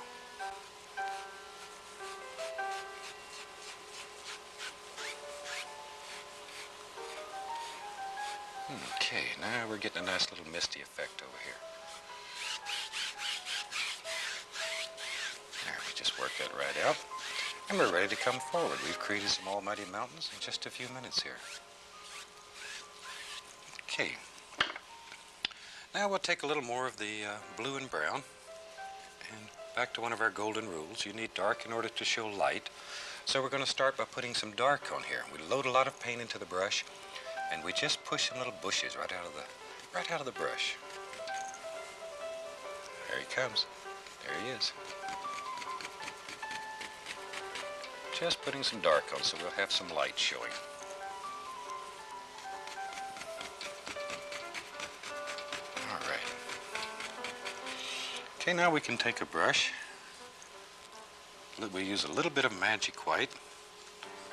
Okay, now we're getting a nice little misty effect over here. There, we just work that right out. And we're ready to come forward. We've created some almighty mountains in just a few minutes here. Okay. Now we'll take a little more of the blue and brown, and back to one of our golden rules. You need dark in order to show light. So we're going to start by putting some dark on here. We load a lot of paint into the brush, and we just push some little bushes right out of the brush. There he comes. There he is. Just putting some dark on so we'll have some light showing. Okay, now we can take a brush. We use a little bit of magic white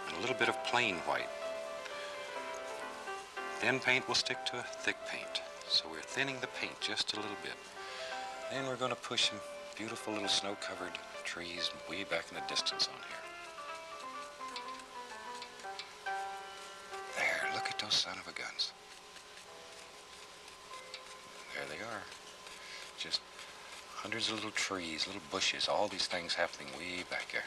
and a little bit of plain white. Thin paint will stick to a thick paint, so we're thinning the paint just a little bit. Then we're going to push some beautiful little snow-covered trees way back in the distance on here. There, look at those son of a guns. There they are. Just hundreds of little trees, little bushes, all these things happening way back there.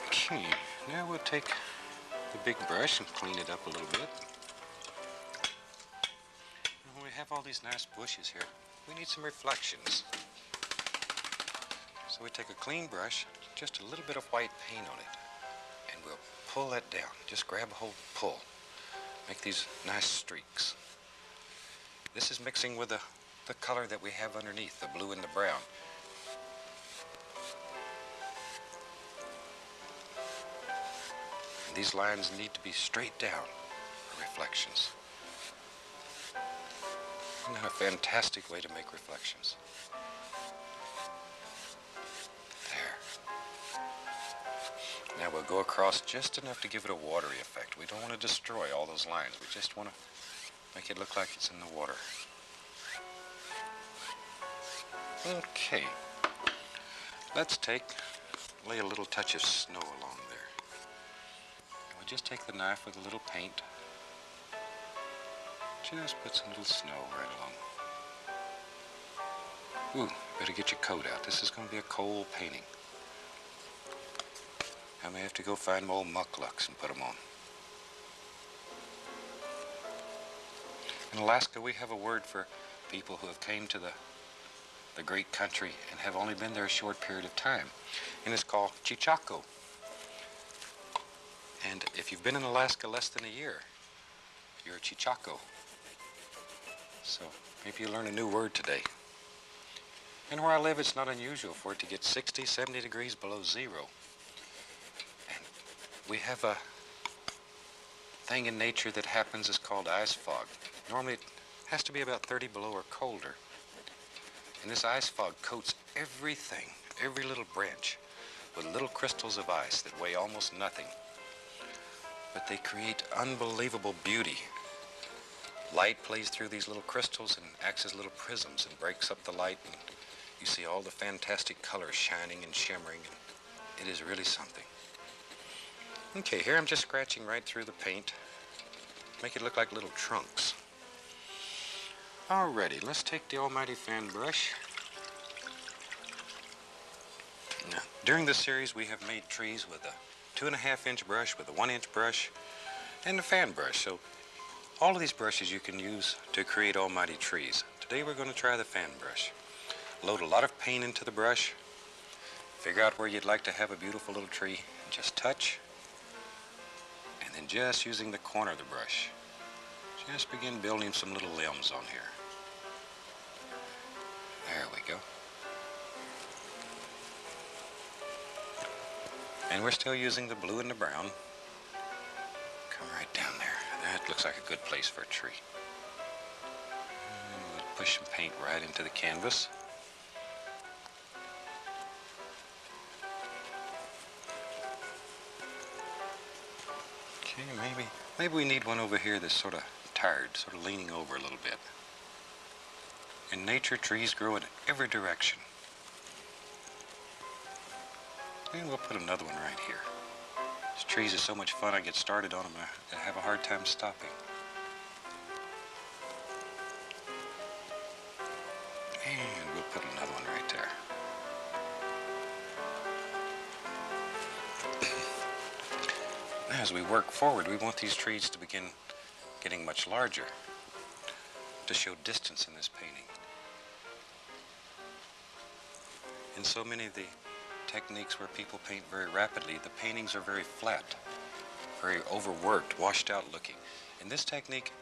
Okay, now we'll take the big brush and clean it up a little bit. And when we have all these nice bushes here, we need some reflections. So we take a clean brush, just a little bit of white paint on it, and we'll pull that down. Just grab a hold, pull. Make these nice streaks. This is mixing with the color that we have underneath, the blue and the brown. And these lines need to be straight down for reflections. Isn't that a fantastic way to make reflections? Now we'll go across just enough to give it a watery effect. We don't want to destroy all those lines. We just want to make it look like it's in the water. Okay. Let's lay a little touch of snow along there. And we'll just take the knife with a little paint. Just put some little snow right along. Ooh, better get your coat out. This is going to be a cold painting. I may have to go find my old mucklucks and put them on. In Alaska, we have a word for people who have came to the great country and have only been there a short period of time. And it's called chichako. And if you've been in Alaska less than a year, you're a chichako. So maybe you learn a new word today. And where I live, it's not unusual for it to get 60, 70 degrees below zero. We have a thing in nature that happens. It's called ice fog. Normally it has to be about 30 below or colder. And this ice fog coats everything, every little branch, with little crystals of ice that weigh almost nothing. But they create unbelievable beauty. Light plays through these little crystals and acts as little prisms and breaks up the light, and you see all the fantastic colors shining and shimmering, and it is really something. Okay, here I'm just scratching right through the paint. Make it look like little trunks. Alrighty, let's take the almighty fan brush. Now, during this series we have made trees with a 2.5-inch brush, with a 1-inch brush, and a fan brush. So all of these brushes you can use to create almighty trees. Today we're going to try the fan brush. Load a lot of paint into the brush. Figure out where you'd like to have a beautiful little tree, and just touch. And just using the corner of the brush, just begin building some little limbs on here. There we go. And we're still using the blue and the brown. Come right down there. That looks like a good place for a tree. And we'll push some paint right into the canvas. Okay, maybe we need one over here that's sort of tired, sort of leaning over a little bit. In nature, trees grow in every direction. And we'll put another one right here. These trees are so much fun, I get started on them, I have a hard time stopping. And we'll put another one right there. As we work forward, we want these trees to begin getting much larger to show distance in this painting. In so many of the techniques where people paint very rapidly, the paintings are very flat, very overworked, washed out looking. In this technique,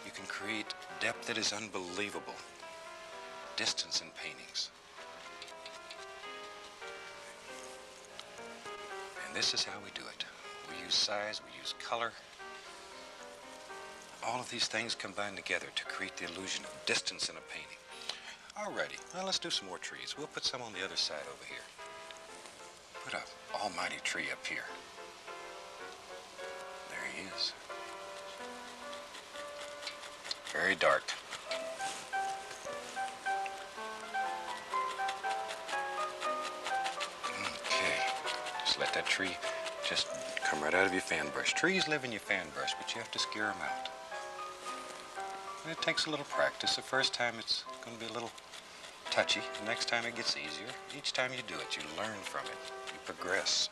you can create depth that is unbelievable, distance in paintings. And this is how we do it. we use size, we use color. All of these things combine together to create the illusion of distance in a painting. Alrighty, well, let's do some more trees. We'll put some on the other side over here. Put an almighty tree up here. There he is. Very dark. Okay, just let that tree just come right out of your fan brush. Trees live in your fan brush, but you have to scare them out. And it takes a little practice. The first time it's going to be a little touchy. The next time it gets easier. Each time you do it, you learn from it. You progress.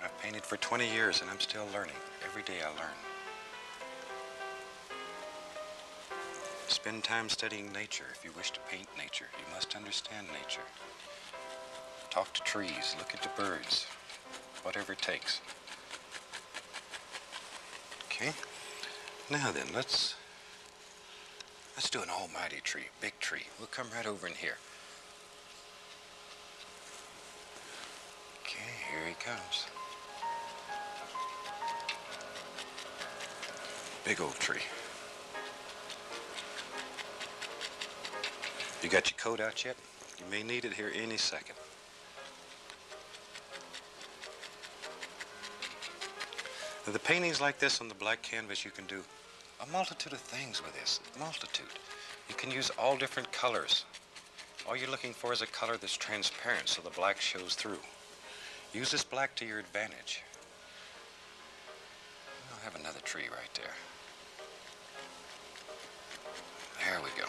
I've painted for 20 years and I'm still learning. Every day I learn. Spend time studying nature if you wish to paint nature. You must understand nature. Talk to trees, look at the birds, whatever it takes. Okay, now then, let's do an almighty tree, a big tree. We'll come right over in here. Okay, here he comes. Big old tree. You got your coat out yet? You may need it here any second. Now, the paintings like this on the black canvas, you can do a multitude of things with this. Multitude. You can use all different colors. All you're looking for is a color that's transparent so the black shows through. Use this black to your advantage. I'll have another tree right there. There we go.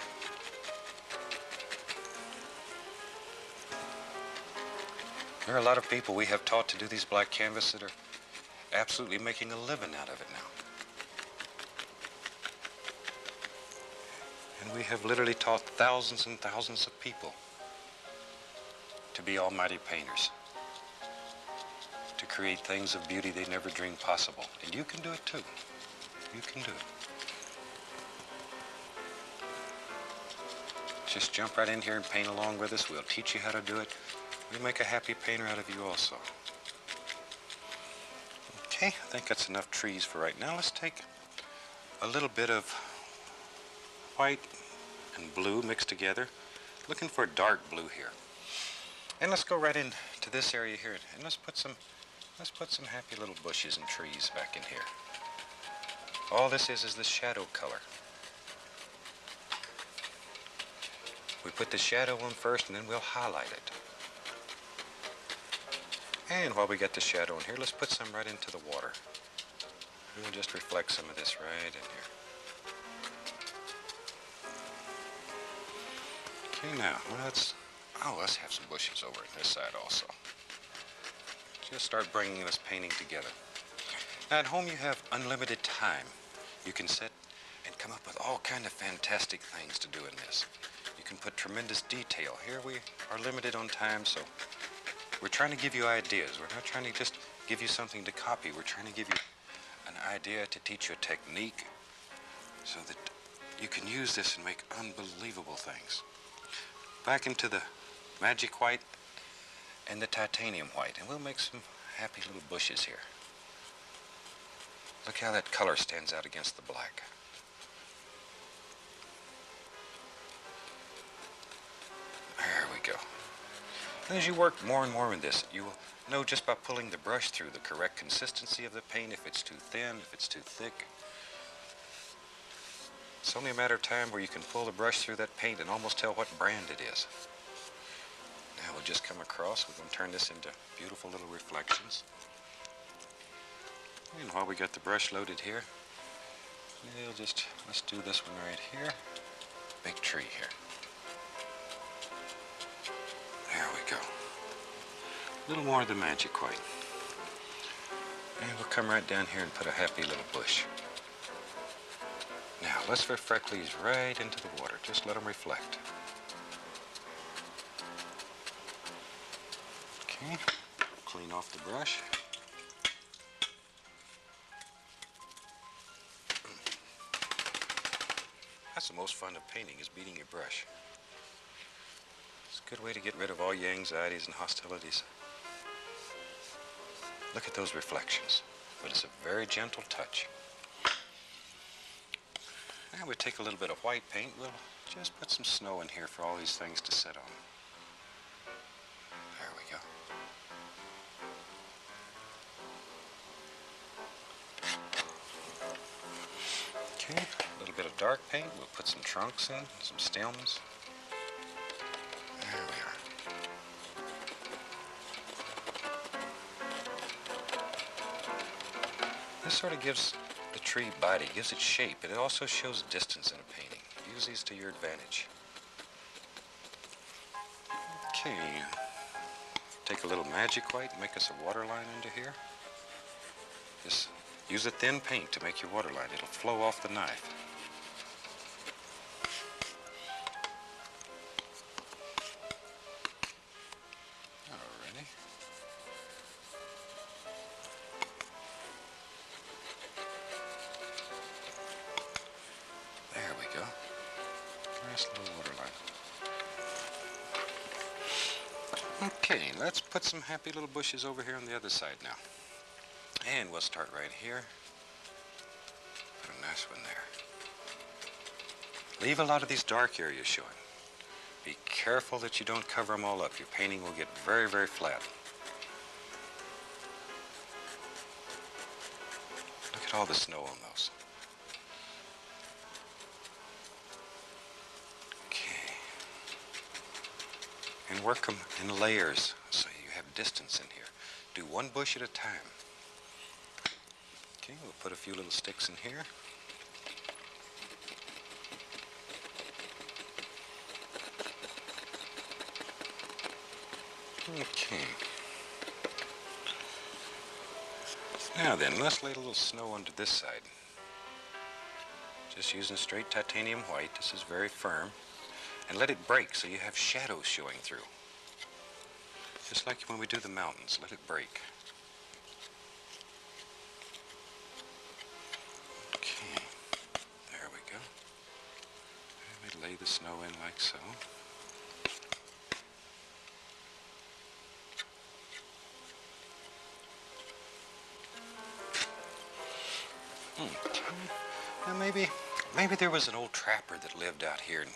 There are a lot of people we have taught to do these black canvas that are absolutely making a living out of it now. And we have literally taught thousands and thousands of people to be almighty painters, to create things of beauty they never dreamed possible. And you can do it too. You can do it. Just jump right in here and paint along with us. We'll teach you how to do it. We'll make a happy painter out of you also. Okay, I think that's enough trees for right now. Let's take a little bit of white and blue mixed together. Looking for dark blue here. And let's go right into this area here and let's put some happy little bushes and trees back in here. All this is the shadow color. We put the shadow on first and then we'll highlight it. And while we get the shadow in here, let's put some right into the water. We'll just reflect some of this right in here. Okay, now, let's have some bushes over on this side also. Just start bringing this painting together. Now, at home you have unlimited time. You can sit and come up with all kind of fantastic things to do in this. You can put tremendous detail. Here we are limited on time, so we're trying to give you ideas. We're not trying to just give you something to copy. We're trying to give you an idea to teach you a technique so that you can use this and make unbelievable things. Back into the magic white and the titanium white, and we'll make some happy little bushes here. Look how that color stands out against the black. There we go. And as you work more and more with this, you will know just by pulling the brush through the correct consistency of the paint, if it's too thin, if it's too thick. It's only a matter of time where you can pull the brush through that paint and almost tell what brand it is. Now we'll just come across. We're going to turn this into beautiful little reflections. And while we got the brush loaded here, let's do this one right here. Big tree here. There we go. A little more of the magic white. And we'll come right down here and put a happy little bush. Now, let's reflect these right into the water. Just let them reflect. Okay, clean off the brush. That's the most fun of painting, is beating your brush. It's a good way to get rid of all your anxieties and hostilities. Look at those reflections. But it's a very gentle touch. Now we take a little bit of white paint. We'll just put some snow in here for all these things to sit on. There we go. Okay, a little bit of dark paint. We'll put some trunks in, some stems. There we are. This sort of gives the tree body, gives it shape, and it also shows distance in a painting. Use these to your advantage. Okay, take a little magic white and make us a water line under here. Just use a thin paint to make your water line. It'll flow off the knife. Alrighty. There we go. Nice little water line. Okay, let's put some happy little bushes over here on the other side now. And we'll start right here. Put a nice one there. Leave a lot of these dark areas showing. Be careful that you don't cover them all up. Your painting will get very, very flat. Look at all the snow on those. Okay. And work them in layers so you have distance in here. Do one bush at a time. Okay, we'll put a few little sticks in here. Okay. Now then, let's lay a little snow onto this side. Just using straight titanium white. This is very firm. And let it break so you have shadows showing through. Just like when we do the mountains, let it break. Okay, there we go. And we lay the snow in like so. Now maybe there was an old trapper that lived out here, and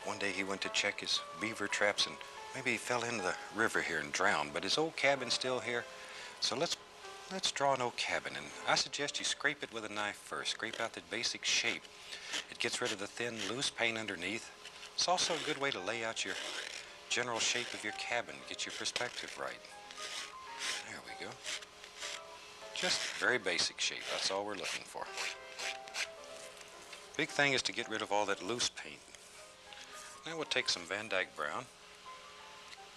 one day he went to check his beaver traps, and maybe he fell into the river here and drowned, but his old cabin's still here. So let's draw an old cabin, and I suggest you scrape it with a knife first. Scrape out the basic shape. It gets rid of the thin, loose paint underneath. It's also a good way to lay out your general shape of your cabin, get your perspective right. There we go. Just very basic shape, that's all we're looking for. Big thing is to get rid of all that loose paint. Now we'll take some Van Dyke brown,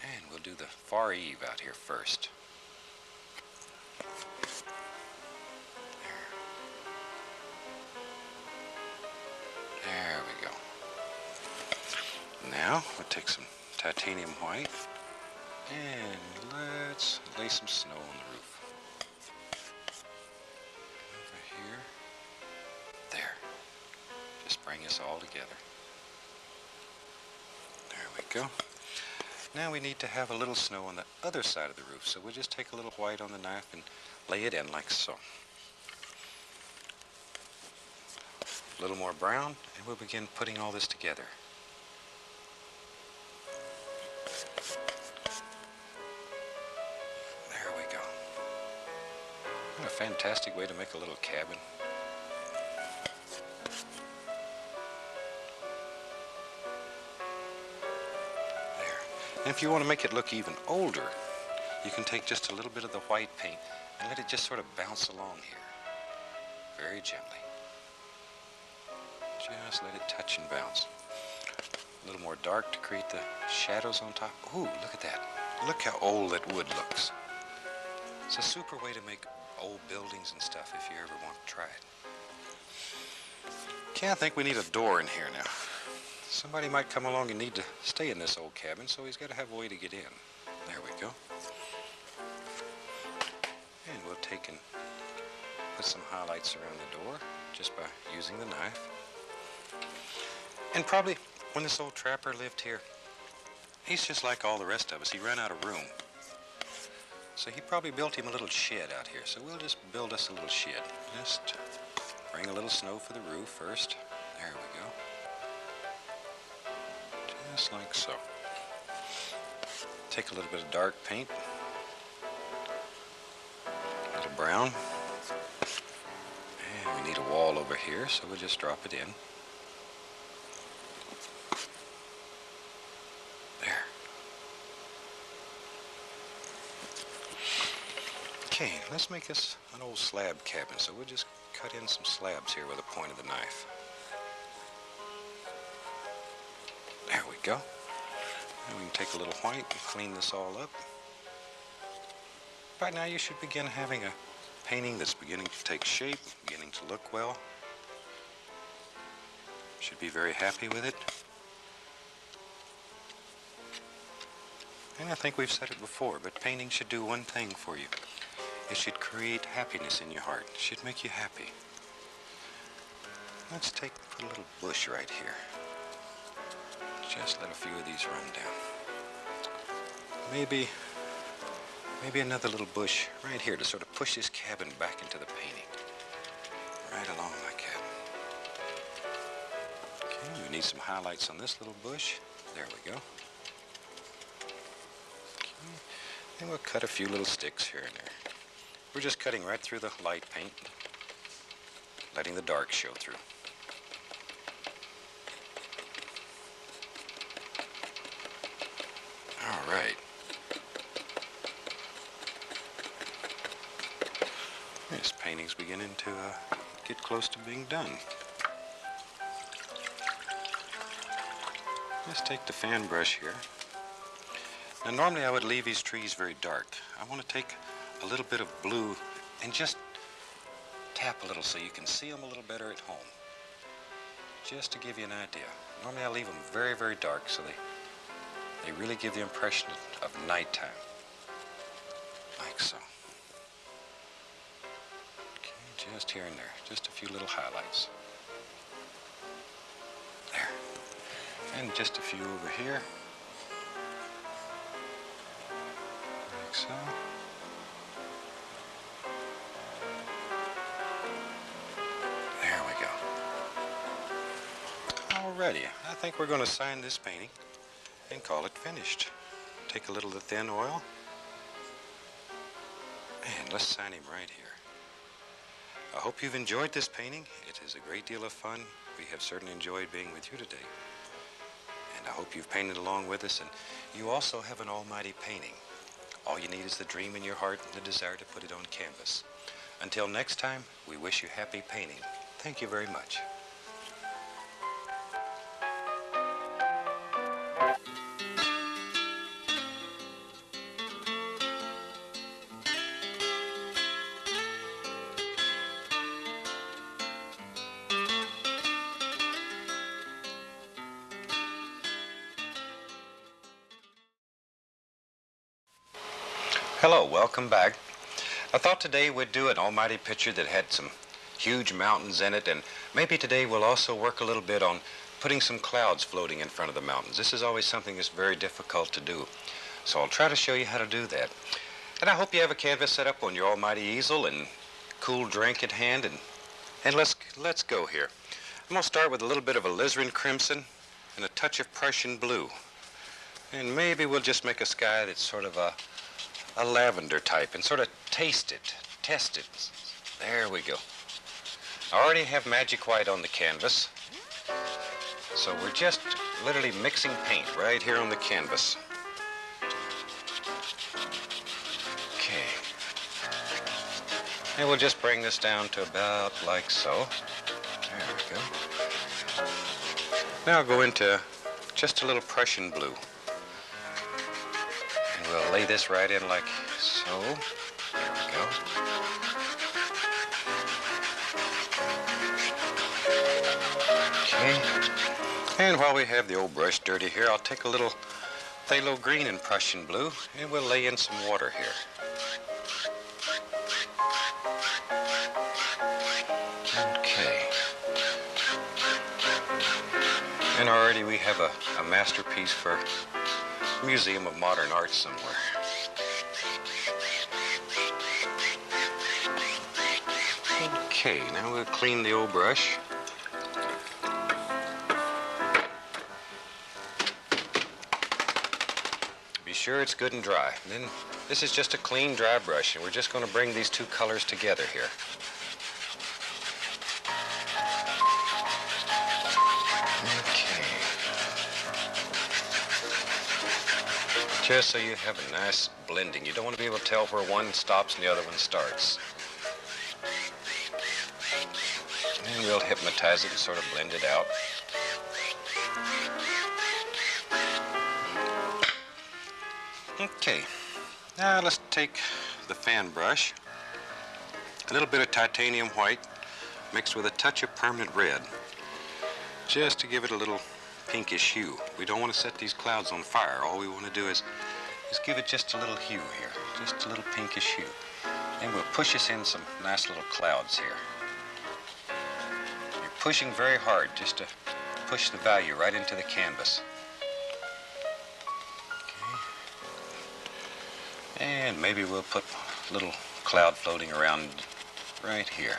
and we'll do the far eave out here first. There we go. Now we'll take some titanium white, and let's lay some snow on the roof. Just bring us all together. There we go. Now we need to have a little snow on the other side of the roof, so we'll just take a little white on the knife and lay it in like so. A little more brown, and we'll begin putting all this together. There we go. What a fantastic way to make a little cabin. And if you want to make it look even older, you can take just a little bit of the white paint and let it just sort of bounce along here. Very gently. Just let it touch and bounce. A little more dark to create the shadows on top. Ooh, look at that. Look how old that wood looks. It's a super way to make old buildings and stuff if you ever want to try it. Okay, I think we need a door in here now. Somebody might come along and need to stay in this old cabin, so he's got to have a way to get in. There we go. And we'll take and put some highlights around the door just by using the knife. And probably when this old trapper lived here, he's just like all the rest of us. He ran out of room. So he probably built him a little shed out here. So we'll just build us a little shed. Just bring a little snow for the roof first. There we go. Just like so. Take a little bit of dark paint. A little brown. And we need a wall over here, so we'll just drop it in. There. Okay, let's make this an old slab cabin. So we'll just cut in some slabs here with the point of the knife. There we go. And we can take a little white and clean this all up. By now you should begin having a painting that's beginning to take shape, beginning to look well. Should be very happy with it. And I think we've said it before, but painting should do one thing for you. It should create happiness in your heart. It should make you happy. Let's put a little bush right here. Just let a few of these run down. Maybe another little bush right here to sort of push this cabin back into the painting. Right along like that. Okay, we need some highlights on this little bush. There we go. Okay, and we'll cut a few little sticks here and there. We're just cutting right through the light paint, letting the dark show through. All right. This painting's beginning to get close to being done. Let's take the fan brush here. Now normally I would leave these trees very dark. I want to take a little bit of blue and just tap a little so you can see them a little better at home. Just to give you an idea. Normally I leave them very, very dark so they really give the impression of nighttime. Like so. Okay, just here and there. Just a few little highlights. There. And just a few over here. Like so. There we go. Alrighty, I think we're going to sign this painting and call it finished. Take a little of the thin oil and let's sign him right here. I hope you've enjoyed this painting. It is a great deal of fun. We have certainly enjoyed being with you today. And I hope you've painted along with us and you also have an almighty painting. All you need is the dream in your heart and the desire to put it on canvas. Until next time, we wish you happy painting. Thank you very much. Hello, welcome back. I thought today we'd do an almighty picture that had some huge mountains in it, and maybe today we'll also work a little bit on putting some clouds floating in front of the mountains. This is always something that's very difficult to do, so I'll try to show you how to do that. And I hope you have a canvas set up on your almighty easel and cool drink at hand, and let's go here. I'm going to start with a little bit of alizarin crimson and a touch of Prussian blue, and maybe we'll just make a sky that's sort of a lavender type and sort of test it. There we go. I already have magic white on the canvas, so we're just literally mixing paint right here on the canvas. Okay. And we'll just bring this down to about like so. There we go. Now I'll go into just a little Prussian blue. We'll lay this right in like so. There we go. Okay. And while we have the old brush dirty here, I'll take a little phthalo green and Prussian blue, and we'll lay in some water here. Okay. And already we have a masterpiece for Museum of Modern Art somewhere. Okay, now we'll clean the old brush. Be sure it's good and dry. And then this is just a clean, dry brush, and we're just going to bring these two colors together here. Okay. Just so you have a nice blending. You don't want to be able to tell where one stops and the other one starts. And we'll hypnotize it and sort of blend it out. Okay, now let's take the fan brush, a little bit of titanium white mixed with a touch of permanent red, just to give it a little pinkish hue. We don't want to set these clouds on fire. All we want to do is give it just a little hue here, just a little pinkish hue. And we'll push us in some nice little clouds here. You're pushing very hard just to push the value right into the canvas. And maybe we'll put a little cloud floating around right here.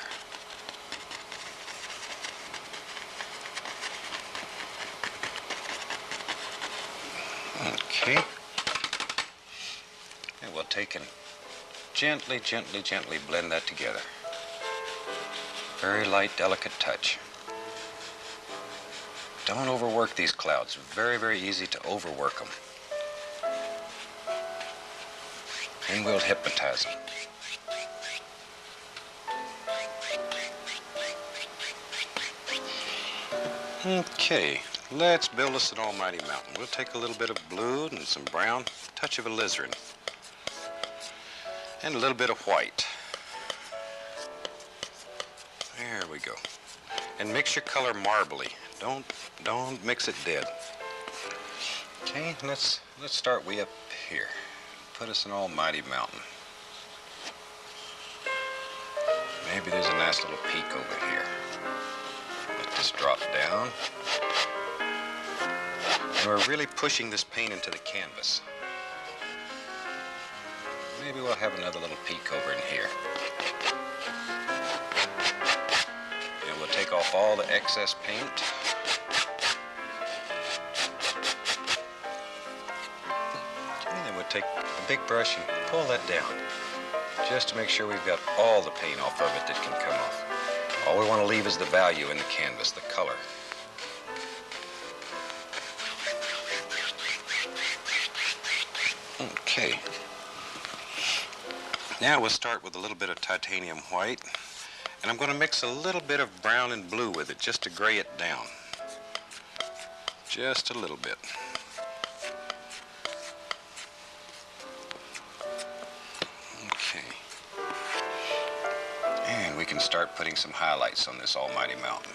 Okay. And we'll take and gently, gently, gently blend that together. Very light, delicate touch. Don't overwork these clouds. Very, very easy to overwork them. And we'll hypnotize them. Okay, let's build us an almighty mountain. We'll take a little bit of blue and some brown, a touch of alizarin, and a little bit of white. There we go. And mix your color marbly. Don't mix it dead. Okay, let's start way up here. Put us an almighty mountain. Maybe there's a nice little peak over here. Let this drop down. And we're really pushing this paint into the canvas. Maybe we'll have another little peak over in here. And we'll take off all the excess paint. Take a big brush and pull that down just to make sure we've got all the paint off of it that can come off. All we want to leave is the value in the canvas, the color. Okay. Now we'll start with a little bit of titanium white, and I'm going to mix a little bit of brown and blue with it just to gray it down. Just a little bit. And we can start putting some highlights on this almighty mountain.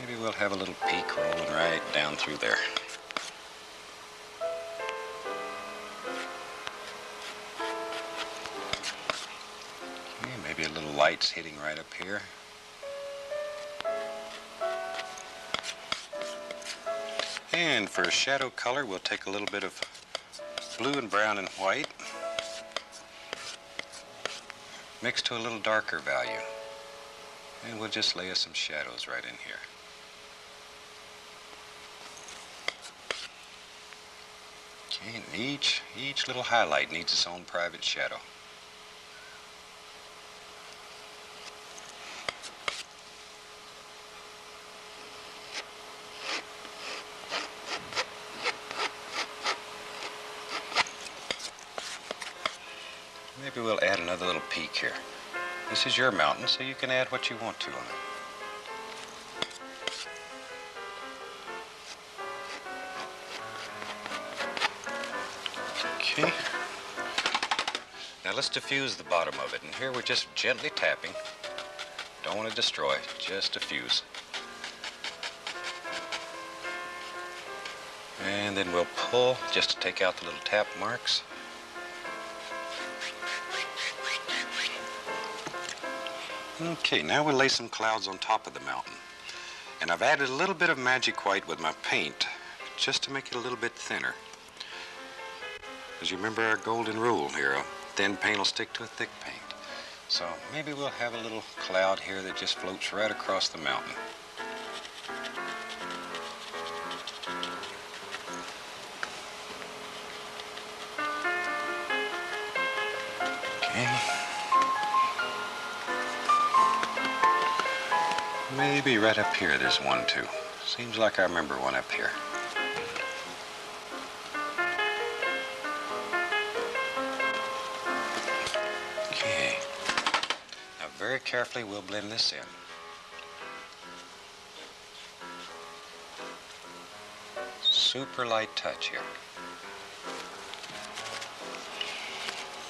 Maybe we'll have a little peak rolling right down through there. Okay, maybe a little lights hitting right up here. And for a shadow color, we'll take a little bit of blue and brown and white, mixed to a little darker value. And we'll just lay us some shadows right in here. Okay, and each little highlight needs its own private shadow. Maybe we'll add another little peak here. This is your mountain, so you can add what you want to on it. Okay. Now let's diffuse the bottom of it. And here we're just gently tapping. Don't want to destroy, just diffuse. And then we'll pull just to take out the little tap marks. Okay, now we'll lay some clouds on top of the mountain. And I've added a little bit of magic white with my paint just to make it a little bit thinner. Because you remember our golden rule here, a thin paint will stick to a thick paint. So maybe we'll have a little cloud here that just floats right across the mountain. Okay. Maybe right up here there's one too. Seems like I remember one up here. Okay. Now very carefully we'll blend this in. Super light touch here.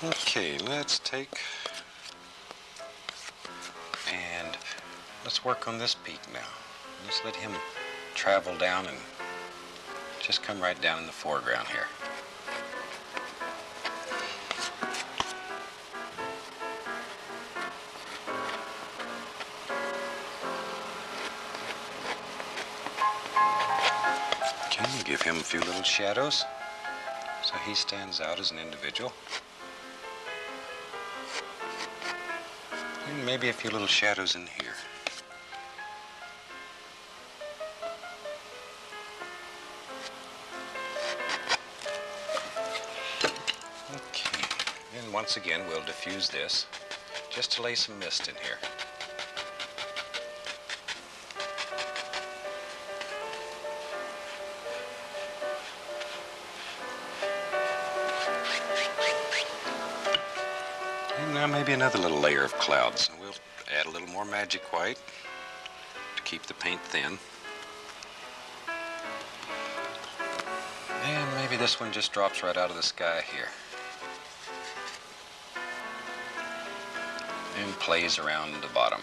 Okay, let's take and let's work on this peak now. Let's let him travel down and just come right down in the foreground here. Okay, give him a few little shadows so he stands out as an individual. And maybe a few little shadows in here. Okay, and once again we'll diffuse this just to lay some mist in here. And now maybe another little layer of clouds. And we'll add a little more magic white to keep the paint thin. And maybe this one just drops right out of the sky here. And plays around the bottom.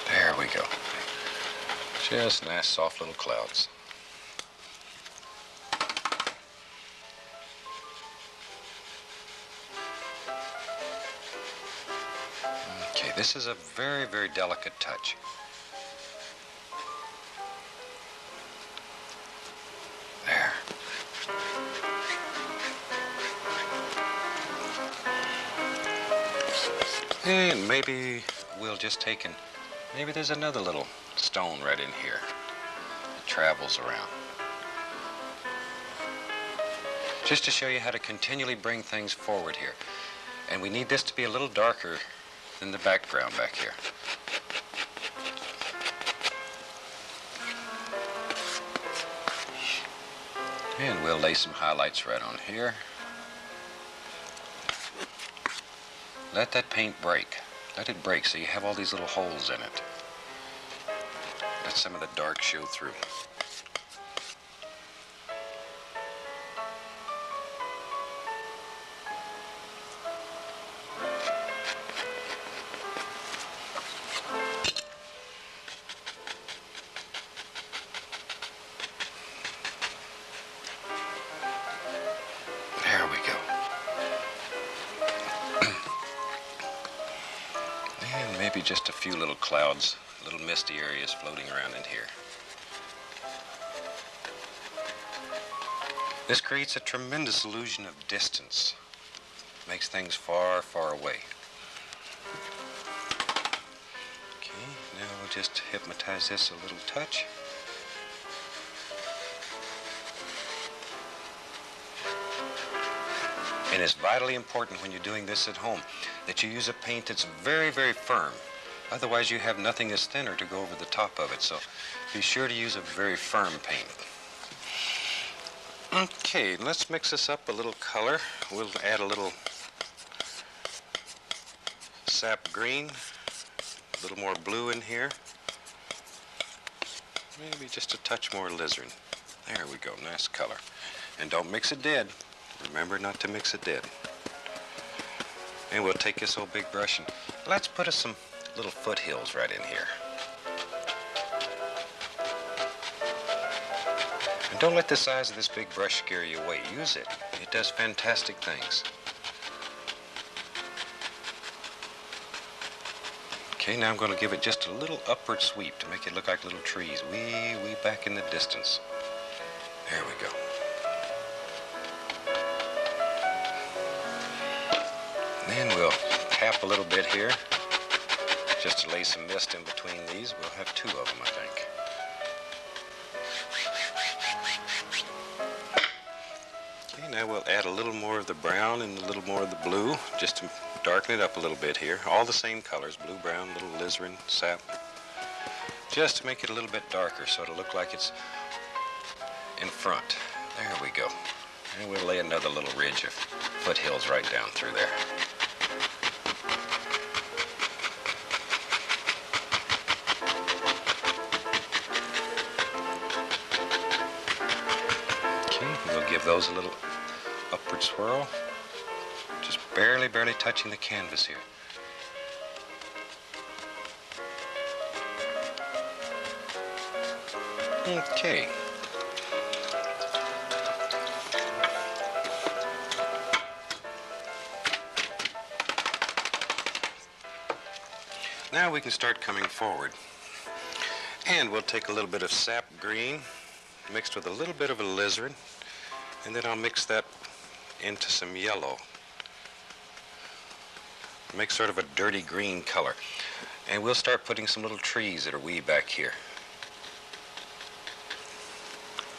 There we go. Just nice soft little clouds. Okay, this is a very, very delicate touch. There. And maybe we'll just take and maybe there's another little stone right in here that travels around. Just to show you how to continually bring things forward here. And we need this to be a little darker than the background back here. And we'll lay some highlights right on here. Let that paint break. Let it break so you have all these little holes in it. Let some of the dark show through. There we go. And maybe just a few little clouds, little misty areas floating around in here. This creates a tremendous illusion of distance. Makes things far, far away. Okay, now we'll just hypnotize this a little touch. And it's vitally important when you're doing this at home that you use a paint that's very, very firm. Otherwise, you have nothing that's thinner to go over the top of it. So be sure to use a very firm paint. Okay, let's mix this up a little color. We'll add a little sap green, a little more blue in here. Maybe just a touch more alizarin. There we go, nice color. And don't mix it dead. Remember not to mix it dead. And we'll take this old big brush and let's put us some little foothills right in here. And don't let the size of this big brush scare you away. Use it. It does fantastic things. Okay, now I'm going to give it just a little upward sweep to make it look like little trees way back in the distance. There we go. Then we'll tap a little bit here, just to lay some mist in between these. We'll have two of them, I think. Okay, now we'll add a little more of the brown and a little more of the blue, just to darken it up a little bit here. All the same colors, blue, brown, little alizarin, sap. Just to make it a little bit darker so it'll look like it's in front. There we go. And we'll lay another little ridge of foothills right down through there. Give those a little upward swirl, just barely touching the canvas here. Okay. Now we can start coming forward. And we'll take a little bit of sap green mixed with a little bit of alizarin. And then I'll mix that into some yellow. Make sort of a dirty green color. And we'll start putting some little trees that are way back here.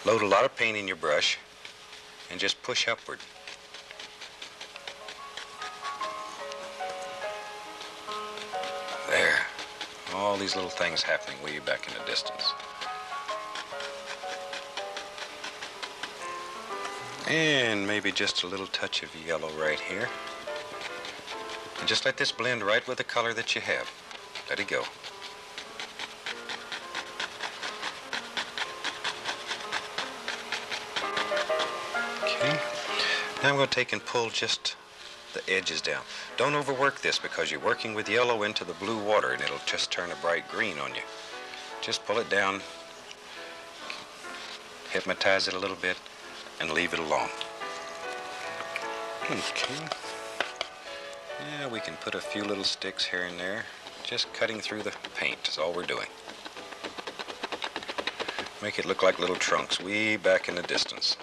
Load a lot of paint in your brush and just push upward. There. All these little things happening way back in the distance. And maybe just a little touch of yellow right here. And just let this blend right with the color that you have. Let it go. Okay. Now I'm going to take and pull just the edges down. Don't overwork this because you're working with yellow into the blue water and it'll just turn a bright green on you. Just pull it down, hypnotize it a little bit, and leave it alone. Okay. Yeah, we can put a few little sticks here and there. Just cutting through the paint is all we're doing. Make it look like little trunks way back in the distance.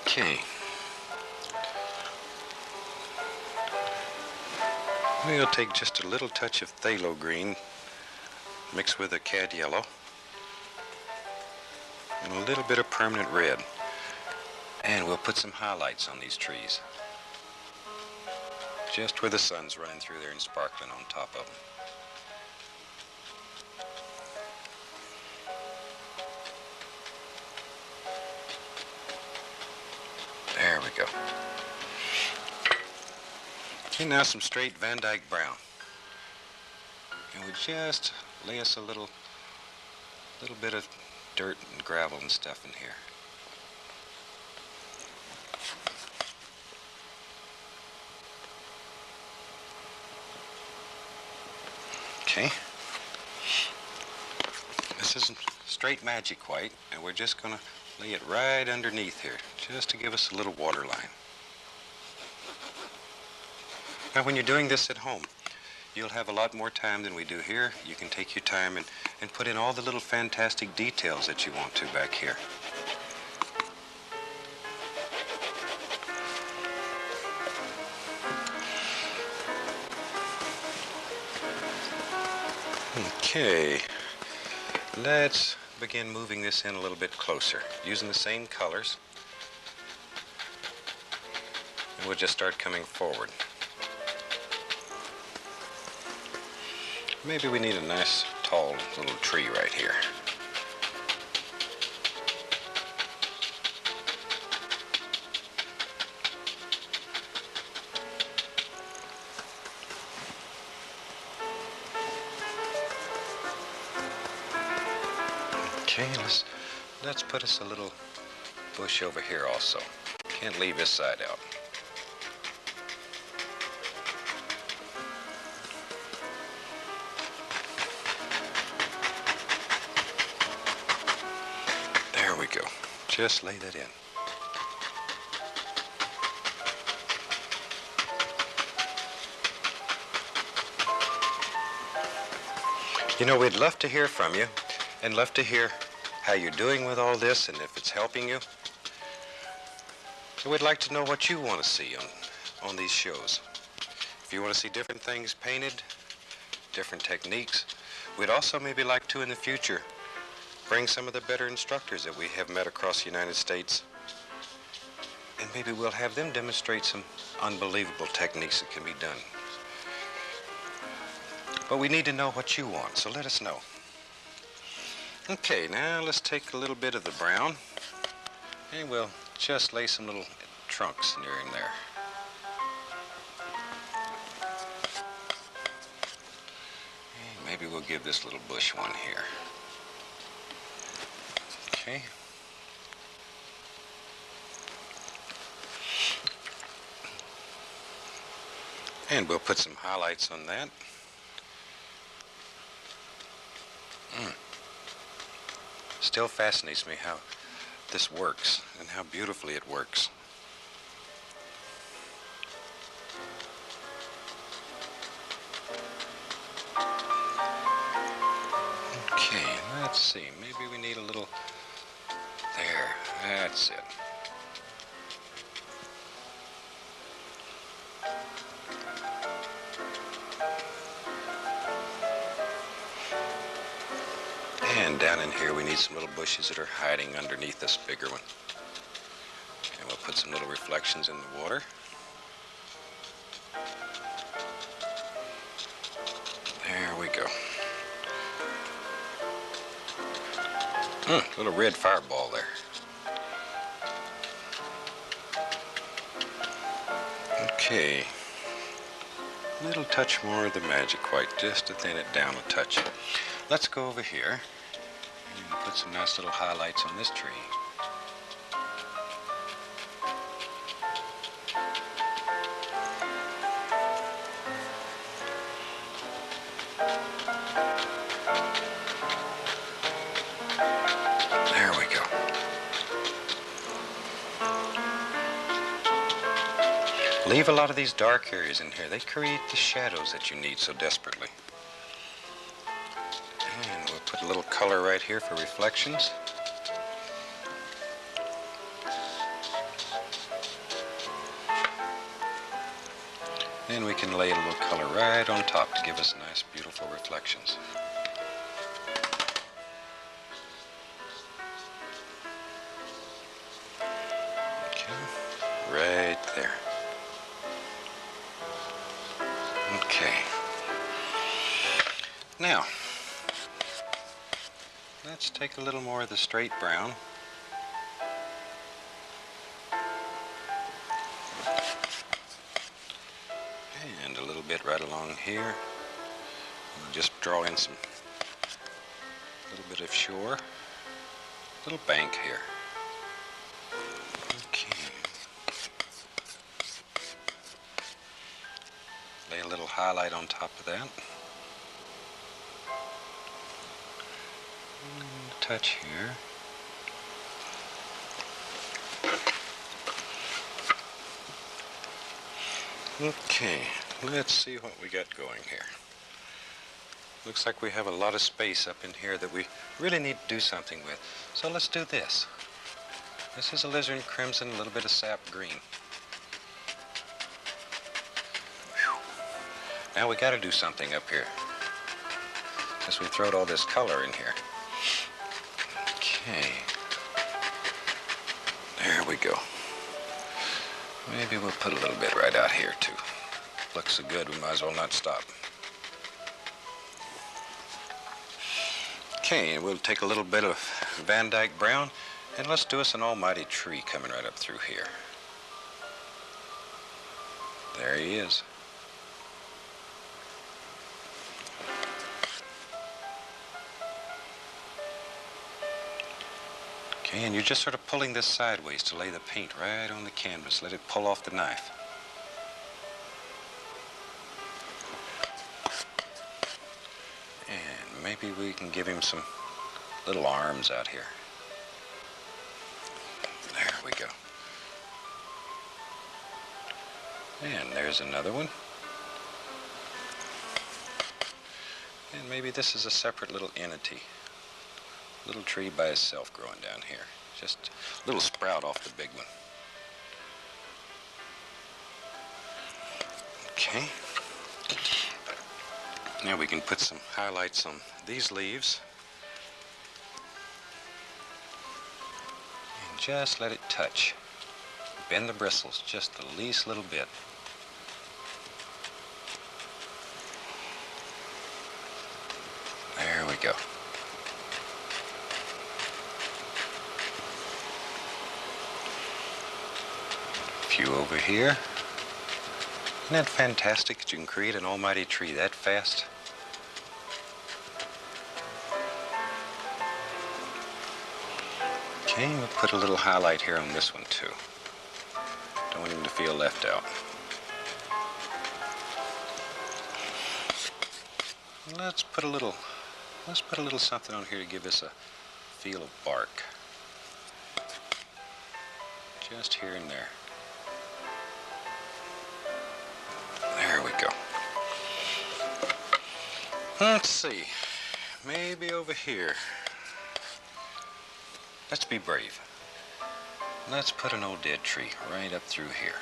Okay. We'll take just a little touch of phthalo green mixed with a cad yellow and a little bit of permanent red. And we'll put some highlights on these trees. Just where the sun's running through there and sparkling on top of them. There we go. Okay, now some straight Van Dyke brown. And we just lay us a little bit of dirt and gravel and stuff in here. Okay. This is straight magic white, and we're just going to lay it right underneath here, just to give us a little water line. Now, when you're doing this at home, you'll have a lot more time than we do here. You can take your time and put in all the little fantastic details that you want to back here. Okay, let's begin moving this in a little bit closer, using the same colors. And we'll just start coming forward. Maybe we need a nice, tall little tree right here. Okay, let's put us a little bush over here also. Can't leave this side out. There we go. Just lay that in. You know, we'd love to hear from you and love to hear how you're doing with all this and if it's helping you. So we'd like to know what you want to see on these shows. If you want to see different things painted, different techniques, we'd also maybe like to in the future bring some of the better instructors that we have met across the United States, and maybe we'll have them demonstrate some unbelievable techniques that can be done. But we need to know what you want, so let us know. Okay, now let's take a little bit of the brown and we'll just lay some little trunks near in there. And maybe we'll give this little bush one here. Okay. And we'll put some highlights on that. Still fascinates me how this works and how beautifully it works. Okay, let's see. Maybe we need a little... There, that's it. And down in here we need some little bushes that are hiding underneath this bigger one. And we'll put some little reflections in the water. There we go. Little red fireball there. Okay. A little touch more of the magic white just to thin it down a touch. Let's go over here and put some nice little highlights on this tree. There we go. Leave a lot of these dark areas in here. They create the shadows that you need so desperately. And we'll put a little color right here for reflections. Then we can lay a little color right on top to give us nice, beautiful reflections. Okay, right there. Okay. Now, let's take a little more of the straight brown. And a little bit right along here. We'll just draw in some, little bit of shore, little bank here. Okay. Lay a little highlight on top of that. And a touch here. Okay, let's see what we got going here. Looks like we have a lot of space up in here that we really need to do something with. So let's do this. This is alizarin crimson, a little bit of sap green. Whew. Now we got to do something up here, since we throwed all this color in here. Okay. There we go. Maybe we'll put a little bit right out here, too. Looks so good, we might as well not stop. Okay, and we'll take a little bit of Van Dyke brown, and let's do us an almighty tree coming right up through here. There he is. Okay, and you're just sort of pulling this sideways to lay the paint right on the canvas. Let it pull off the knife. And maybe we can give him some little arms out here. There we go. And there's another one. And maybe this is a separate little entity. Little tree by itself growing down here. Just a little sprout off the big one. Okay. Now we can put some highlights on these leaves. And just let it touch. Bend the bristles just the least little bit. There we go. A few over here. Isn't that fantastic that you can create an almighty tree that fast? Okay, we'll put a little highlight here on this one too. Don't want him to feel left out. Let's put a little something on here to give us a feel of bark. Just here and there. There we go. Let's see. Maybe over here. Let's be brave. Let's put an old dead tree right up through here.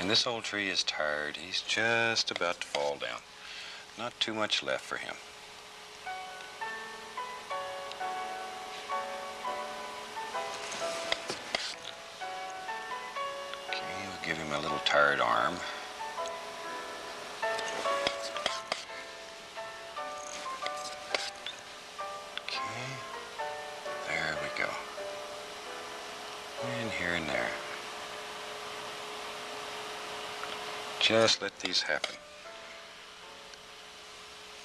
And this old tree is tired. He's just about to fall down. Not too much left for him. Okay, we'll give him a little tired arm. Okay, there we go. And here and there. Just let these happen.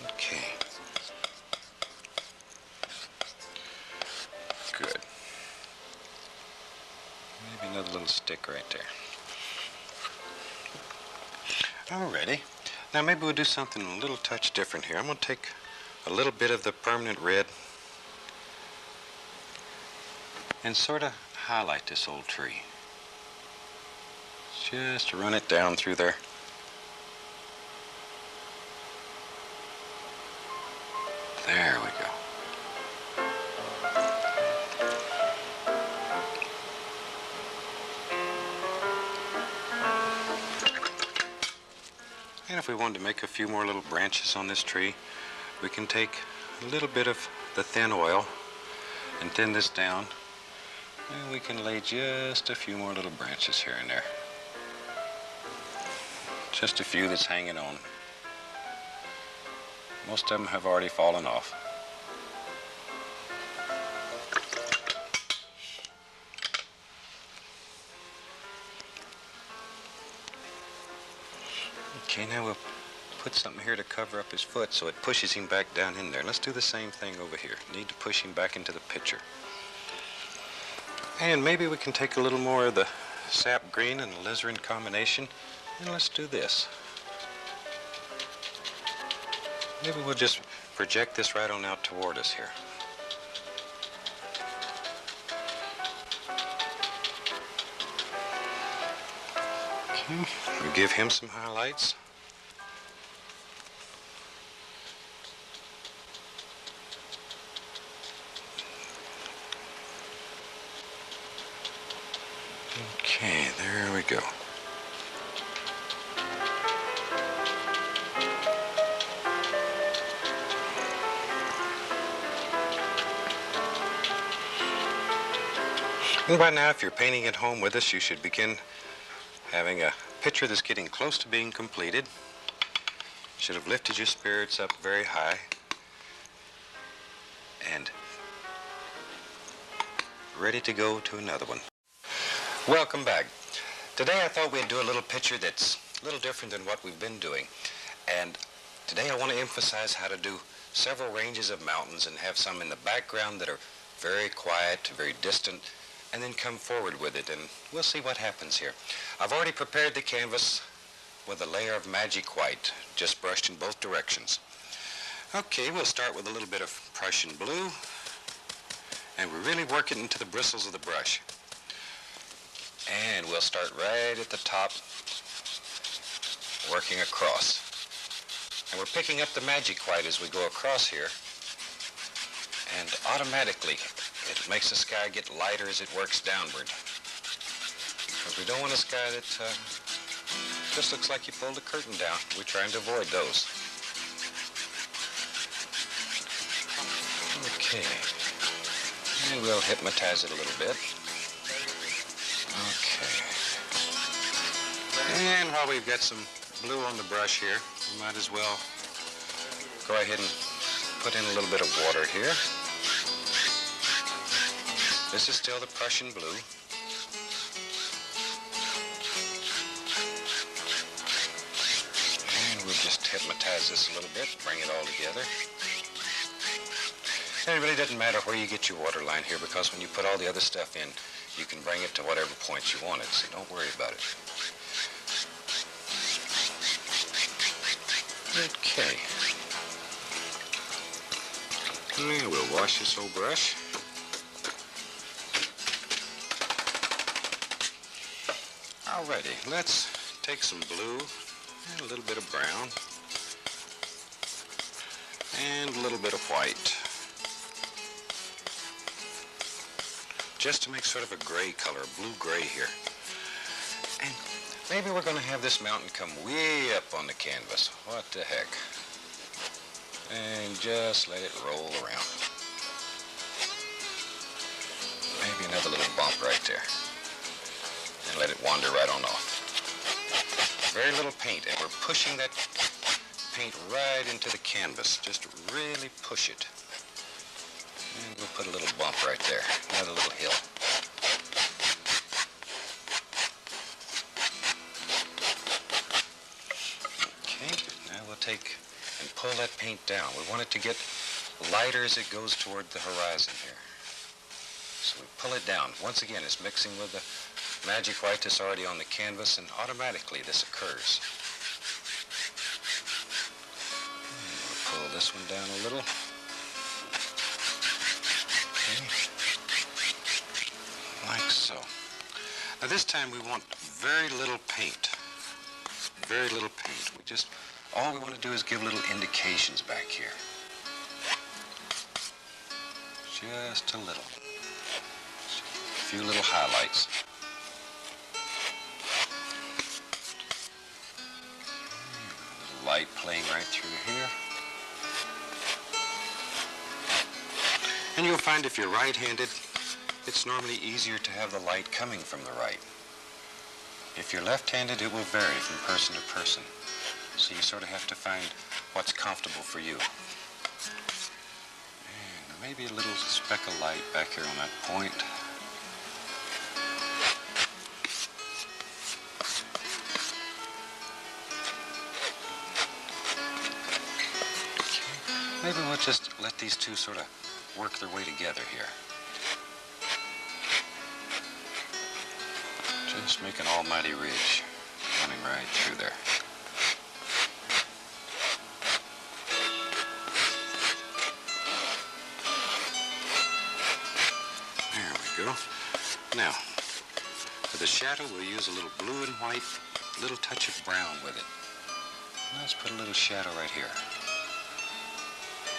Okay. Good. Maybe another little stick right there. Alrighty. Now maybe we'll do something a little touch different here. I'm going to take a little bit of the permanent red and sort of highlight this old tree. Just run it down through there. There we go. And if we wanted to make a few more little branches on this tree, we can take a little bit of the thin oil and thin this down, and we can lay just a few more little branches here and there. Just a few that's hanging on. Most of them have already fallen off. Okay, now we'll put something here to cover up his foot so it pushes him back down in there. Let's do the same thing over here. Need to push him back into the picture. And maybe we can take a little more of the sap green and the alizarin combination, and let's do this. Maybe we'll just project this right on out toward us here. Okay, we'll give him some highlights. Okay, there we go. And by now, if you're painting at home with us, you should begin having a picture that's getting close to being completed. Should have lifted your spirits up very high. And ready to go to another one. Welcome back. Today I thought we'd do a little picture that's a little different than what we've been doing. And today I want to emphasize how to do several ranges of mountains and have some in the background that are very quiet, very distant, and then come forward with it, and we'll see what happens here. I've already prepared the canvas with a layer of magic white, just brushed in both directions. Okay, we'll start with a little bit of Prussian blue, and we really work it into the bristles of the brush. And we'll start right at the top working across. And we're picking up the magic white as we go across here. And automatically, it makes the sky get lighter as it works downward. Because we don't want a sky that just looks like you pulled the curtain down. We're trying to avoid those. Okay. And we'll hypnotize it a little bit. Okay. And while we've got some blue on the brush here, we might as well go ahead and put in a little bit of water here. This is still the Prussian blue. And we'll just hypnotize this a little bit, bring it all together. And it really doesn't matter where you get your water line here, because when you put all the other stuff in, you can bring it to whatever point you want it, so don't worry about it. Okay. And we'll wash this old brush. Alrighty, let's take some blue and a little bit of brown and a little bit of white, just to make sort of a gray color, blue-gray here. And maybe we're going to have this mountain come way up on the canvas. What the heck? And just let it roll around. Maybe another little bump right there. And let it wander right on off. Very little paint, and we're pushing that paint right into the canvas. Just really push it. And we'll put a little bump right there, another little hill. Okay, now we'll take and pull that paint down. We want it to get lighter as it goes toward the horizon here. So we pull it down. Once again, it's mixing with the magic white that's already on the canvas, and automatically this occurs. And we'll pull this one down a little. Okay. Like so. Now this time we want very little paint. Very little paint. All we want to do is give little indications back here. Just a little. A few little highlights. Light playing right through here. And you'll find if you're right-handed, it's normally easier to have the light coming from the right. If you're left-handed, it will vary from person to person. So you sort of have to find what's comfortable for you. And maybe a little speck of light back here on that point. Maybe we'll just let these two sort of work their way together here. Just make an almighty ridge running right through there. There we go. Now, for the shadow, we'll use a little blue and white, a little touch of brown with it. Let's put a little shadow right here.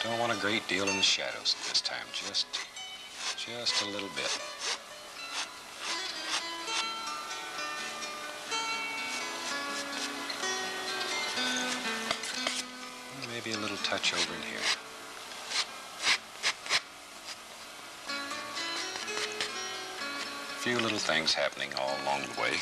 Don't want a great deal in the shadows this time, just a little bit. Maybe a little touch over in here. A few little things happening all along the way.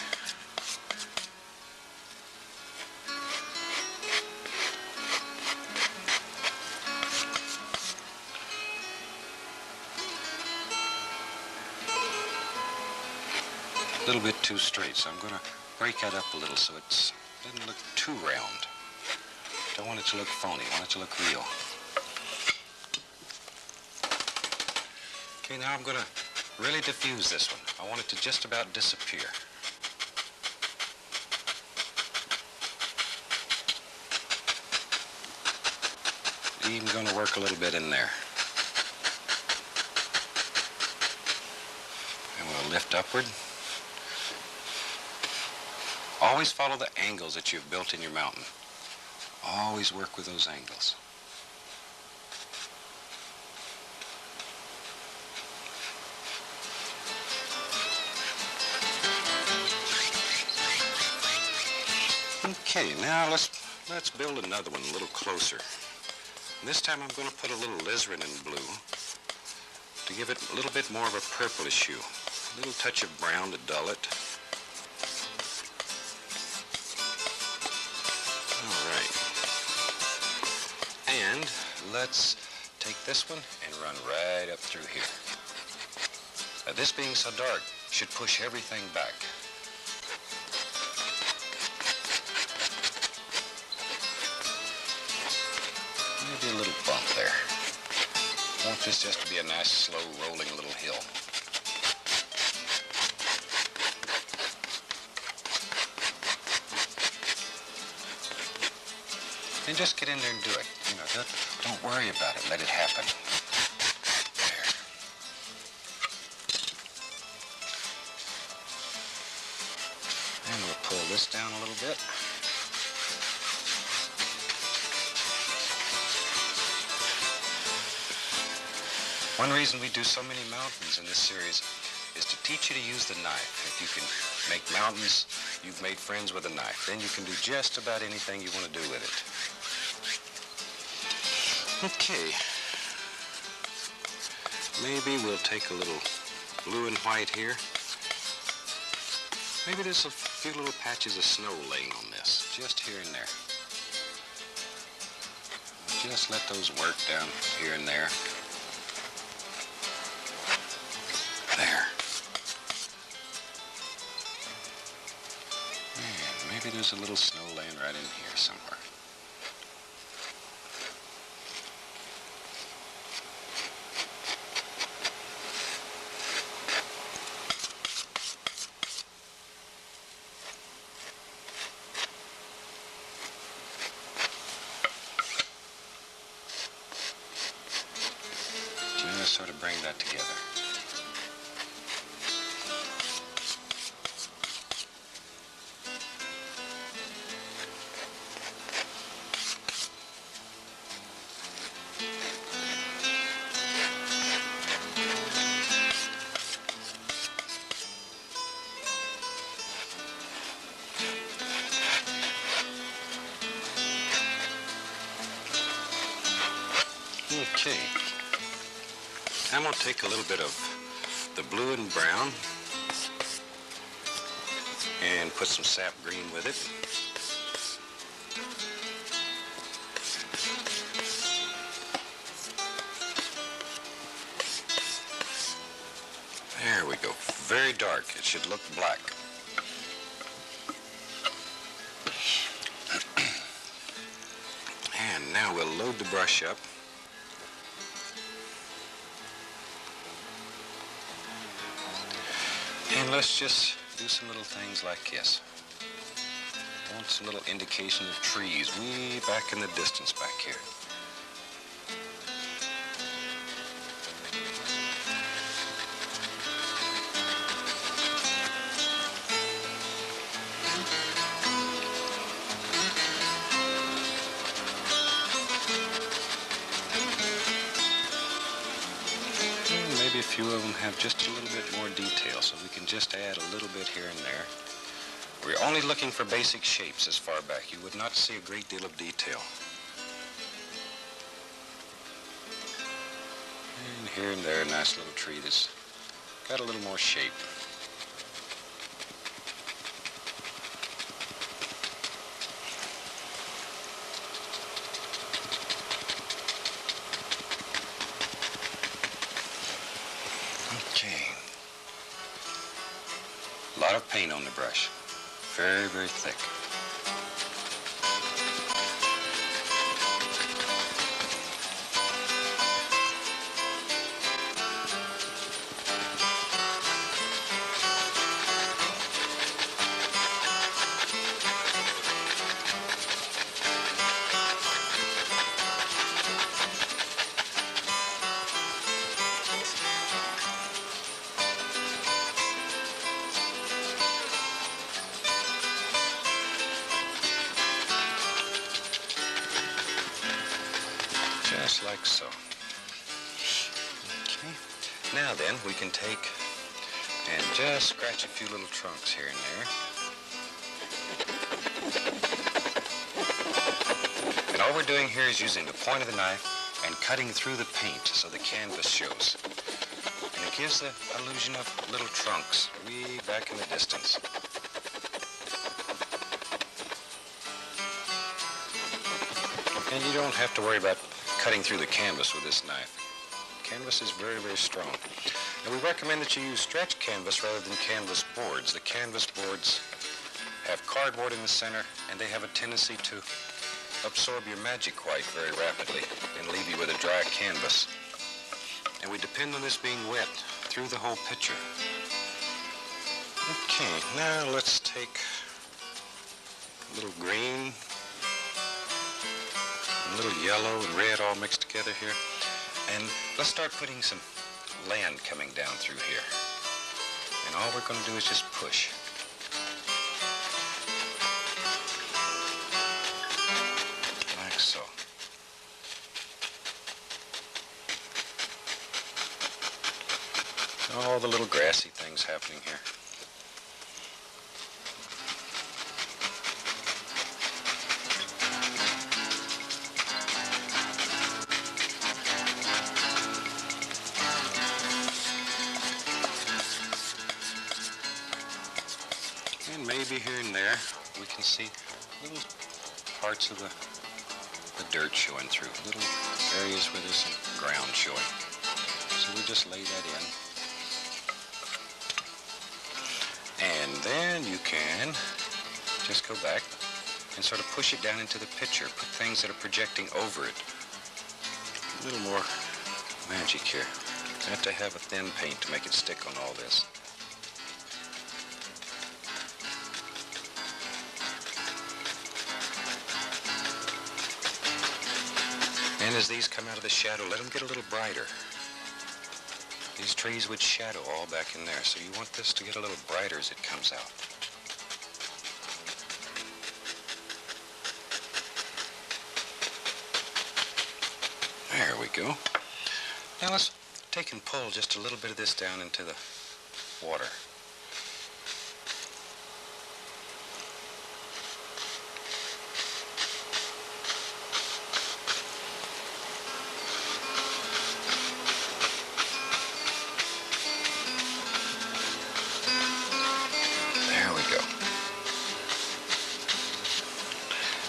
A little bit too straight, so I'm going to break that up a little so it doesn't look too round. Don't want it to look phony. I want it to look real. Okay, now I'm going to really diffuse this one. I want it to just about disappear. Even going to work a little bit in there. And we'll lift upward. Always follow the angles that you've built in your mountain. Always work with those angles. Okay, now let's build another one a little closer. And this time I'm going to put a little alizarin in blue to give it a little bit more of a purplish hue. A little touch of brown to dull it. All right. And let's take this one and run right up through here. Now, this being so dark should push everything back. Maybe a little bump there. I want this just to be a nice, slow, rolling little hill. And just get in there and do it. You know, don't worry about it. Let it happen. There. And we'll pull this down a little bit. One reason we do so many mountains in this series is to teach you to use the knife. If you can make mountains, you've made friends with a knife. Then you can do just about anything you want to do with it. Okay. Maybe we'll take a little blue and white here. Maybe there's a few little patches of snow laying on this, just here and there. Just let those work down here and there. There. And maybe there's a little snow laying right in here somewhere. Just sort of bring that together. Okay. I'm going to take a little bit of the blue and brown and put some sap green with it. There we go. Very dark. It should look black. And now we'll load the brush up. And let's just do some little things like this. I want some little indication of trees way back in the distance back here. Maybe a few of them have just a little bit more detail, so we can just add a little bit here and there. We're only looking for basic shapes as far back. You would not see a great deal of detail. And here and there, a nice little tree that's got a little more shape. Okay. A lot of paint on the brush. Very, very thick. Just like so. Okay. Now then, we can take and just scratch a few little trunks here and there. And all we're doing here is using the point of the knife and cutting through the paint so the canvas shows. And it gives the illusion of little trunks way back in the distance. And you don't have to worry about cutting through the canvas with this knife. Canvas is very, very strong. And we recommend that you use stretch canvas rather than canvas boards. The canvas boards have cardboard in the center, and they have a tendency to absorb your magic white very rapidly and leave you with a dry canvas. And we depend on this being wet through the whole picture. Okay, now let's take a little green, a little yellow and red all mixed together here. And let's start putting some land coming down through here. And all we're going to do is just push. Like so. All the little grassy things happening here. And maybe here and there we can see little parts of the dirt showing through, little areas where there's some ground showing. So we just lay that in. And then you can just go back and sort of push it down into the picture. Put things that are projecting over it. A little more magic here. You have to have a thin paint to make it stick on all this. And as these come out of the shadow, let them get a little brighter. These trees would shadow all back in there, so you want this to get a little brighter as it comes out. There we go. Now let's take and pull just a little bit of this down into the water.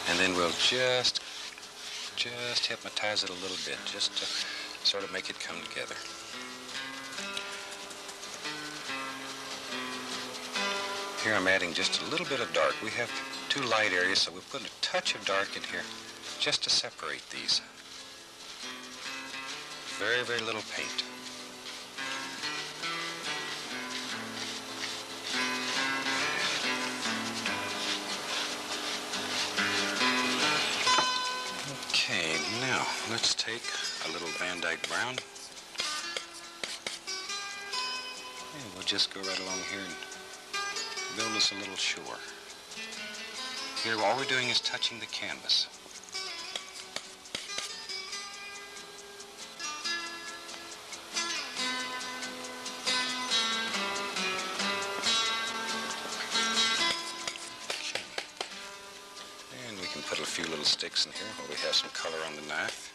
And then we'll just hypnotize it a little bit, just to sort of make it come together. Here I'm adding just a little bit of dark. We have two light areas, so we'll put a touch of dark in here just to separate these. Very, very little paint. Okay, now let's take a little Van Dyke brown. And we'll just go right along here and build us a little shore. Here, all we're doing is touching the canvas. And we can put a few little sticks in here while we have some color on the knife.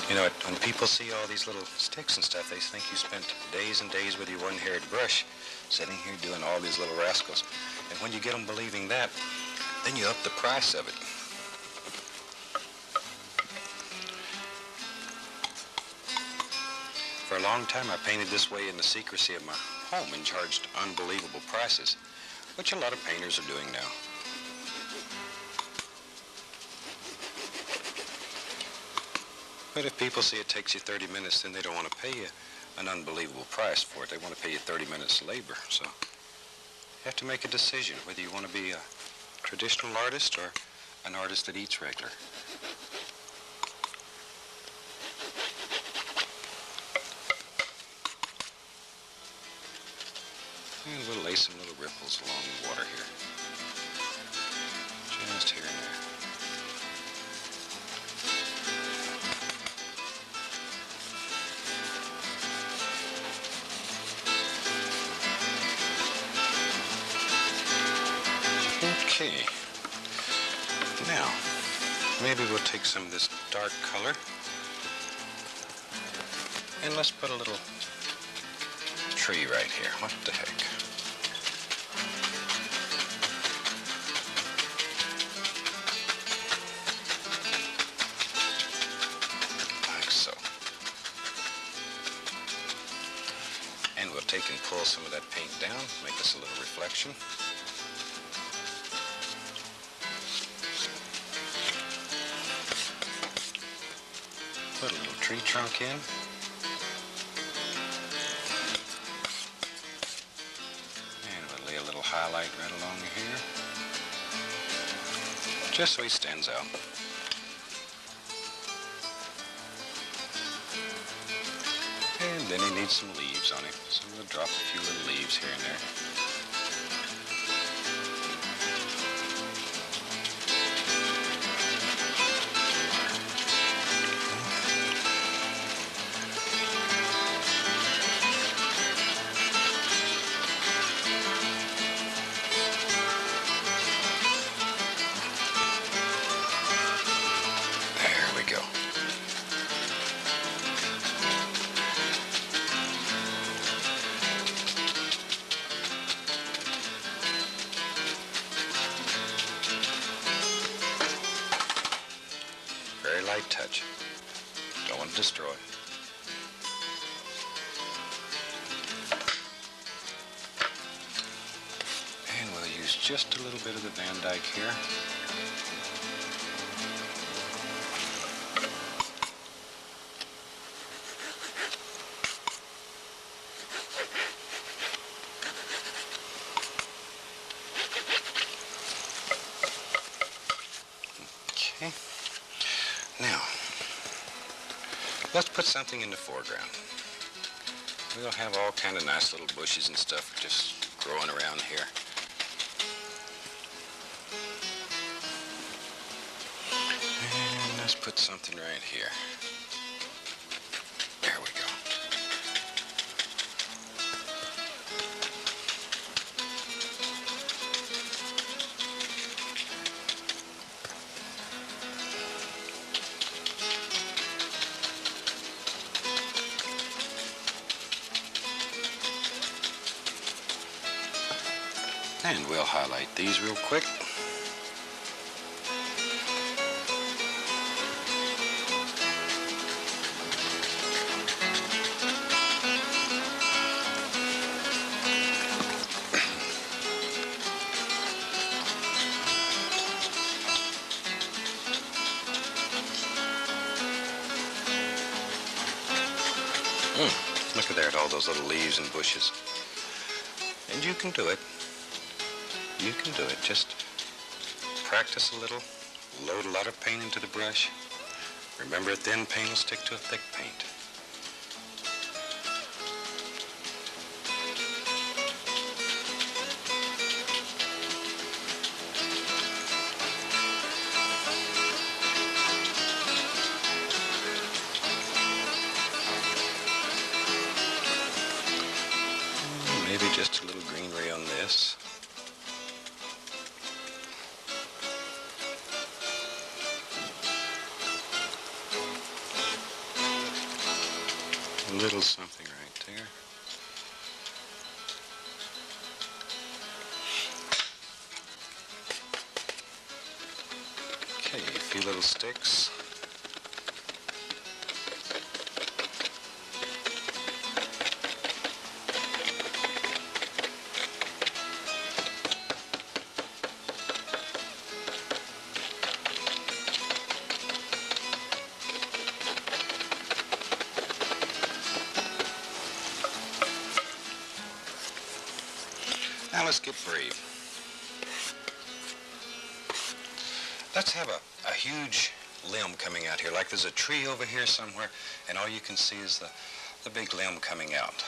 You know, when people see all these little sticks and stuff, they think you spent days and days with your one-haired brush sitting here doing all these little rascals. And when you get them believing that, then you up the price of it. For a long time, I painted this way in the secrecy of my home and charged unbelievable prices, which a lot of painters are doing now. But if people see it takes you 30 minutes, then they don't want to pay you an unbelievable price for it. They want to pay you 30 minutes labor. So you have to make a decision whether you want to be a traditional artist or an artist that eats regular. And we'll lay some little ripples along the water here. Just here and there. Okay. Now, maybe we'll take some of this dark color and let's put a little tree right here. What the heck? Like so. And we'll take and pull some of that paint down, make us a little reflection. Put a little tree trunk in. And we'll lay a little highlight right along here. Just so he stands out. And then he needs some leaves on him. So we'll drop a few little leaves here and there. Light touch. Don't want to destroy it. And we'll use just a little bit of the Van Dyke here. Okay. Now, let's put something in the foreground. We'll have all kind of nice little bushes and stuff just growing around here. And let's put something right here. There we go. And we'll highlight these real quick. Look at there at all those little leaves and bushes. And you can do it. You can do it. Just practice a little, load a lot of paint into the brush. Remember, a thin paint will stick to a thick paint. Maybe just a little greenery on this. A little something right there. Okay, a few little sticks. Now let's get brave. Let's have a huge limb coming out here, like there's a tree over here somewhere, and all you can see is the big limb coming out.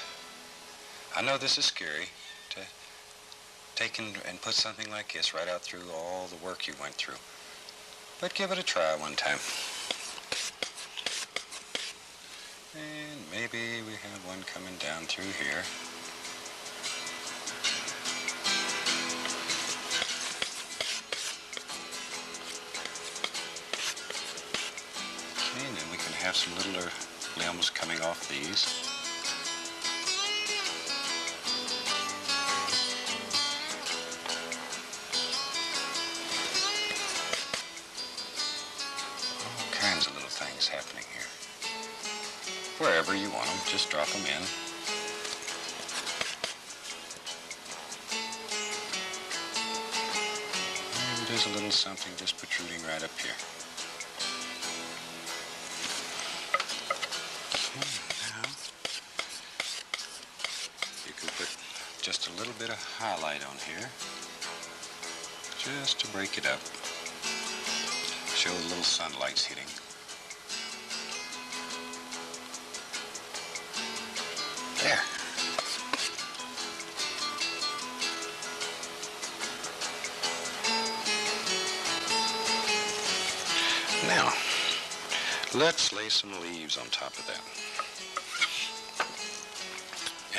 I know this is scary take and put something like this right out through all the work you went through. But give it a try one time. And maybe we have one coming down through here. Okay, and then we can have some littler limbs coming off these. Happening here. Wherever you want them, just drop them in. And there's a little something just protruding right up here. Okay, now you can put just a little bit of highlight on here, just to break it up. Show the little sunlight's hitting. There. Now, let's lay some leaves on top of that.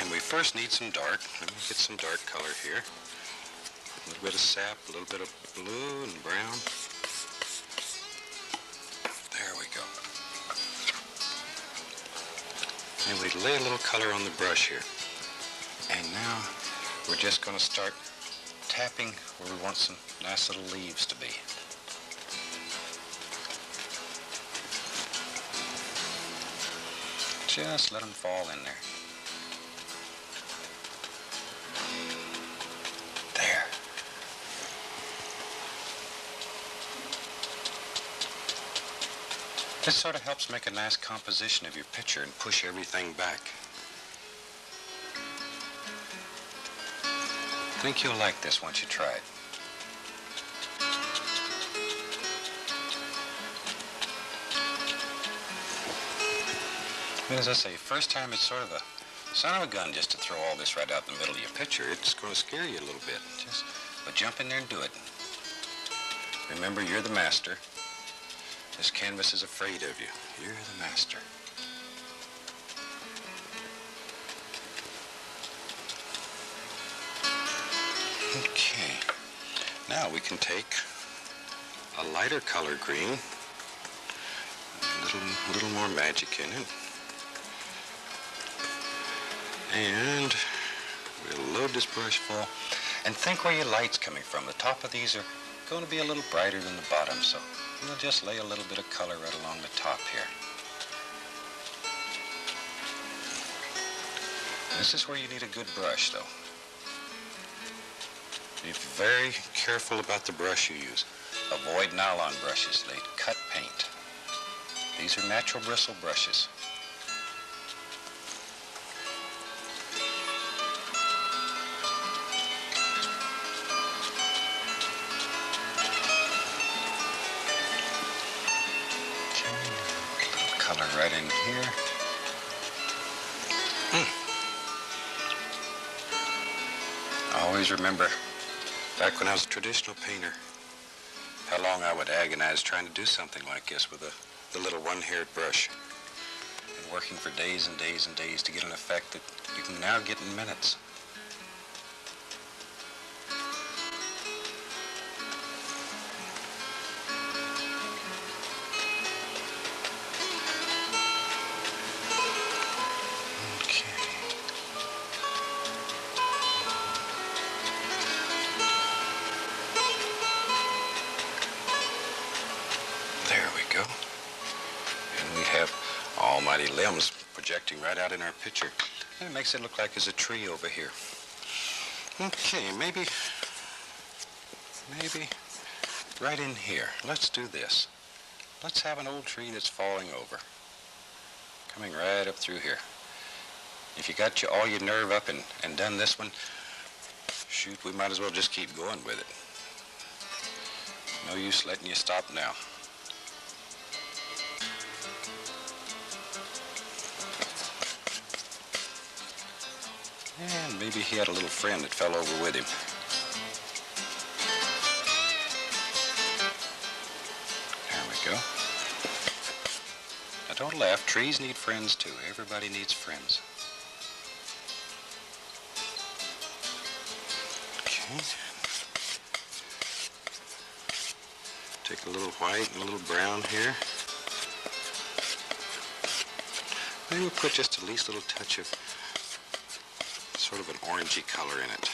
And we first need some dark. Let me get some dark color here. A little bit of sap, a little bit of blue and brown. There we go. And we lay a little color on the brush here. And now we're just going to start tapping where we want some nice little leaves to be. Just let them fall in there. There. This sort of helps make a nice composition of your picture and push everything back. I think you'll like this once you try it. And as I say, first time it's sort of a son of a gun just to throw all this right out in the middle of your picture. It's going to scare you a little bit. But jump in there and do it. Remember, you're the master. This canvas is afraid of you. You're the master. Okay. Now we can take a lighter color green, a little more magic in it. And we'll load this brush full. And think where your light's coming from. The top of these are going to be a little brighter than the bottom, so we'll just lay a little bit of color right along the top here. This is where you need a good brush, though. Be very careful about the brush you use. Avoid nylon brushes. They cut paint. These are natural bristle brushes. Right in here. I always remember back when I was a traditional painter how long I would agonize trying to do something like this with the little one-haired brush and working for days and days and days to get an effect that you can now get in minutes. Limbs projecting right out in our picture. And it makes it look like there's a tree over here. Okay, maybe right in here. Let's do this. Let's have an old tree that's falling over. Coming right up through here. If you got all your nerve up and done this one, shoot, we might as well just keep going with it. No use letting you stop now. And maybe he had a little friend that fell over with him. Don't laugh. Trees need friends too. Everybody needs friends. Okay. Take a little white and a little brown here. Maybe we'll put just the least little touch of sort of an orangey color in it.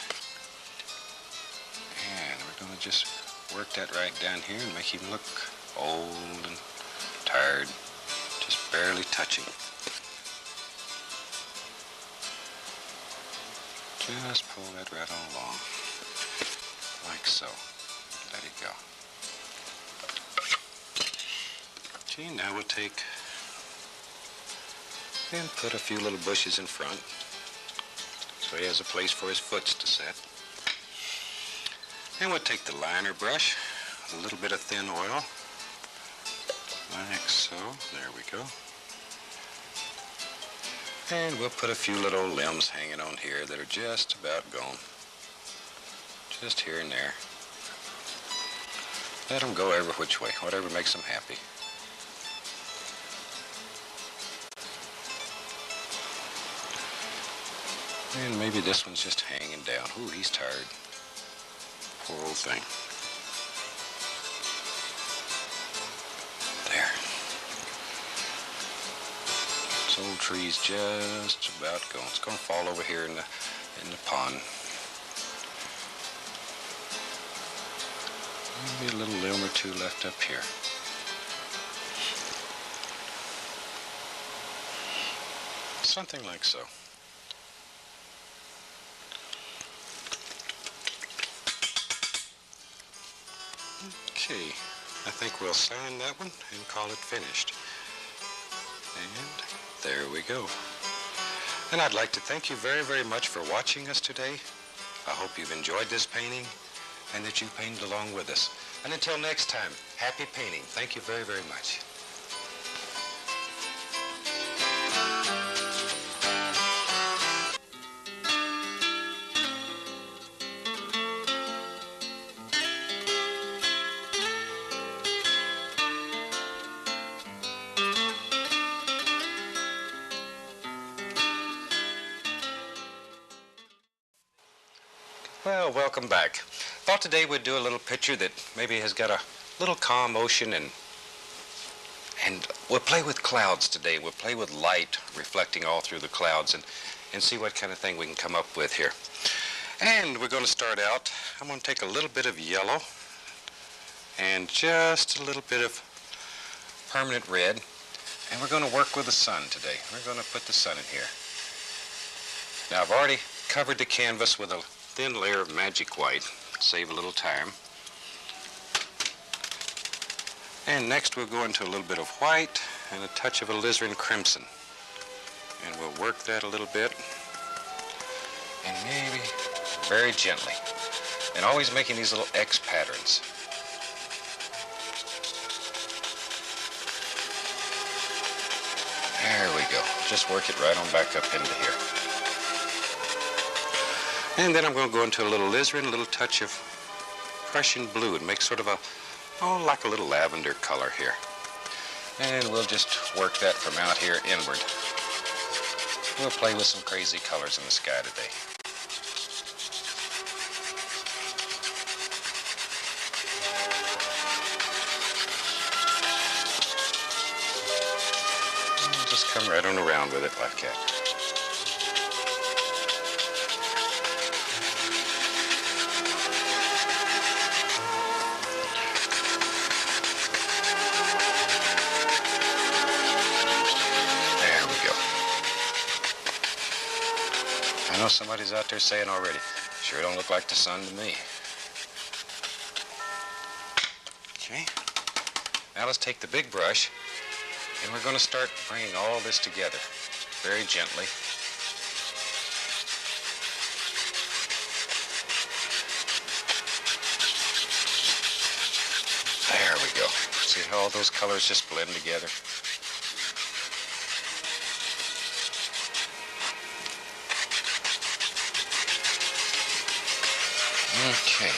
And we're going to just work that right down here and make him look old and tired, just barely touching. Just pull that right on along, like so. Let it go. Okay, now we'll take and put a few little bushes in front so he has a place for his foots to set. And we'll take the liner brush, a little bit of thin oil, like so. There we go. And we'll put a few little limbs hanging on here that are just about gone. Just here and there. Let them go every which way, whatever makes them happy. And maybe this one's just hanging down. Ooh, he's tired. Poor old thing. There. This old tree's just about gone. It's going to fall over here in the pond. Maybe a little limb or two left up here. Something like so. Okay, I think we'll sign that one and call it finished. And there we go. And I'd like to thank you very, very much for watching us today. I hope you've enjoyed this painting and that you painted along with us. And until next time, happy painting. Thank you very, very much. Well, welcome back. Thought today we'd do a little picture that maybe has got a little calm ocean and we'll play with clouds today. We'll play with light reflecting all through the clouds and see what kind of thing we can come up with here. And we're going to start out. I'm going to take a little bit of yellow and just a little bit of permanent red. And we're going to work with the sun today. We're going to put the sun in here. Now I've already covered the canvas with a thin layer of magic white, save a little time. And next we'll go into a little bit of white and a touch of alizarin crimson. And we'll work that a little bit. And maybe very gently. And always making these little X patterns. There we go. Just work it right on back up into here. And then I'm going to go into a little alizarin, a little touch of Prussian blue and make sort of a, like a little lavender color here. And we'll just work that from out here inward. We'll play with some crazy colors in the sky today. And just come right on around with it like that. I know somebody's out there saying already, sure don't look like the sun to me. Okay. Now let's take the big brush and we're going to start bringing all this together very gently. There we go. See how all those colors just blend together? Okay.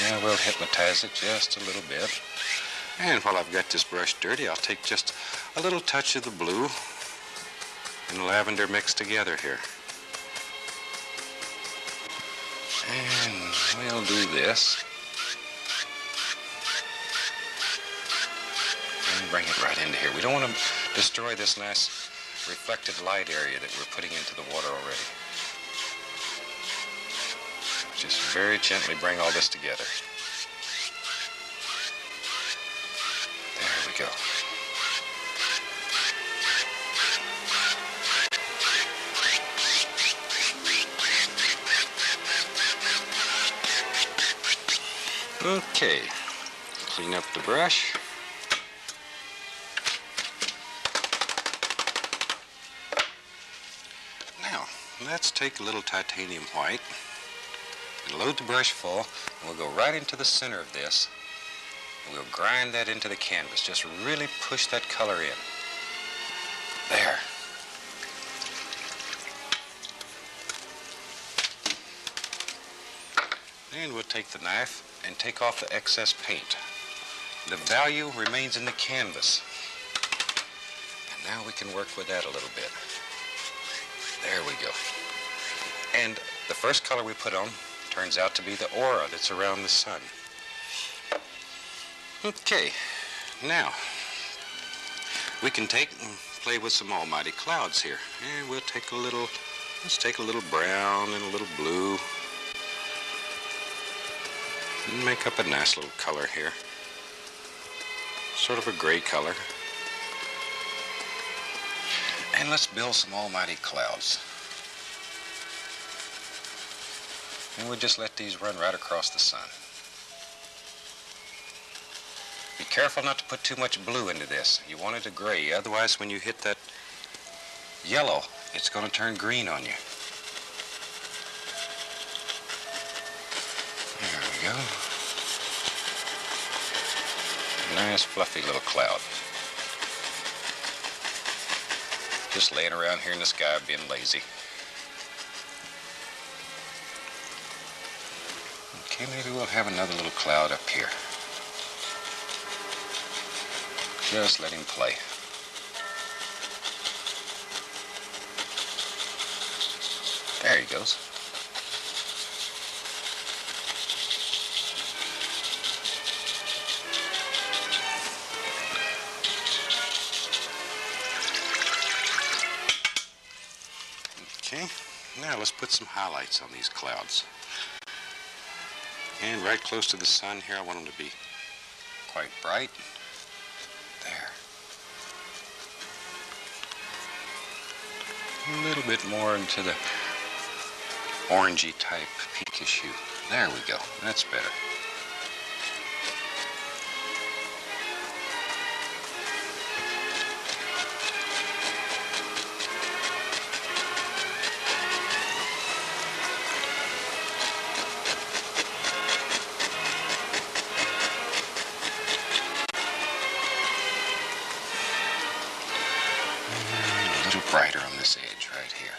Yeah, we'll hypnotize it just a little bit. And while I've got this brush dirty, I'll take just a little touch of the blue and the lavender mixed together here. And we'll do this. And bring it right into here. We don't want to destroy this nice reflected light area that we're putting into the water already. Just very gently bring all this together. There we go. Okay, clean up the brush. Now, let's take a little titanium white and load the brush full, and we'll go right into the center of this, and we'll grind that into the canvas. Just really push that color in. There. And we'll take the knife and take off the excess paint. The value remains in the canvas. And now we can work with that a little bit. There we go. And the first color we put on turns out to be the aura that's around the sun. Okay, now we can take and play with some almighty clouds here. And we'll take a little, let's take a little brown and a little blue. And make up a nice little color here. Sort of a gray color. And let's build some almighty clouds. And we'll just let these run right across the sun. Be careful not to put too much blue into this. You want it a gray, otherwise when you hit that yellow, it's going to turn green on you. There we go. Nice fluffy little cloud. Just laying around here in the sky being lazy. Okay, maybe we'll have another little cloud up here. Just let him play. There he goes. Okay, now let's put some highlights on these clouds. And right close to the sun here, I want them to be quite bright. There. A little bit more into the orangey type pinkish hue. There we go. That's better. Brighter on this edge right here.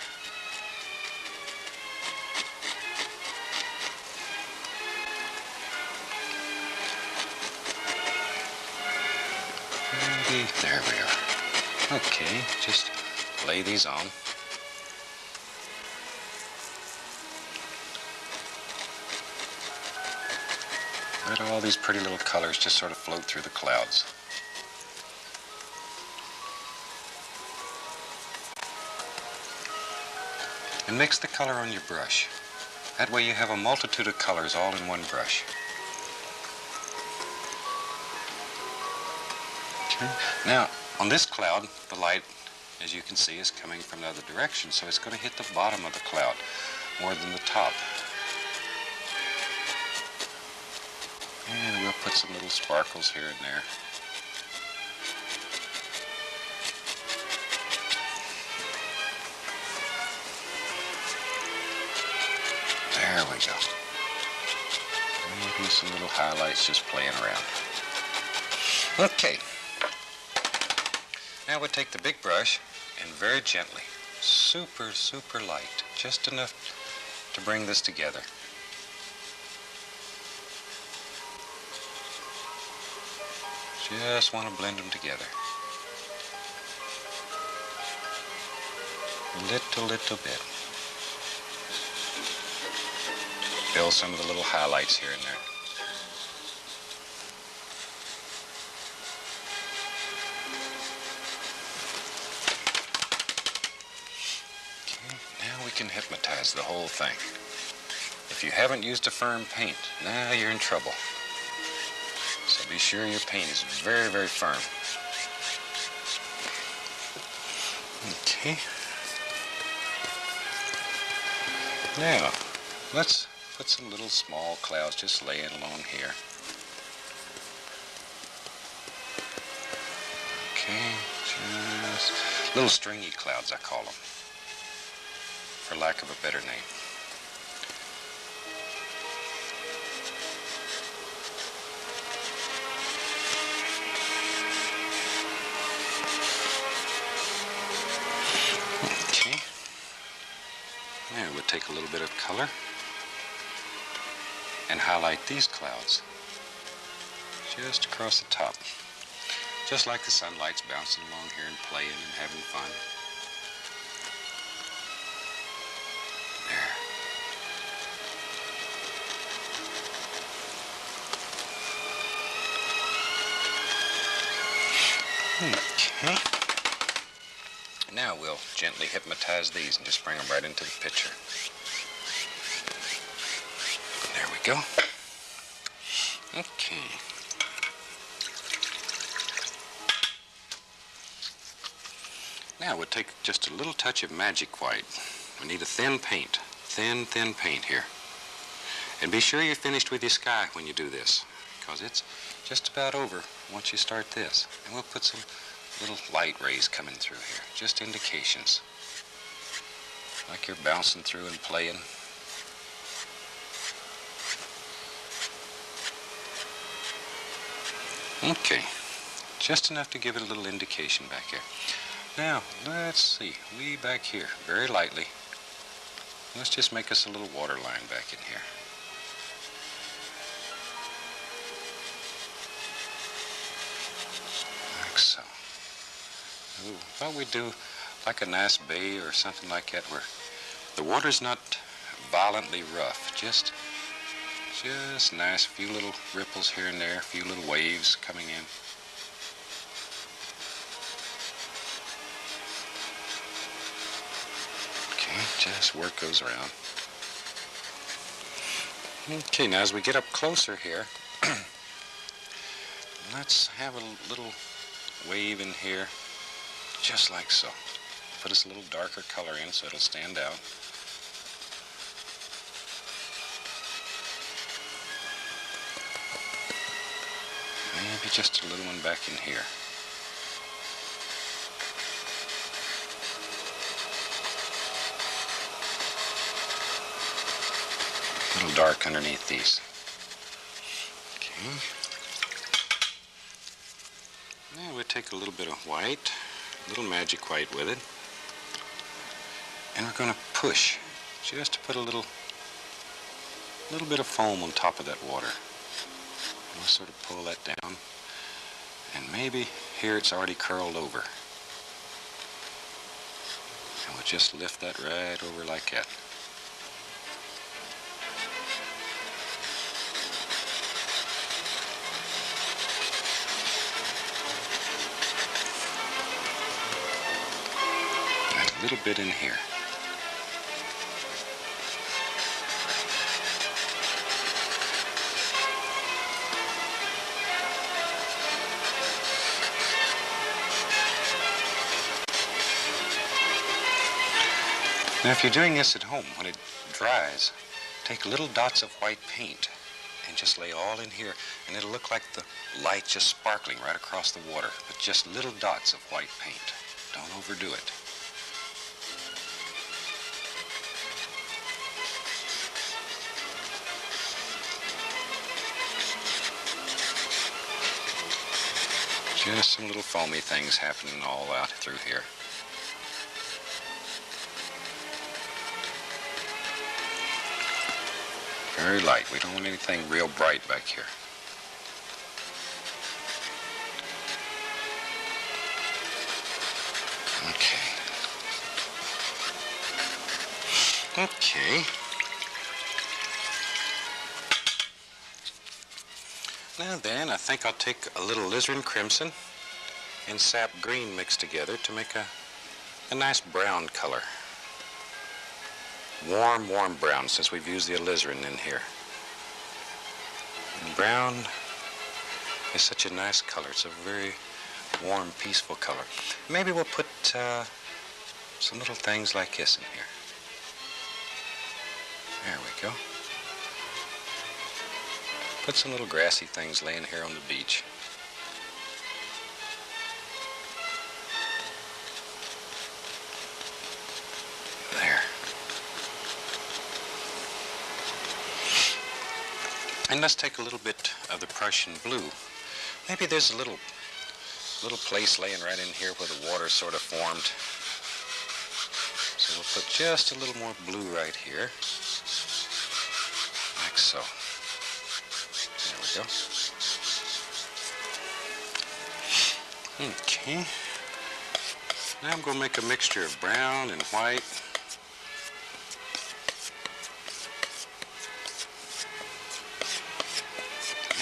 Maybe, there we are. Okay, just lay these on. Let all these pretty little colors just sort of float through the clouds. And mix the color on your brush. That way you have a multitude of colors all in one brush. Okay. Now, on this cloud, the light, as you can see, is coming from the other direction, so it's going to hit the bottom of the cloud more than the top. And we'll put some little sparkles here and there. There we go. Maybe some little highlights just playing around. Okay. Now we'll take the big brush and very gently, super, super light, just enough to bring this together. Just want to blend them together. Little bit. Fill some of the little highlights here and there. Okay, now we can hypnotize the whole thing. If you haven't used a firm paint, now you're in trouble. So be sure your paint is very, very firm. Okay. Now, let's put some little small clouds just laying along here. Okay, just little stringy clouds, I call them, for lack of a better name. Okay. Now we'll take a little bit of color and highlight these clouds just across the top. Just like the sunlight's bouncing along here and playing and having fun. There. Okay. Now we'll gently hypnotize these and just bring them right into the picture. There we go. Okay. Now we'll take just a little touch of magic white. We need a thin paint. Thin paint here. And be sure you're finished with your sky when you do this, because it's just about over once you start this. And we'll put some little light rays coming through here, just indications, like you're bouncing through and playing. Okay, just enough to give it a little indication back here. Now, let's see, way back here, very lightly, let's just make us a little water line back in here. Like so. Ooh, well, we do like a nice bay or something like that where the water's not violently rough, just nice, a few little ripples here and there, a few little waves coming in. Okay, just work those around. Okay, now as we get up closer here, let's have a little wave in here. Just like so. Put us a little darker color in so it'll stand out. Maybe just a little one back in here. A little dark underneath these. Okay. Now we'll take a little bit of white. A little magic white with it, and we're going to push just to put a little bit of foam on top of that water. We'll sort of pull that down, and maybe here it's already curled over, and we'll just lift that right over like that. A little bit in here. Now if you're doing this at home, when it dries, take little dots of white paint and just lay all in here, and it'll look like the light just sparkling right across the water, but just little dots of white paint. Don't overdo it. Just some little foamy things happening all out through here. Very light. We don't want anything real bright back here. Okay. Now then, I think I'll take a little alizarin crimson and sap green mixed together to make a nice brown color. Warm, warm brown, since we've used the alizarin in here. And brown is such a nice color. It's a very warm, peaceful color. Maybe we'll put some little things like this in here. There we go. Put some little grassy things laying here on the beach. There. And let's take a little bit of the Prussian blue. Maybe there's a little place laying right in here where the water sort of formed. So we'll put just a little more blue right here. Like so. There we go. Okay. Now I'm going to make a mixture of brown and white.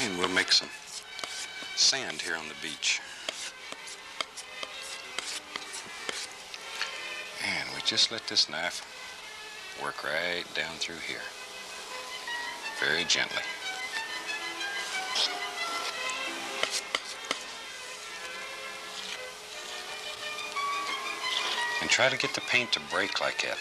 And we'll make some sand here on the beach. And we just let this knife work right down through here. Very gently. And try to get the paint to break like that.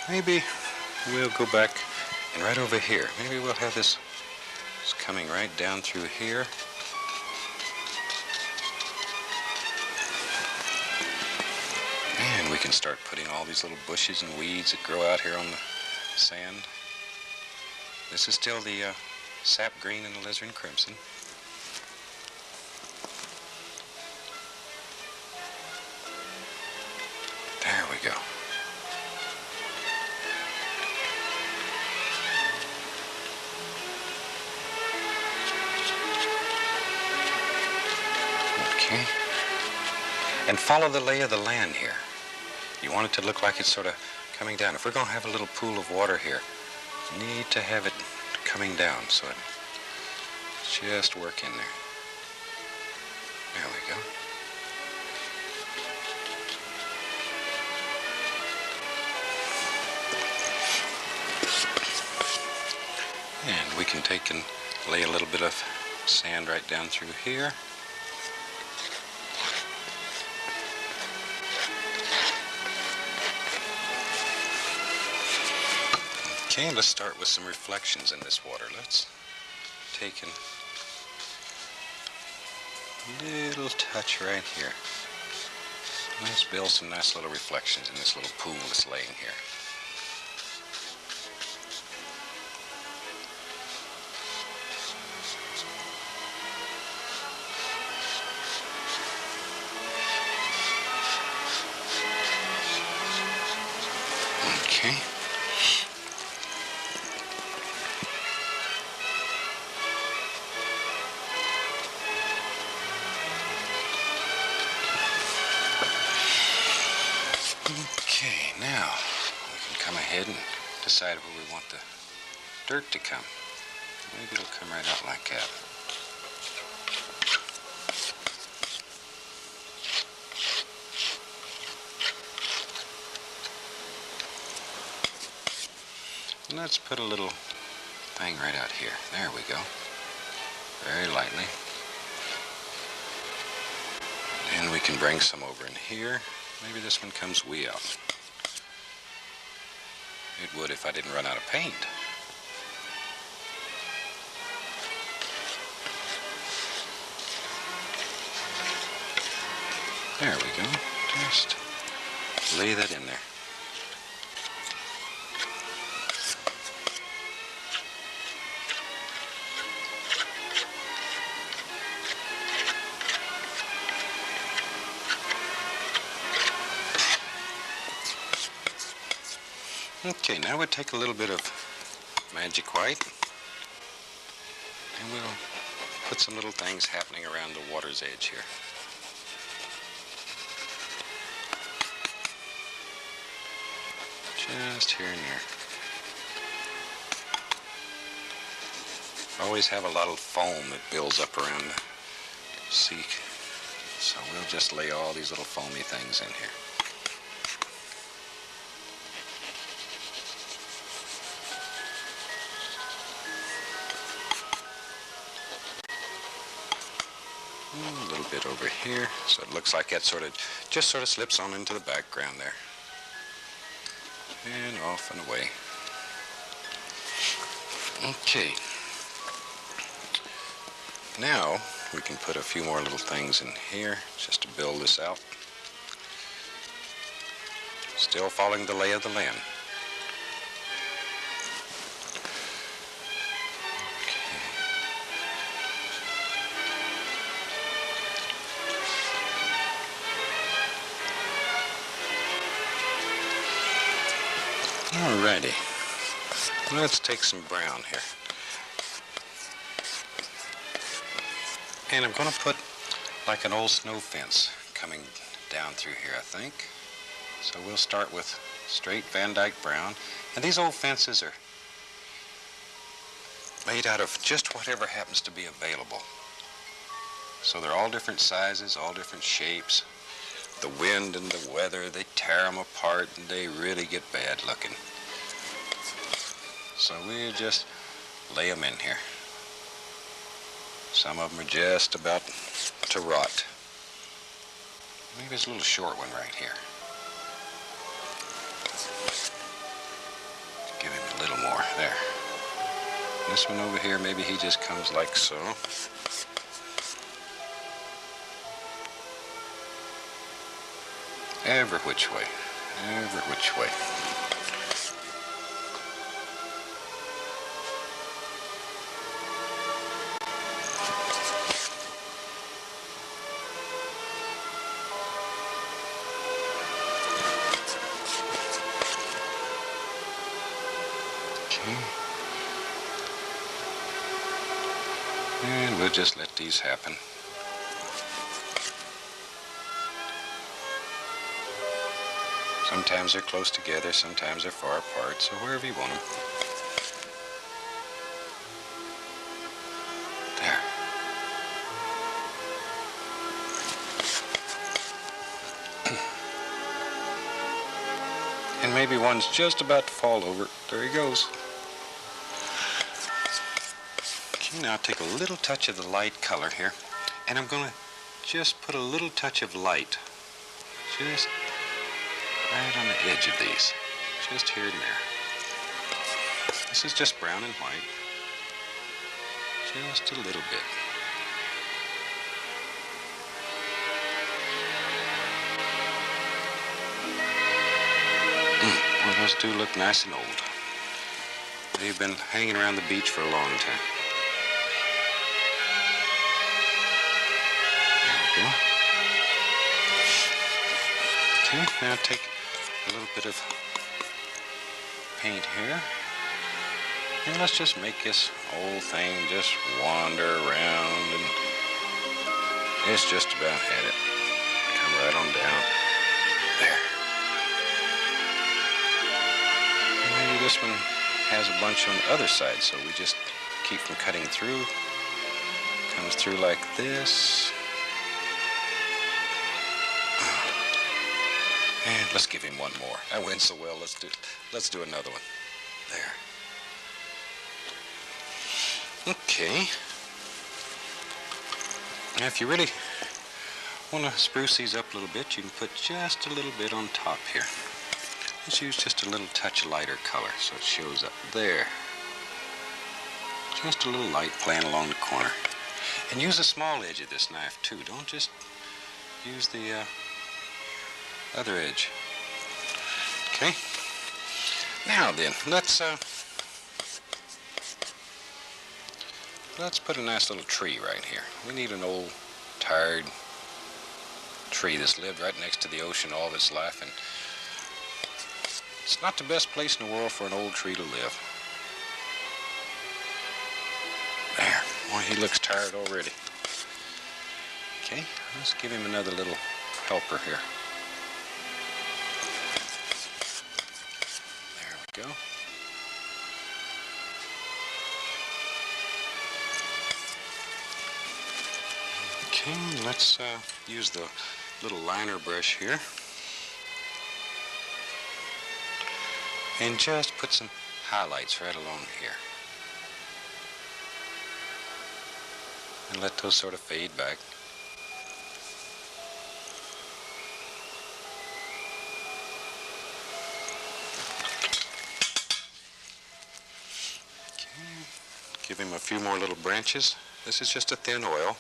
Maybe we'll go back and right over here. Maybe we'll have this coming right down through here. And we can start putting all these little bushes and weeds that grow out here on the sand. This is still the sap green and alizarin crimson. There we go. Okay. And follow the lay of the land here. You want it to look like it's sort of coming down. If we're going to have a little pool of water here, you need to have it coming down so it just work in there. There we go. And we can take and lay a little bit of sand right down through here. Okay, let's start with some reflections in this water. Let's take a little touch right here. Let's build some nice little reflections in this little pool that's laying here. Okay. Okay, now we can come ahead and decide where we want the dirt to come. Maybe it'll come right out like that. And let's put a little thing right out here. There we go. Very lightly. And we can bring some over in here. Maybe this one comes way out. It would if I didn't run out of paint. There we go. Just lay that in there. Okay, now we'll take a little bit of magic white and we'll put some little things happening around the water's edge here. Just here and there. Always have a lot of foam that builds up around the sea. So we'll just lay all these little foamy things in here. A little bit over here, so it looks like that just sort of slips on into the background there. And off and away. Okay. Now we can put a few more little things in here just to build this out. Still following the lay of the land. Alrighty, let's take some brown here. And I'm going to put like an old snow fence coming down through here, I think. So we'll start with straight Van Dyke brown. And these old fences are made out of just whatever happens to be available. So they're all different sizes, all different shapes. The wind and the weather, they tear them apart and they really get bad looking. So we'll just lay them in here. Some of them are just about to rot. Maybe there's a little short one right here. Give him a little more. There. This one over here, maybe he just comes like so. Every which way. Every which way. And we'll just let these happen. Sometimes they're close together, sometimes they're far apart, so wherever you want them. There. And maybe one's just about to fall over. There he goes. Okay, now take a little touch of the light color here, and I'm going to just put a little touch of light just right on the edge of these, just here and there. This is just brown and white, just a little bit. Well, those do look nice and old. They've been hanging around the beach for a long time. There we go. Okay, now take a little bit of paint here. And let's just make this whole thing just wander around, and it's just about had it. Come right on down. There. And maybe this one has a bunch on the other side, so we just keep from cutting through. Comes through like this. And let's give him one more. That went so well. Let's do another one. There. Okay. Now, if you really want to spruce these up a little bit, you can put just a little bit on top here. Let's use just a little touch lighter color so it shows up there. Just a little light playing along the corner. And use the small edge of this knife too. Don't just use the other edge. Okay. Now then, let's put a nice little tree right here. We need an old, tired tree that's lived right next to the ocean all of its life, and It's not the best place in the world for an old tree to live. There. Boy, he looks tired already. Okay, let's give him another little helper here. There we go. Okay, let's use the little liner brush here. And just put some highlights right along here. And let those sort of fade back. Okay. Give him a few more little branches. This is just a thin oil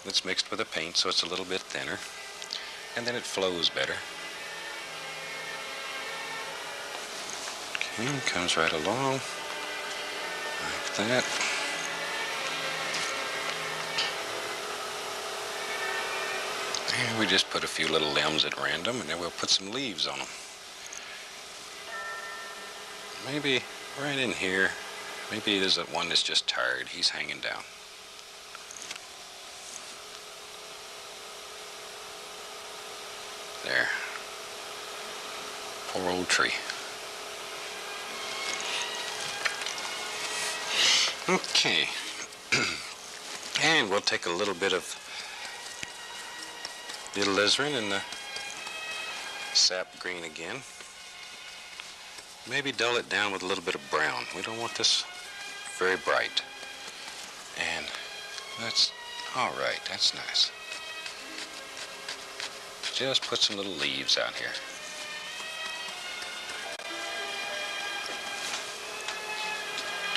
that's mixed with the paint, so it's a little bit thinner. And then it flows better. Okay, comes right along like that. And we just put a few little limbs at random, and then we'll put some leaves on them. Maybe right in here, maybe there's one that's just tired. He's hanging down. There. Poor old tree. Okay. And we'll take a little bit of the alizarin and the sap green again. Maybe dull it down with a little bit of brown. We don't want this very bright. And that's all right. That's nice. Just put some little leaves out here.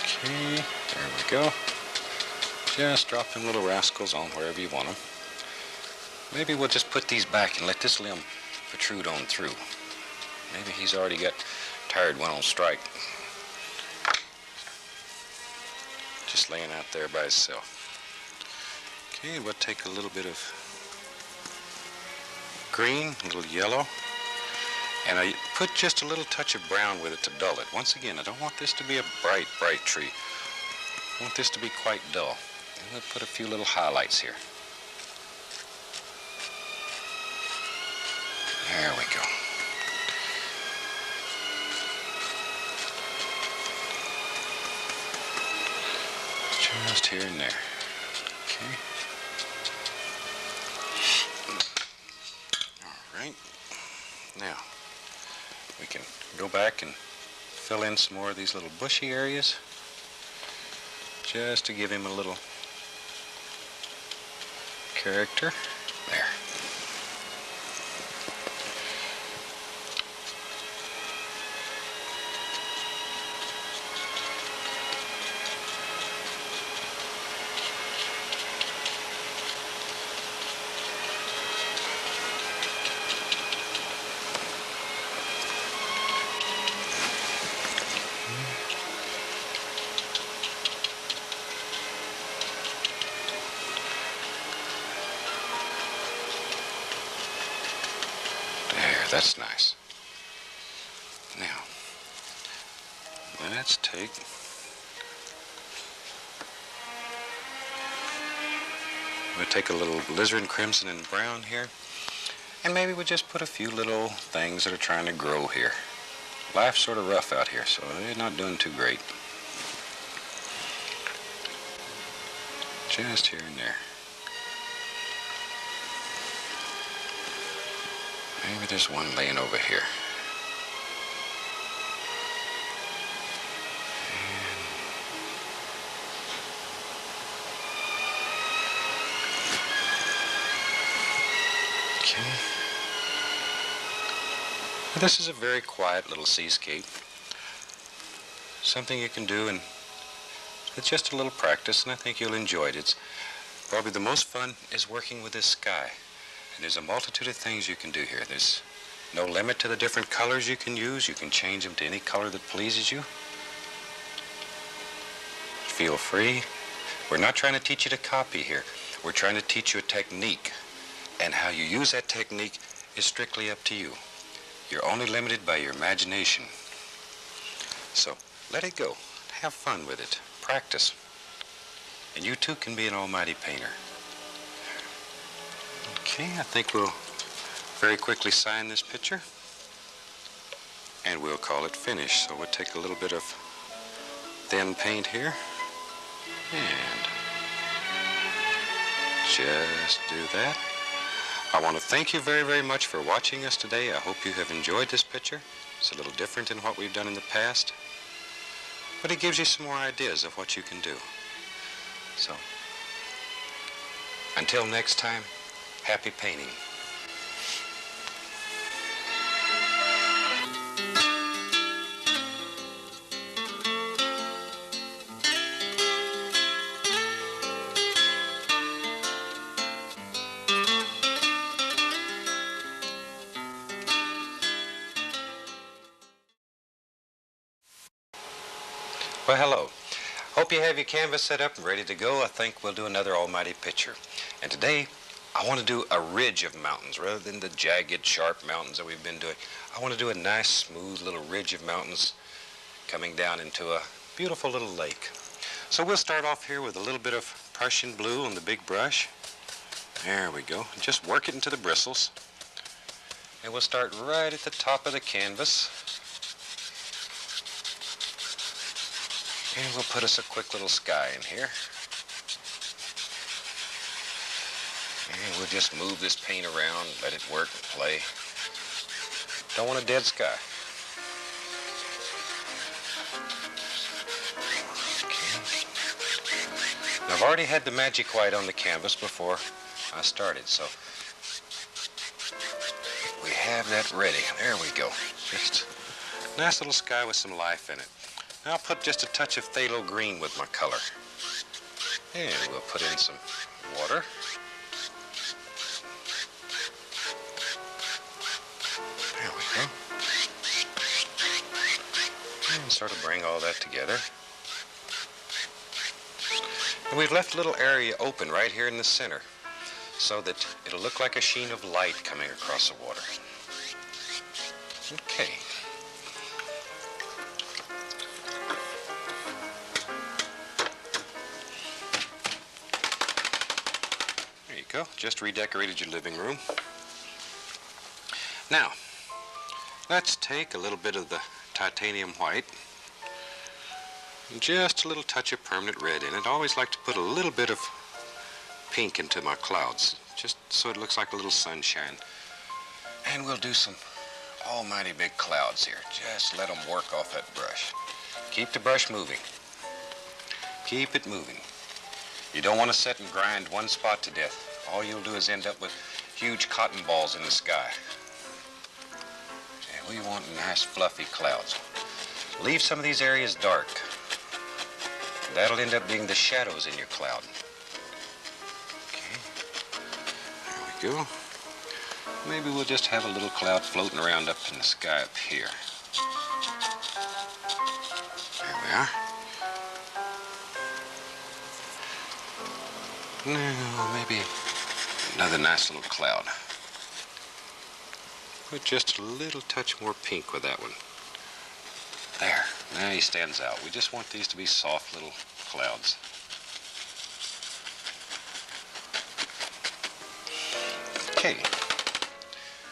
Okay, there we go. Just drop them little rascals on wherever you want them. Maybe we'll just put these back and let this limb protrude on through. Maybe he's already got tired, went on strike. Just laying out there by himself. Okay, we'll take a little bit of green, a little yellow, and I put just a little touch of brown with it to dull it. Once again, I don't want this to be a bright, bright tree. I want this to be quite dull. And we'll put a few little highlights here. There we go. Just here and there. Okay. All right. Now, we can go back and fill in some more of these little bushy areas just to give him a little character. There. That's nice. Now, let's take a little alizarin crimson and brown here, and maybe we'll just put a few little things that are trying to grow here. Life's sort of rough out here, so they're not doing too great. Just here and there. Maybe there's one laying over here. Okay. This is a very quiet little seascape. Something you can do, and it's just a little practice, and I think you'll enjoy it. It's probably the most fun is working with this sky. And there's a multitude of things you can do here. There's no limit to the different colors you can use. You can change them to any color that pleases you. Feel free. We're not trying to teach you to copy here. We're trying to teach you a technique. And how you use that technique is strictly up to you. You're only limited by your imagination. So let it go. Have fun with it. Practice. And you too can be an almighty painter. Okay, I think we'll very quickly sign this picture. And we'll call it finished. So we'll take a little bit of thin paint here. And just do that. I want to thank you very, very much for watching us today. I hope you have enjoyed this picture. It's a little different than what we've done in the past, but it gives you some more ideas of what you can do. So, until next time, happy painting. Well, hello. Hope you have your canvas set up and ready to go. I think we'll do another almighty picture. And today, I want to do a ridge of mountains rather than the jagged, sharp mountains that we've been doing. I want to do a nice, smooth little ridge of mountains coming down into a beautiful little lake. So we'll start off here with a little bit of Prussian blue on the big brush. There we go. Just work it into the bristles. And we'll start right at the top of the canvas. And we'll put us a quick little sky in here. And we'll just move this paint around, let it work and play. Don't want a dead sky. Okay. Now, I've already had the magic white on the canvas before I started, so we have that ready. There we go. Just a nice little sky with some life in it. Now I'll put just a touch of phthalo green with my color. And we'll put in some water. There we go. And sort of bring all that together. And we've left a little area open right here in the center so that it'll look like a sheen of light coming across the water. Okay. Go. Just redecorated your living room. Now, let's take a little bit of the titanium white and just a little touch of permanent red in it. I always like to put a little bit of pink into my clouds, just so it looks like a little sunshine. And we'll do some almighty big clouds here. Just let them work off that brush. Keep the brush moving. Keep it moving. You don't want to sit and grind one spot to death. All you'll do is end up with huge cotton balls in the sky. And we want nice fluffy clouds. Leave some of these areas dark. That'll end up being the shadows in your cloud. Okay, there we go. Maybe we'll just have a little cloud floating around up in the sky up here. There we are. Now, maybe another nice little cloud. Put just a little touch more pink with that one. There, now he stands out. We just want these to be soft little clouds. Okay,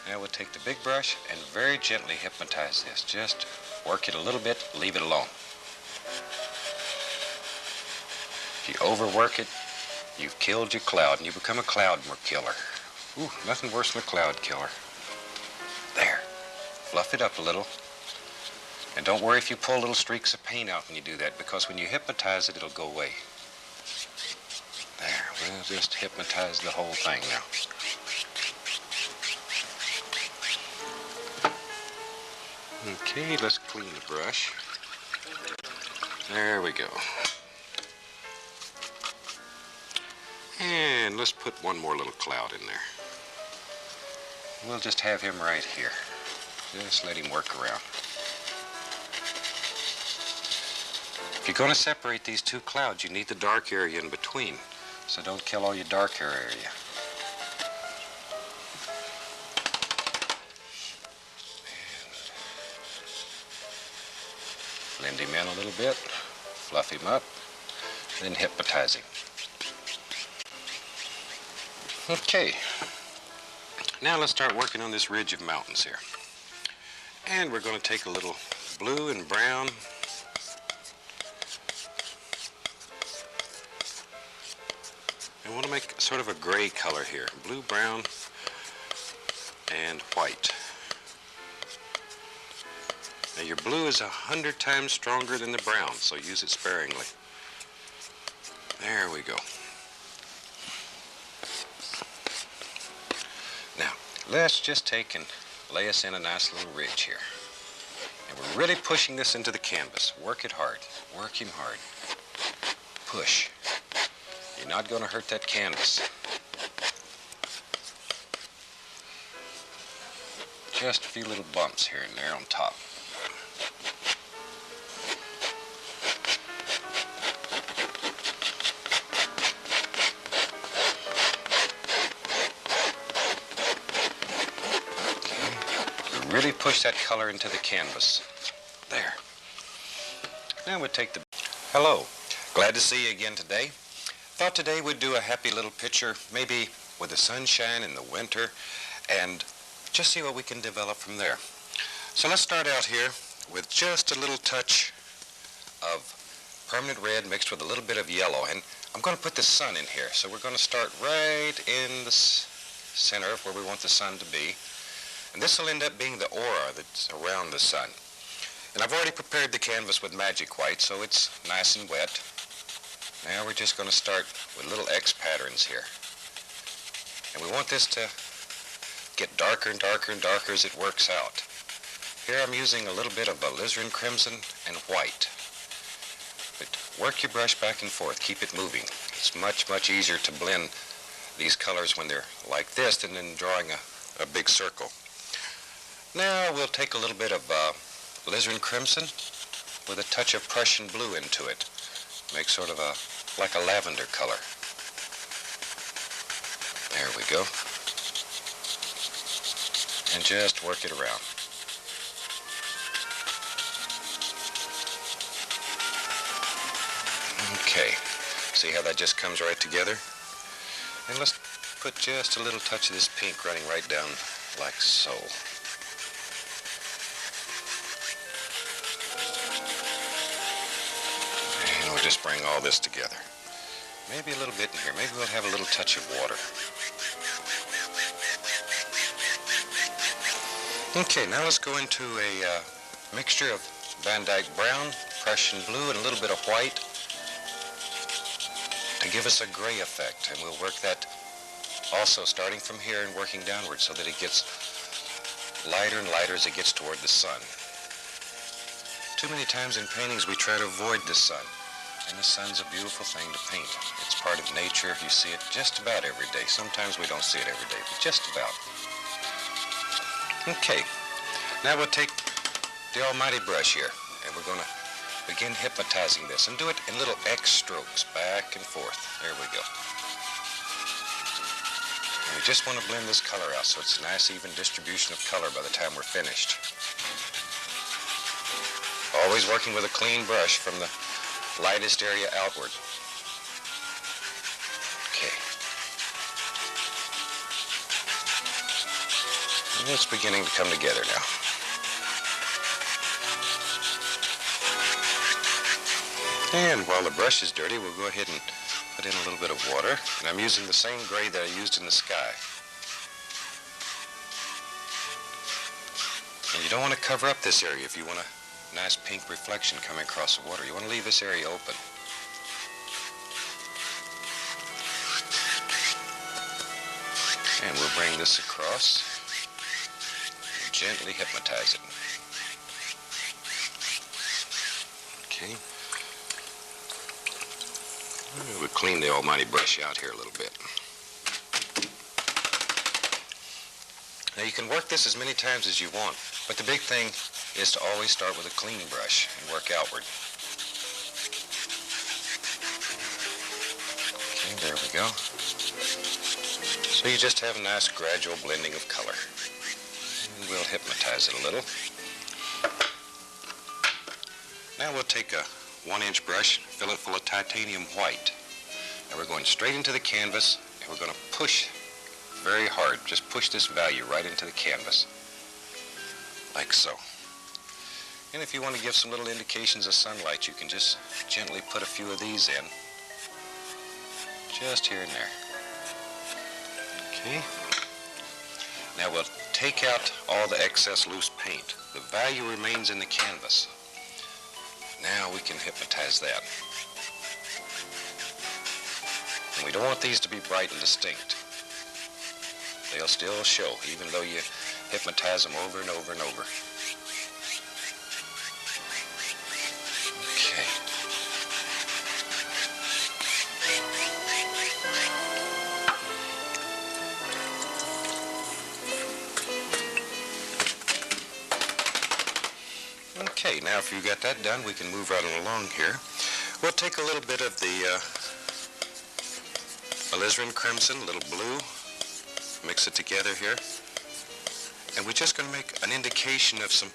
now we'll take the big brush and very gently hypnotize this. Just work it a little bit, leave it alone. If you overwork it, you've killed your cloud, and you become a cloud killer. Ooh, nothing worse than a cloud killer. There. Fluff it up a little. And don't worry if you pull little streaks of paint out when you do that, because when you hypnotize it, it'll go away. There. We'll just hypnotize the whole thing now. Okay, let's clean the brush. There we go. And let's put one more little cloud in there. We'll just have him right here. Just let him work around. If you're going to separate these two clouds, you need the dark area in between. So don't kill all your dark area. Blend him in a little bit, fluff him up, then hypnotize him. Okay, now let's start working on this ridge of mountains here. And we're going to take a little blue and brown. And want to make sort of a gray color here. Blue, brown, and white. Now your blue is 100 times stronger than the brown, so use it sparingly. There we go. Now, let's just take and lay us in a nice little ridge here. And we're really pushing this into the canvas. Work it hard. Work him hard. Push. You're not going to hurt that canvas. Just a few little bumps here and there on top. Really push that color into the canvas. There. Now we'll take the... Hello. Glad to see you again today. Thought today we'd do a happy little picture, maybe with the sunshine in the winter, and just see what we can develop from there. So let's start out here with just a little touch of permanent red mixed with a little bit of yellow. And I'm going to put the sun in here. So we're going to start right in the center of where we want the sun to be. And this will end up being the aura that's around the sun. And I've already prepared the canvas with magic white, so it's nice and wet. Now we're just going to start with little X patterns here. And we want this to get darker and darker and darker as it works out. Here I'm using a little bit of alizarin crimson and white. But work your brush back and forth. Keep it moving. It's much, much easier to blend these colors when they're like this than in drawing a big circle. Now we'll take a little bit of alizarin crimson with a touch of Prussian blue into it. Make sort of like a lavender color. There we go. And just work it around. Okay. See how that just comes right together? And let's put just a little touch of this pink running right down like so. And we'll just bring all this together. Maybe a little bit in here. Maybe we'll have a little touch of water. Okay, now let's go into a mixture of Van Dyke brown, Prussian blue, and a little bit of white to give us a gray effect. And we'll work that also starting from here and working downward so that it gets lighter and lighter as it gets toward the sun. Too many times in paintings we try to avoid the sun. And the sun's a beautiful thing to paint. It's part of nature. You see it just about every day. Sometimes we don't see it every day, but just about. Okay, now we'll take the almighty brush here, and we're going to begin hypnotizing this, and do it in little X strokes, back and forth. There we go. And we just want to blend this color out so it's a nice even distribution of color by the time we're finished. Always working with a clean brush from the lightest area outward. Okay. And it's beginning to come together now. And while the brush is dirty, we'll go ahead and put in a little bit of water. And I'm using the same gray that I used in the sky. And you don't want to cover up this area if you want a nice pink reflection coming across the water. You want to leave this area open. And we'll bring this across and gently hypnotize it. Okay. We'll clean the almighty brush out here a little bit. Now you can work this as many times as you want, but the big thing is to always start with a clean brush and work outward. Okay, there we go. So you just have a nice gradual blending of color. And we'll hypnotize it a little. Now we'll take a 1-inch brush, fill it full of titanium white. And we're going straight into the canvas, and we're going to push very hard. Just push this value right into the canvas, like so. And if you want to give some little indications of sunlight, you can just gently put a few of these in, just here and there. Okay. Now we'll take out all the excess loose paint. The value remains in the canvas. Now we can hypnotize that. And we don't want these to be bright and distinct. They'll still show, even though you hypnotize them over and over and over. Okay. Okay, now if you got that done, we can move right on along here. We'll take a little bit of the alizarin crimson, a little blue, mix it together here. And we're just going to make an indication of some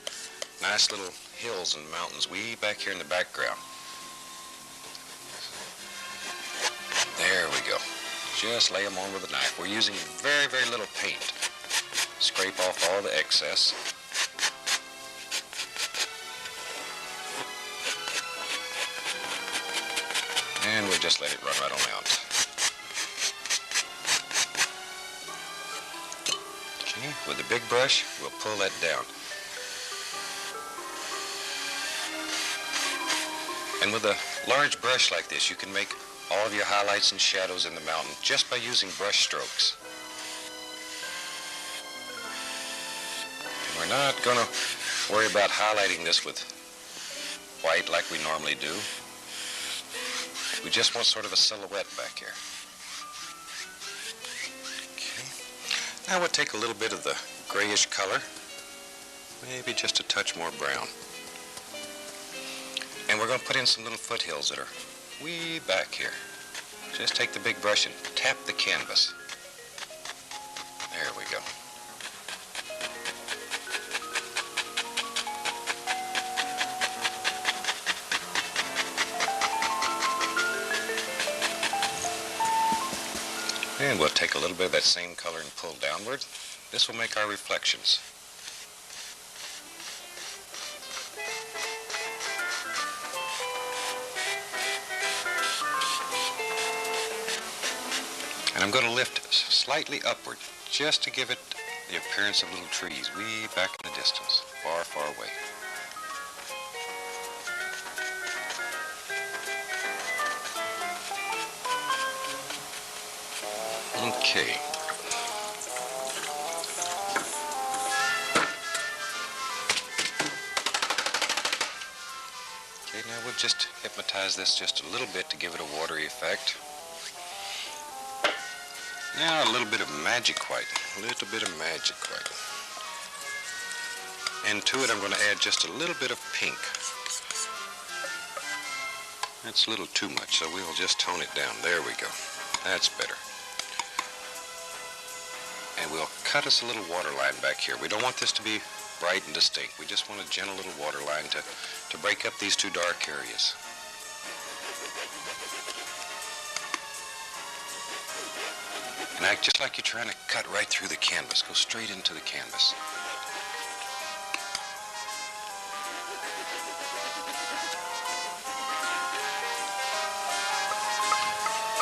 nice little hills and mountains way back here in the background. There we go. Just lay them on with a knife. We're using very, very little paint. Scrape off all the excess. And we'll just let it run right on out. Okay, with the big brush, we'll pull that down. And with a large brush like this, you can make all of your highlights and shadows in the mountain just by using brush strokes. And we're not going to worry about highlighting this with white like we normally do. We just want sort of a silhouette back here. Okay. Now we'll take a little bit of the grayish color, maybe just a touch more brown. And we're going to put in some little foothills that are way back here. Just take the big brush and tap the canvas. There we go. And we'll take a little bit of that same color and pull downward. This will make our reflections. And I'm going to lift slightly upward just to give it the appearance of little trees way back in the distance, far, far away. Okay. Okay, now we'll just hypnotize this just a little bit to give it a watery effect. Now a little bit of magic white, a little bit of magic white. And to it I'm going to add just a little bit of pink. That's a little too much, so we'll just tone it down. There we go. That's better. And we'll cut us a little water line back here. We don't want this to be bright and distinct. We just want a gentle little water line to break up these two dark areas. And act just like you're trying to cut right through the canvas. Go straight into the canvas.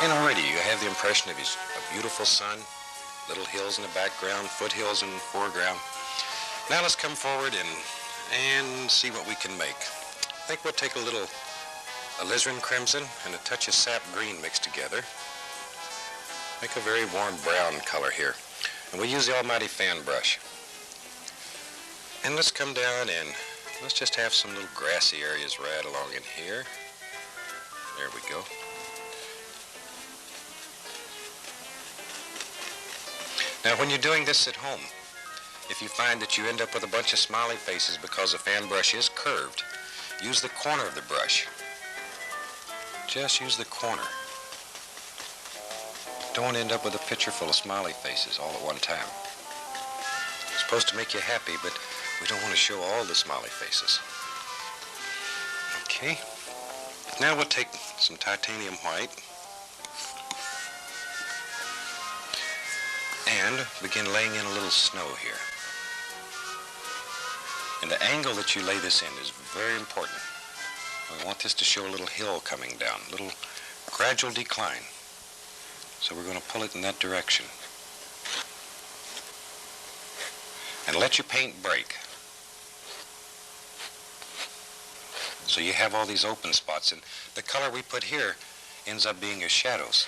And already you have the impression of a beautiful sun, little hills in the background, foothills in the foreground. Now let's come forward and see what we can make. I think we'll take a little alizarin crimson and a touch of sap green mixed together. Make a very warm brown color here. And we'll use the almighty fan brush. And let's come down and let's just have some little grassy areas right along in here. There we go. Now when you're doing this at home, if you find that you end up with a bunch of smiley faces because the fan brush is curved, use the corner of the brush. Just use the corner. Don't end up with a picture full of smiley faces all at one time. It's supposed to make you happy, but we don't want to show all the smiley faces. Okay. Okay. Now we'll take some titanium white and begin laying in a little snow here. And the angle that you lay this in is very important. We want this to show a little hill coming down, a little gradual decline. So we're going to pull it in that direction. And let your paint break. So you have all these open spots, and the color we put here ends up being your shadows.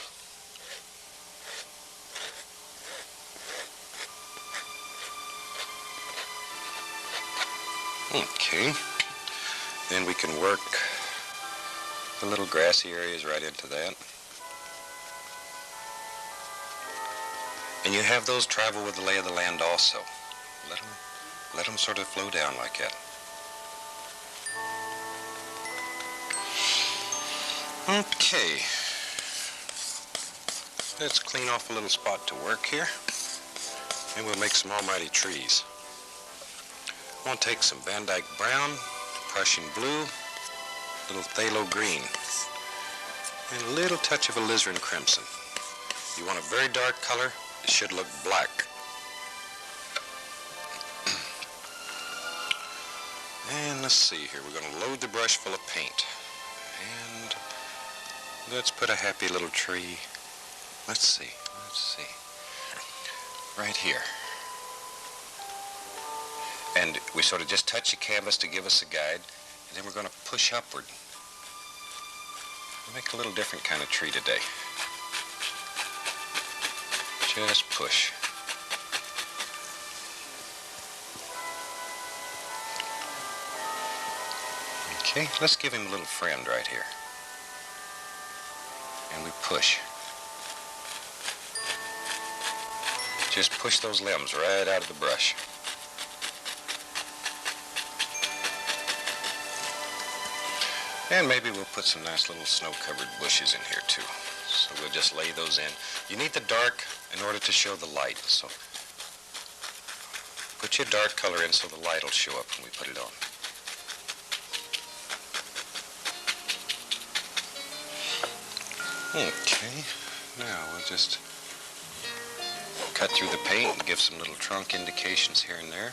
Okay, then we can work the little grassy areas right into that. And you have those travel with the lay of the land also. Let them sort of flow down like that. Okay, let's clean off a little spot to work here, and we'll make some almighty trees. I'm going to take some Van Dyke brown, Prussian blue, a little phthalo green, and a little touch of alizarin crimson. You want a very dark color, it should look black. And let's see here, we're going to load the brush full of paint. And let's put a happy little tree. Let's see. Right here. And we sort of just touch the canvas to give us a guide, and then we're going to push upward. We'll make a little different kind of tree today. Just push. Okay, let's give him a little friend right here. And we push. Just push those limbs right out of the brush. And maybe we'll put some nice little snow-covered bushes in here too. So we'll just lay those in. You need the dark in order to show the light. So put your dark color in so the light will show up when we put it on. Okay, now we'll just cut through the paint and give some little trunk indications here and there.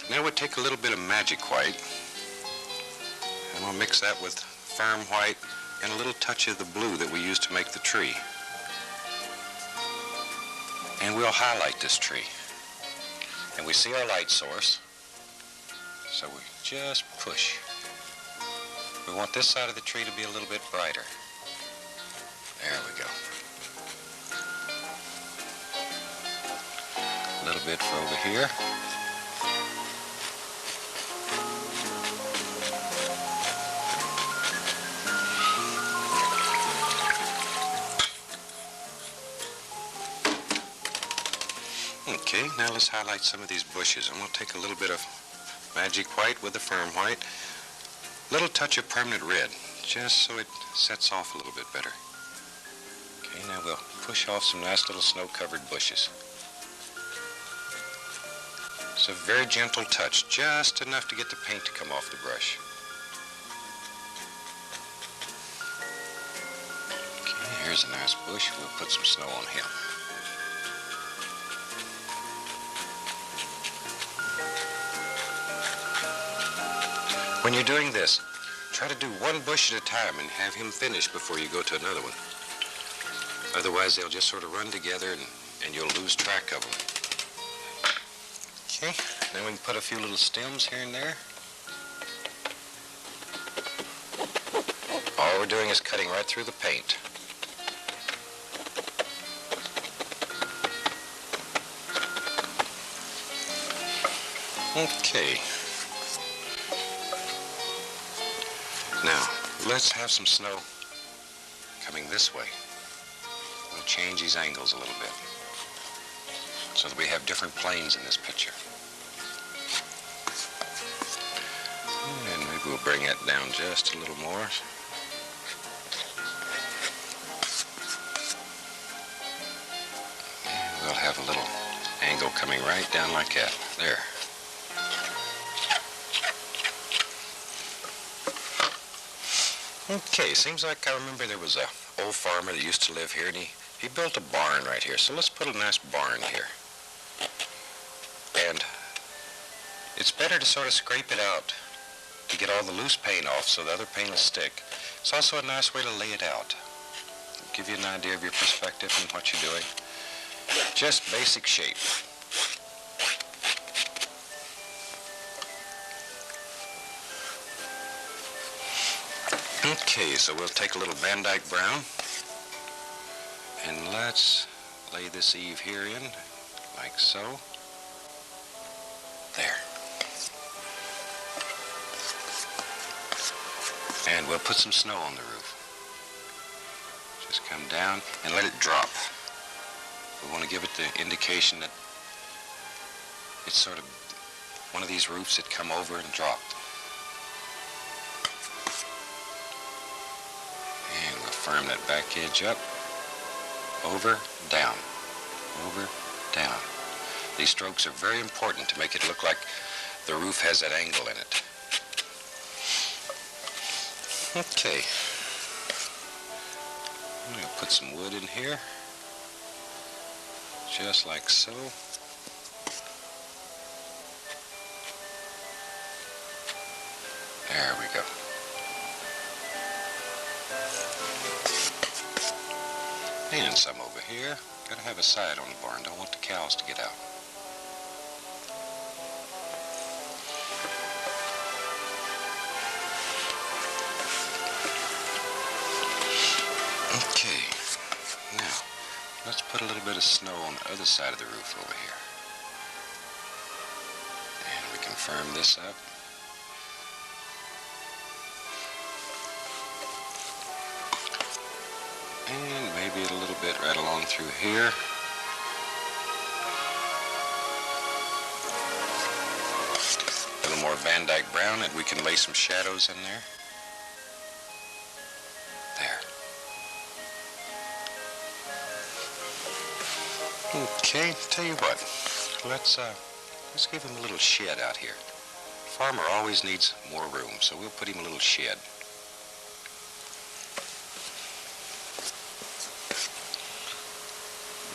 Now we'll take a little bit of magic white, and we'll mix that with firm white and a little touch of the blue that we used to make the tree. And we'll highlight this tree. And we see our light source, so we just push. We want this side of the tree to be a little bit brighter. There we go. A little bit for over here. Okay, now let's highlight some of these bushes. I'm going to take a little bit of magic white with a firm white. Little touch of permanent red, just so it sets off a little bit better. Okay, now we'll push off some nice little snow-covered bushes. It's a very gentle touch, just enough to get the paint to come off the brush. Okay, here's a nice bush. We'll put some snow on him. When you're doing this, try to do one bush at a time and have him finish before you go to another one. Otherwise, they'll just sort of run together and you'll lose track of them. Okay, then we can put a few little stems here and there. All we're doing is cutting right through the paint. Okay. Now, let's have some snow coming this way. We'll change these angles a little bit so that we have different planes in this picture. And maybe we'll bring it down just a little more. And we'll have a little angle coming right down like that. There. Okay, seems like I remember there was a old farmer that used to live here, and he built a barn right here. So let's put a nice barn here. And it's better to sort of scrape it out to get all the loose paint off so the other paint will stick. It's also a nice way to lay it out. Give you an idea of your perspective and what you're doing. Just basic shape. Okay, so we'll take a little Van Dyke brown and let's lay this eave here in, like so. There. And we'll put some snow on the roof. Just come down and let it drop. We want to give it the indication that it's sort of one of these roofs that come over and drop. And we'll firm that back edge up. Over, down. Over, down. These strokes are very important to make it look like the roof has that angle in it. Okay. I'm going to put some wood in here. Just like so. There we go. And some over here. Gotta have a side on the barn. Don't want the cows to get out. Okay. Now, let's put a little bit of snow on the other side of the roof over here. And we can firm this up. And maybe a little bit right along through here. A little more Van Dyke brown, and we can lay some shadows in there. There. Okay, tell you what. Let's give him a little shed out here. Farmer always needs more room, so we'll put him a little shed.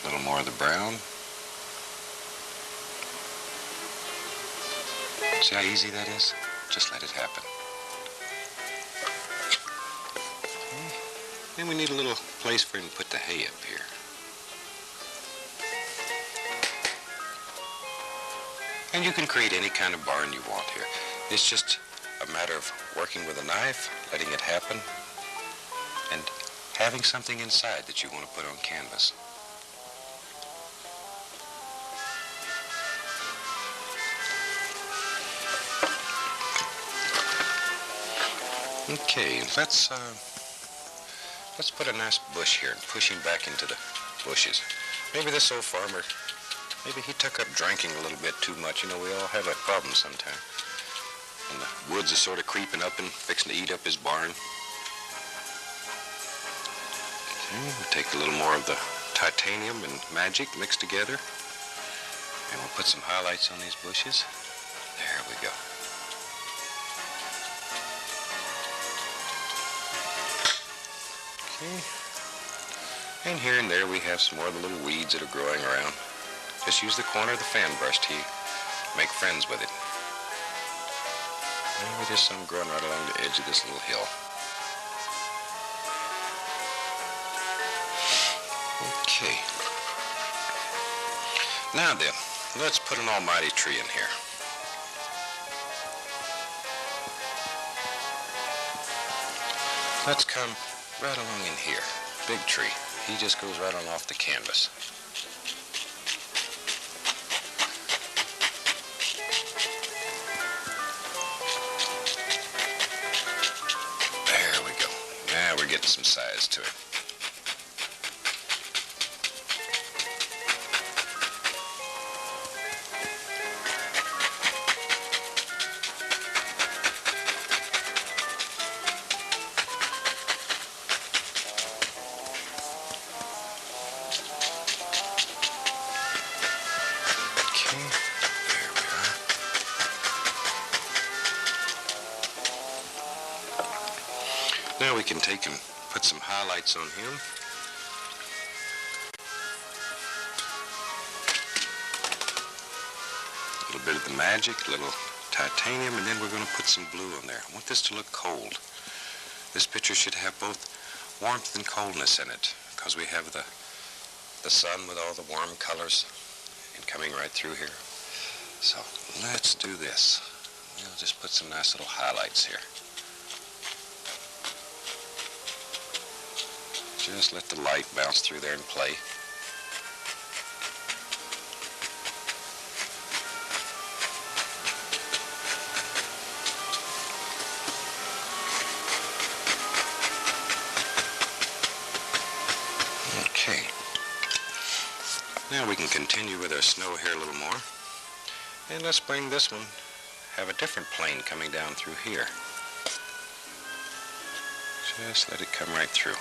A little more of the brown. See how easy that is? Just let it happen. Okay. Then we need a little place for him to put the hay up here. And you can create any kind of barn you want here. It's just a matter of working with a knife, letting it happen, and having something inside that you want to put on canvas. Okay, let's put a nice bush here and push him back into the bushes. Maybe this old farmer, maybe he took up drinking a little bit too much. You know, we all have that problem sometime. And the woods are sort of creeping up and fixing to eat up his barn. Okay, we'll take a little more of the titanium and magic mixed together. And we'll put some highlights on these bushes. There we go. Okay. And here and there we have some more of the little weeds that are growing around. Just use the corner of the fan brush to make friends with it. Maybe there's some growing right along the edge of this little hill. Okay. Now then, let's put an almighty tree in here. Let's come right along in here. Big tree. He just goes right on off the canvas. There we go. Now we're getting some size to it. Now we can take and put some highlights on him. A little bit of the magic, a little titanium, and then we're going to put some blue on there. I want this to look cold. This picture should have both warmth and coldness in it, because we have the sun with all the warm colors and coming right through here. So let's do this. We'll just put some nice little highlights here. Just let the light bounce through there and play. Okay. Now we can continue with our snow here a little more. And let's bring this one, have a different plane coming down through here. Just let it come right through.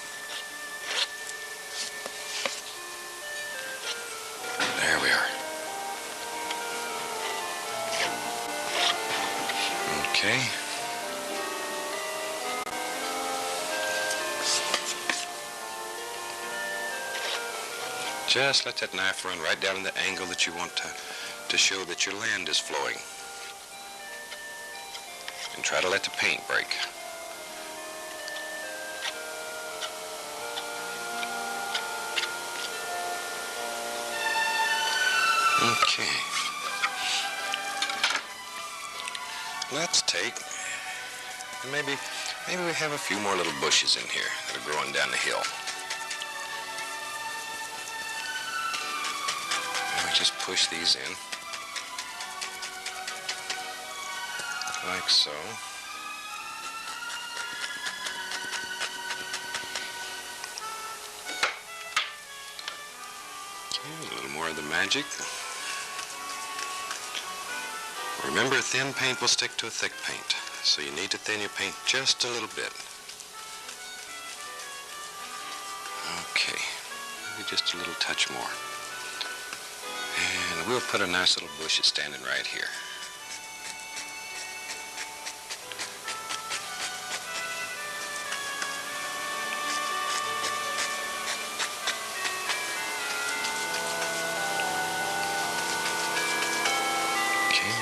There we are. Okay. Just let that knife run right down in the angle that you want to show that your land is flowing. And try to let the paint break. Okay. Let's take, and maybe we have a few more little bushes in here that are growing down the hill. And we just push these in, like so. Okay, a little more of the magic. Remember, thin paint will stick to a thick paint, so you need to thin your paint just a little bit. Okay, maybe just a little touch more. And we'll put a nice little bush standing right here.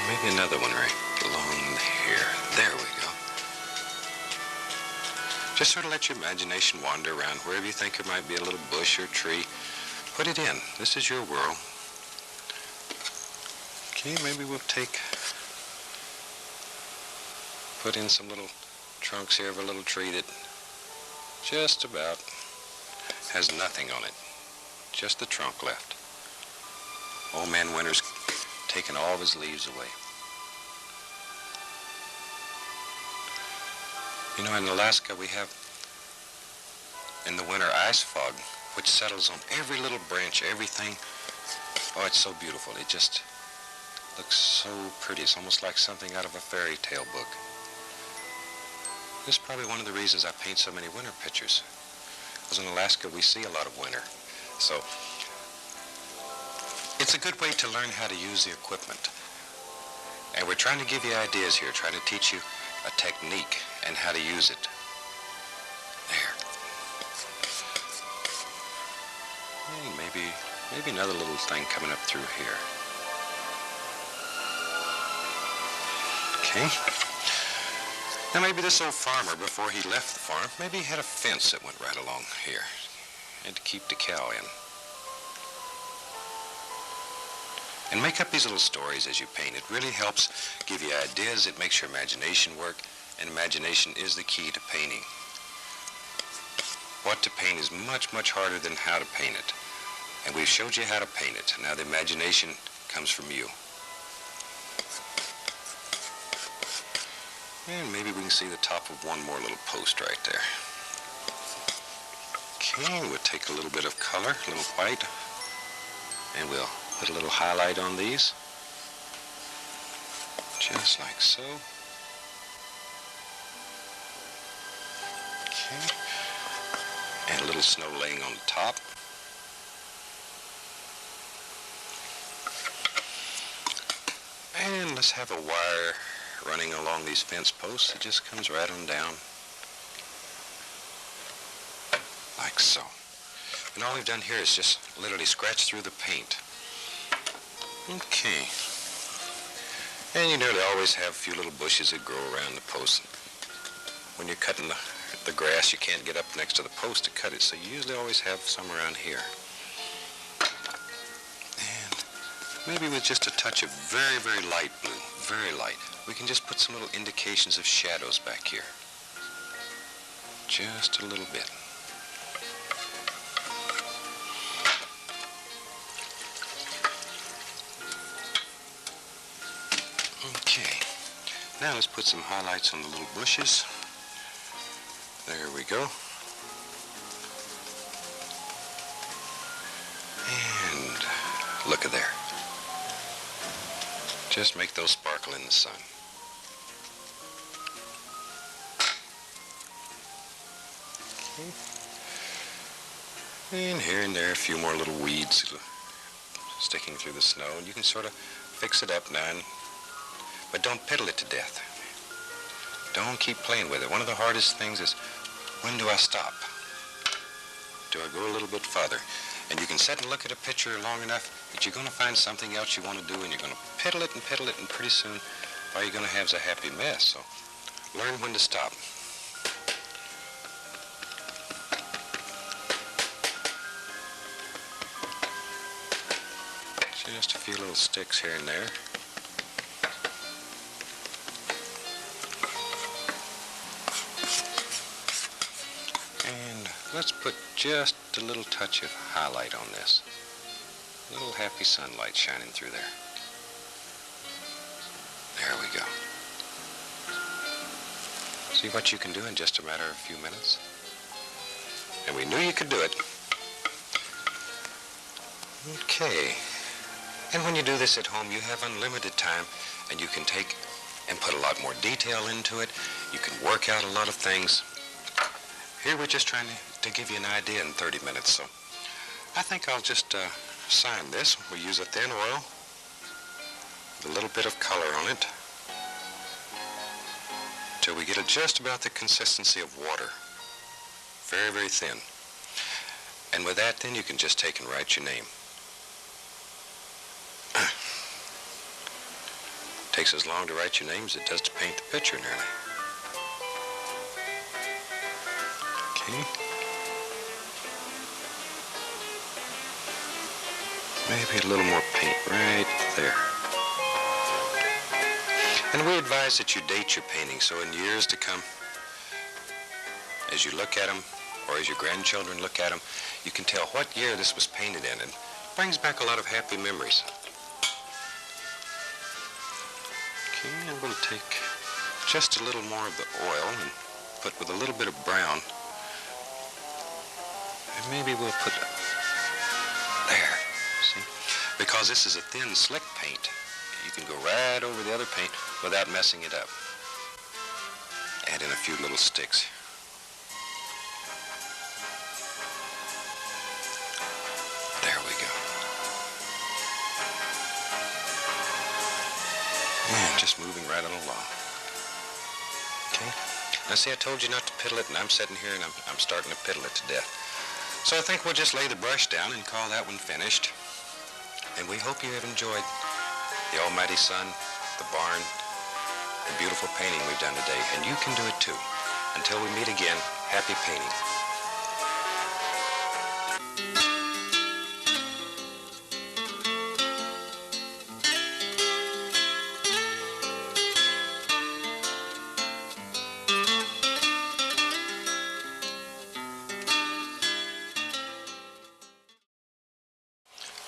Maybe another one right along here. There we go. Just sort of let your imagination wander around wherever you think there might be a little bush or tree. Put it in. This is your world. Okay, maybe we'll put in some little trunks here of a little tree that just about has nothing on it. Just the trunk left. Old Man Winter's taken all of his leaves away. You know, in Alaska we have, in the winter, ice fog, which settles on every little branch, everything. Oh, it's so beautiful. It just looks so pretty. It's almost like something out of a fairy tale book. This is probably one of the reasons I paint so many winter pictures. Because in Alaska we see a lot of winter. So it's a good way to learn how to use the equipment. And we're trying to give you ideas here, trying to teach you a technique and how to use it. There. Hey, maybe another little thing coming up through here. Okay. Now maybe this old farmer, before he left the farm, maybe he had a fence that went right along here. Had to keep the cow in. And make up these little stories as you paint. It really helps give you ideas. It makes your imagination work. And imagination is the key to painting. What to paint is much, much harder than how to paint it. And we've showed you how to paint it. Now the imagination comes from you. And maybe we can see the top of one more little post right there. Okay, we'll take a little bit of color, a little white, and we'll put a little highlight on these. Just like so. Okay. And a little snow laying on the top. And let's have a wire running along these fence posts. It just comes right on down. like so. And all we've done here is just literally scratch through the paint. Okay. And you nearly always have a few little bushes that grow around the post. When you're cutting the grass, you can't get up next to the post to cut it, so you usually always have some around here. And maybe with just a touch of very, very light blue, very light, we can just put some little indications of shadows back here. Just a little bit. Okay, now let's put some highlights on the little bushes. There we go. And look at there. Just make those sparkle in the sun. Okay. And here and there, a few more little weeds sticking through the snow. And you can sort of fix it up now, but don't piddle it to death. Don't keep playing with it. One of the hardest things is, when do I stop? Do I go a little bit farther? And you can sit and look at a picture long enough that you're going to find something else you want to do, and you're going to piddle it, and pretty soon all you're going to have is a happy mess. So learn when to stop. Just a few little sticks here and there. And let's put just a little touch of highlight on this. A little happy sunlight shining through there. There we go. See what you can do in just a matter of a few minutes? And we knew you could do it. Okay. And when you do this at home, you have unlimited time, and you can take and put a lot more detail into it. You can work out a lot of things. Here we're just trying to give you an idea in 30 minutes, so I think I'll just sign this. We use a thin oil with a little bit of color on it till we get it just about the consistency of water. Very, very thin. And with that, then you can just take and write your name. Takes as long to write your name as it does to paint the picture, nearly. Okay. Maybe a little more paint right there. And we advise that you date your paintings, so in years to come, as you look at them, or as your grandchildren look at them, you can tell what year this was painted in, and it brings back a lot of happy memories. Okay, I'm going to take just a little more of the oil and put with a little bit of brown. And maybe we'll put there, see? Because this is a thin, slick paint, you can go right over the other paint without messing it up. Add in a few little sticks. There we go. And just moving right on along. Okay. Now see, I told you not to piddle it, and I'm sitting here and I'm starting to piddle it to death. So I think we'll just lay the brush down and call that one finished. And we hope you have enjoyed the almighty sun, the barn, the beautiful painting we've done today. And you can do it too. Until we meet again, happy painting.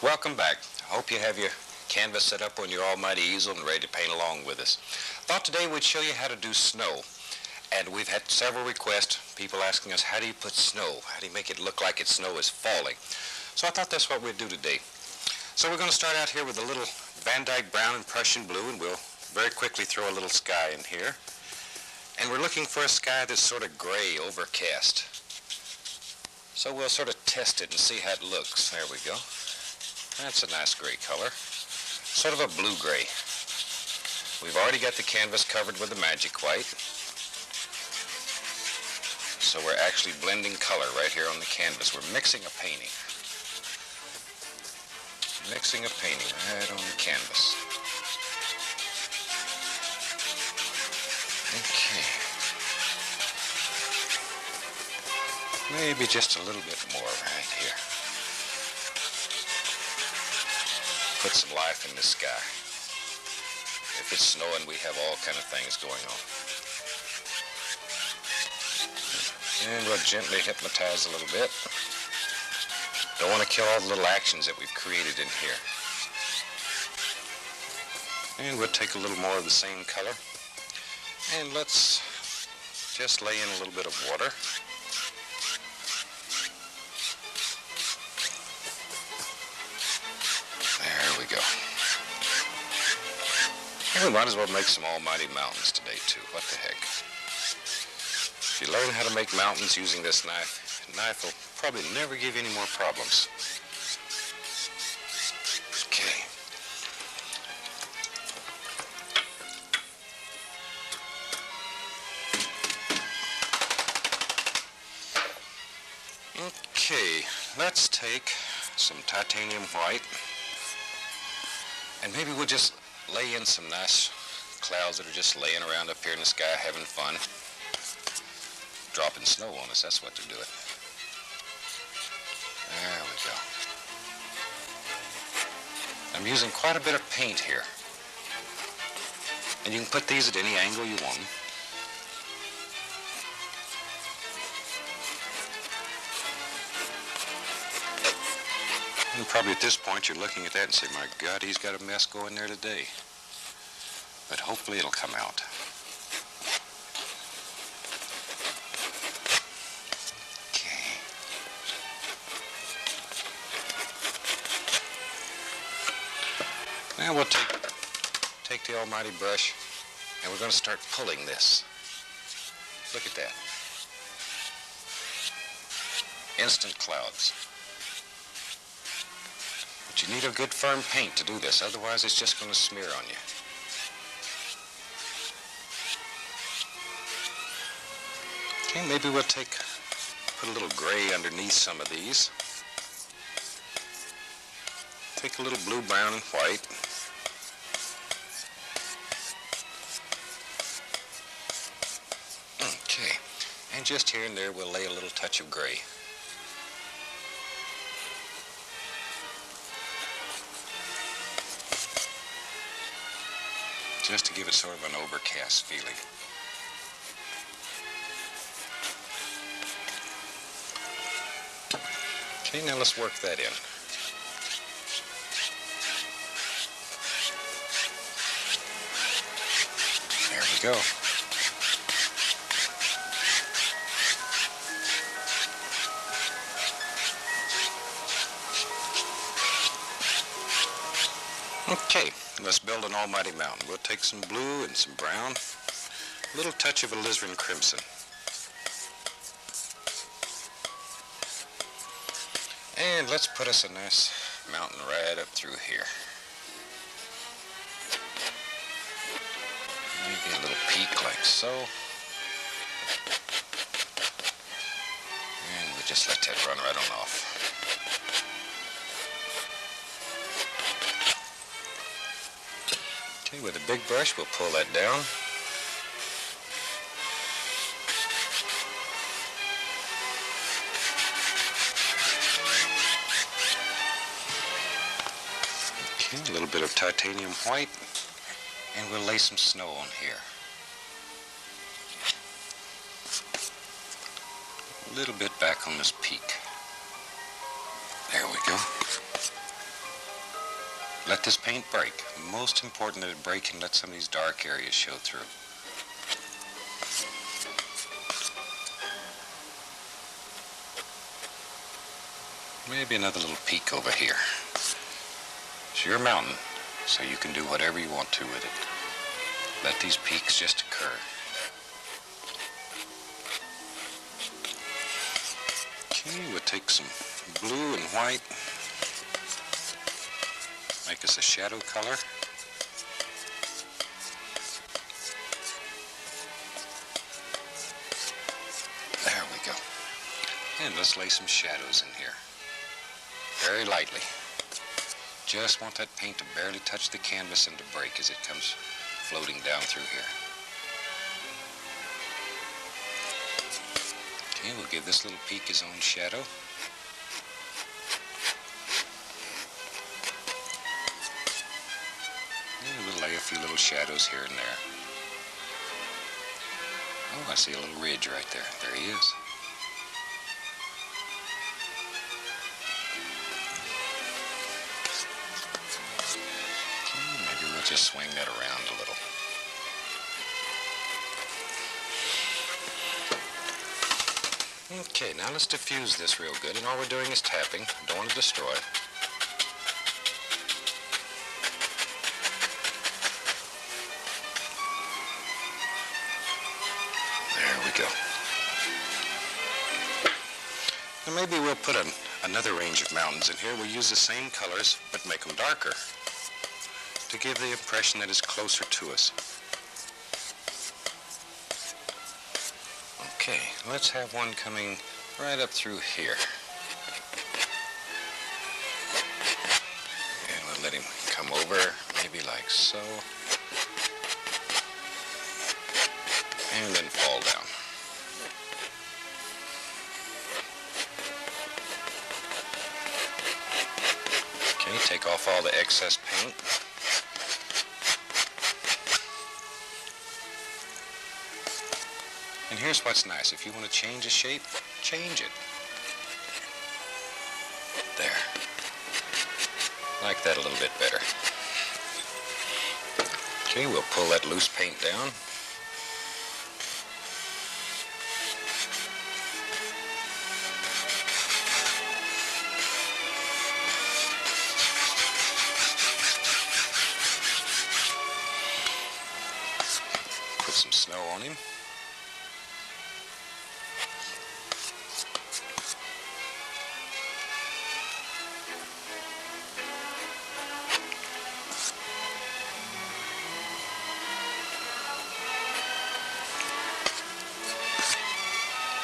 Welcome back. I hope you have your canvas set up on your almighty easel and ready to paint along with us. Thought today we'd show you how to do snow. And we've had several requests, people asking us, how do you put snow? How do you make it look like snow is falling? So I thought that's what we'd do today. So we're going to start out here with a little Van Dyke brown and Prussian blue, and we'll very quickly throw a little sky in here. And we're looking for a sky that's sort of gray, overcast. So we'll sort of test it and see how it looks. There we go. That's a nice gray color. Sort of a blue-gray. We've already got the canvas covered with the magic white. So we're actually blending color right here on the canvas. We're mixing a painting. Mixing a painting right on the canvas. Okay. Maybe just a little bit more right here. Put some life in the sky. If it's snowing, we have all kind of things going on. And we'll gently hypnotize a little bit. Don't want to kill all the little actions that we've created in here. And we'll take a little more of the same color. And let's just lay in a little bit of water. There we go. And we might as well make some almighty mountains today too. What the heck? If you learn how to make mountains using this knife, the knife will probably never give you any more problems. Okay. Okay, let's take some titanium white, and maybe we'll just lay in some nice clouds that are just laying around up here in the sky having fun. Dropping snow on us, that's what they're doing. There we go. I'm using quite a bit of paint here. And you can put these at any angle you want them. And probably at this point you're looking at that and say, my God, he's got a mess going there today. But hopefully it'll come out. Now we'll take the almighty brush, and we're going to start pulling this. Look at that. Instant clouds. But you need a good firm paint to do this, otherwise it's just going to smear on you. Okay, maybe we'll put a little gray underneath some of these. Take a little blue, brown, and white. Okay, and just here and there we'll lay a little touch of gray. Just to give it sort of an overcast feeling. Okay, now let's work that in. There we go. Okay, let's build an almighty mountain. We'll take some blue and some brown, a little touch of alizarin crimson. And let's put us a nice mountain right up through here. Maybe a little peak like so. And we just let that run right on off. Okay, with a big brush, we'll pull that down. Okay, a little bit of titanium white, and we'll lay some snow on here. A little bit back on this peak. There we go. Let this paint break. Most important that it break and let some of these dark areas show through. Maybe another little peak over here. It's your mountain, so you can do whatever you want to with it. Let these peaks just occur. Okay, we'll take some blue and white. Make us a shadow color. There we And let's lay some shadows in here. Very lightly. Just want that paint to barely touch the canvas and to break as it comes floating down through here. Okay, we'll give this little peak his own shadow. And we'll lay a few little shadows here and there. Oh, I see a little ridge right there. There he is. Okay, maybe we'll just swing that around a little. Okay, now let's diffuse this real good, and all we're doing is tapping. Don't want to destroy. There we go. Now maybe we'll put another range of mountains in here. We'll use the same colors, but make them darker to give the impression that it's closer to us. Okay, let's have one coming right up through here. And we'll let him come over, maybe like so. And then fall down. Okay, take off all the excess paint. And here's what's nice. If you want to change a shape, change it. There. Like that a little bit better. Okay, we'll pull that loose paint down. Put some snow on him.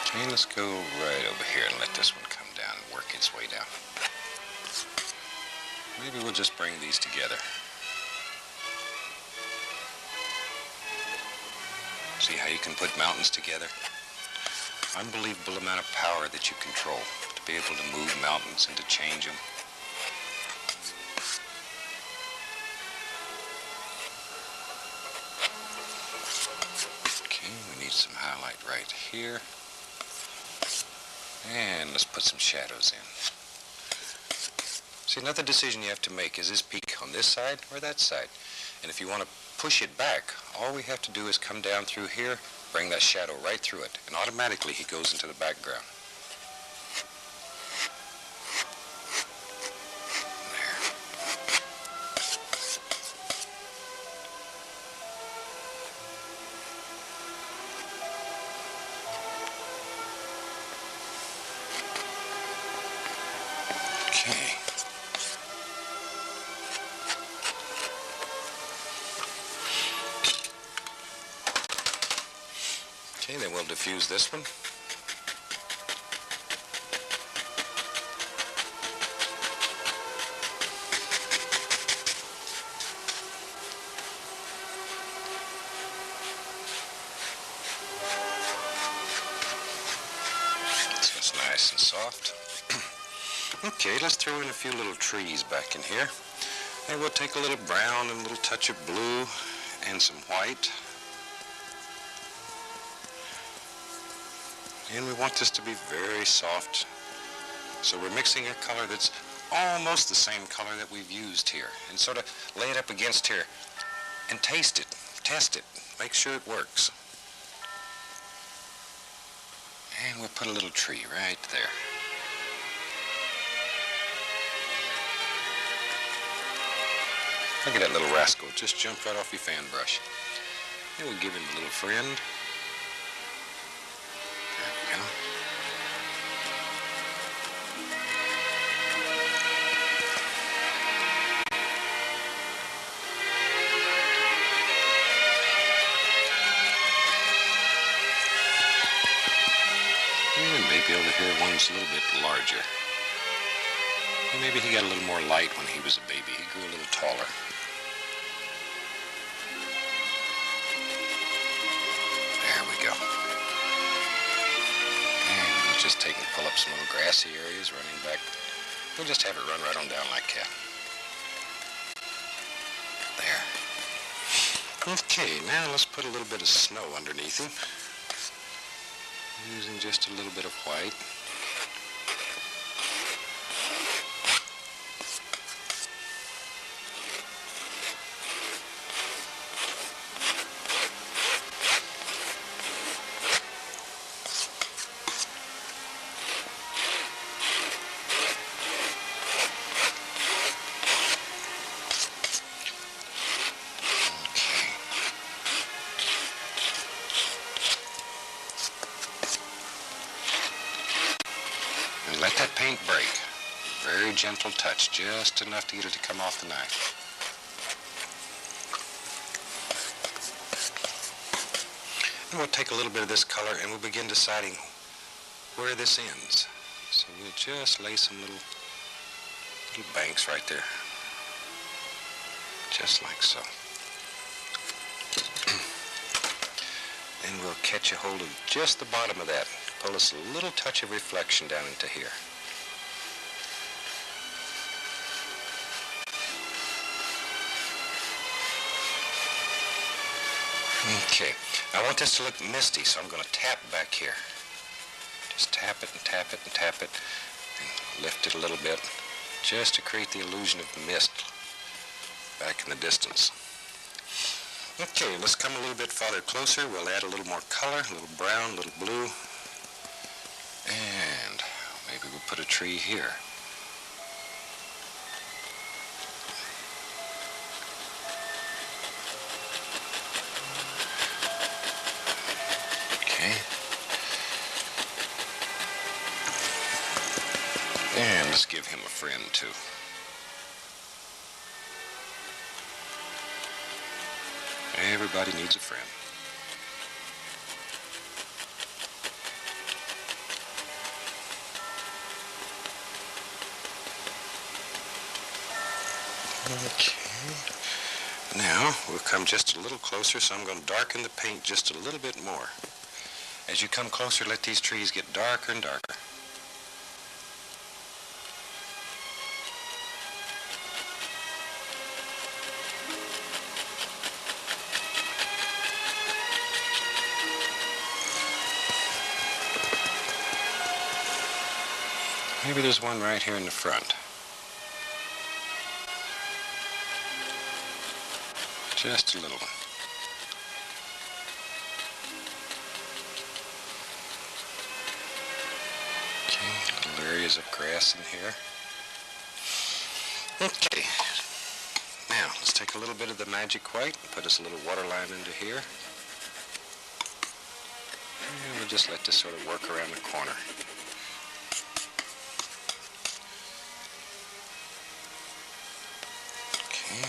Okay, let's go right over here and let this one come down and work its way down. Maybe we'll just bring these together. See how you can put mountains together? Unbelievable amount of power that you control to be able to move mountains and to change them. Okay, we need some highlight right here. And let's put some shadows in. See, another decision you have to make is this peak on this side or that side. And if you want to push it back, all we have to do is come down through here, bring that shadow right through it, and automatically he goes into the background. Okay. Okay, then we'll diffuse this one. So it's nice and soft. Okay, let's throw in a few little trees back in here. And we'll take a little brown and a little touch of blue and some white. And we want this to be very soft. So we're mixing a color that's almost the same color that we've used here. And sort of lay it up against here and taste it, test it, make sure it works. And we'll put a little tree right there. Look at that little rascal, just jumped right off your fan brush. And we'll give him a little friend. There we go. And maybe over here one's a little bit larger. Maybe he got a little more light when he was a baby. He grew a little taller. There we go. And we'll just take and pull up some little grassy areas running back. We'll just have it run right on down like that. There. Okay, now let's put a little bit of snow underneath him. Using just a little bit of white. And let that paint break. Very gentle touch, just enough to get it to come off the knife. And we'll take a little bit of this color and we'll begin deciding where this ends. So we'll just lay some little banks right there. Just like so. And we'll catch a hold of just the bottom of that. Pull us a little touch of reflection down into here. Okay, I want this to look misty, so I'm going to tap back here. Just tap it and tap it and tap it and lift it a little bit just to create the illusion of mist back in the distance. Okay, let's come a little bit farther closer. We'll add a little more color, a little brown, a little blue. And maybe we'll put a tree here. Okay. And let's give him a friend too. Everybody needs a friend. Okay. Now we'll come just a little closer, so I'm going to darken the paint just a little bit more. As you come closer, let these trees get darker and darker. Maybe there's one right here in the front. Just a little one. Okay, little areas of grass in here. Okay. Now, let's take a little bit of the magic white and put us a little waterline into here. And we'll just let this sort of work around the corner. Okay.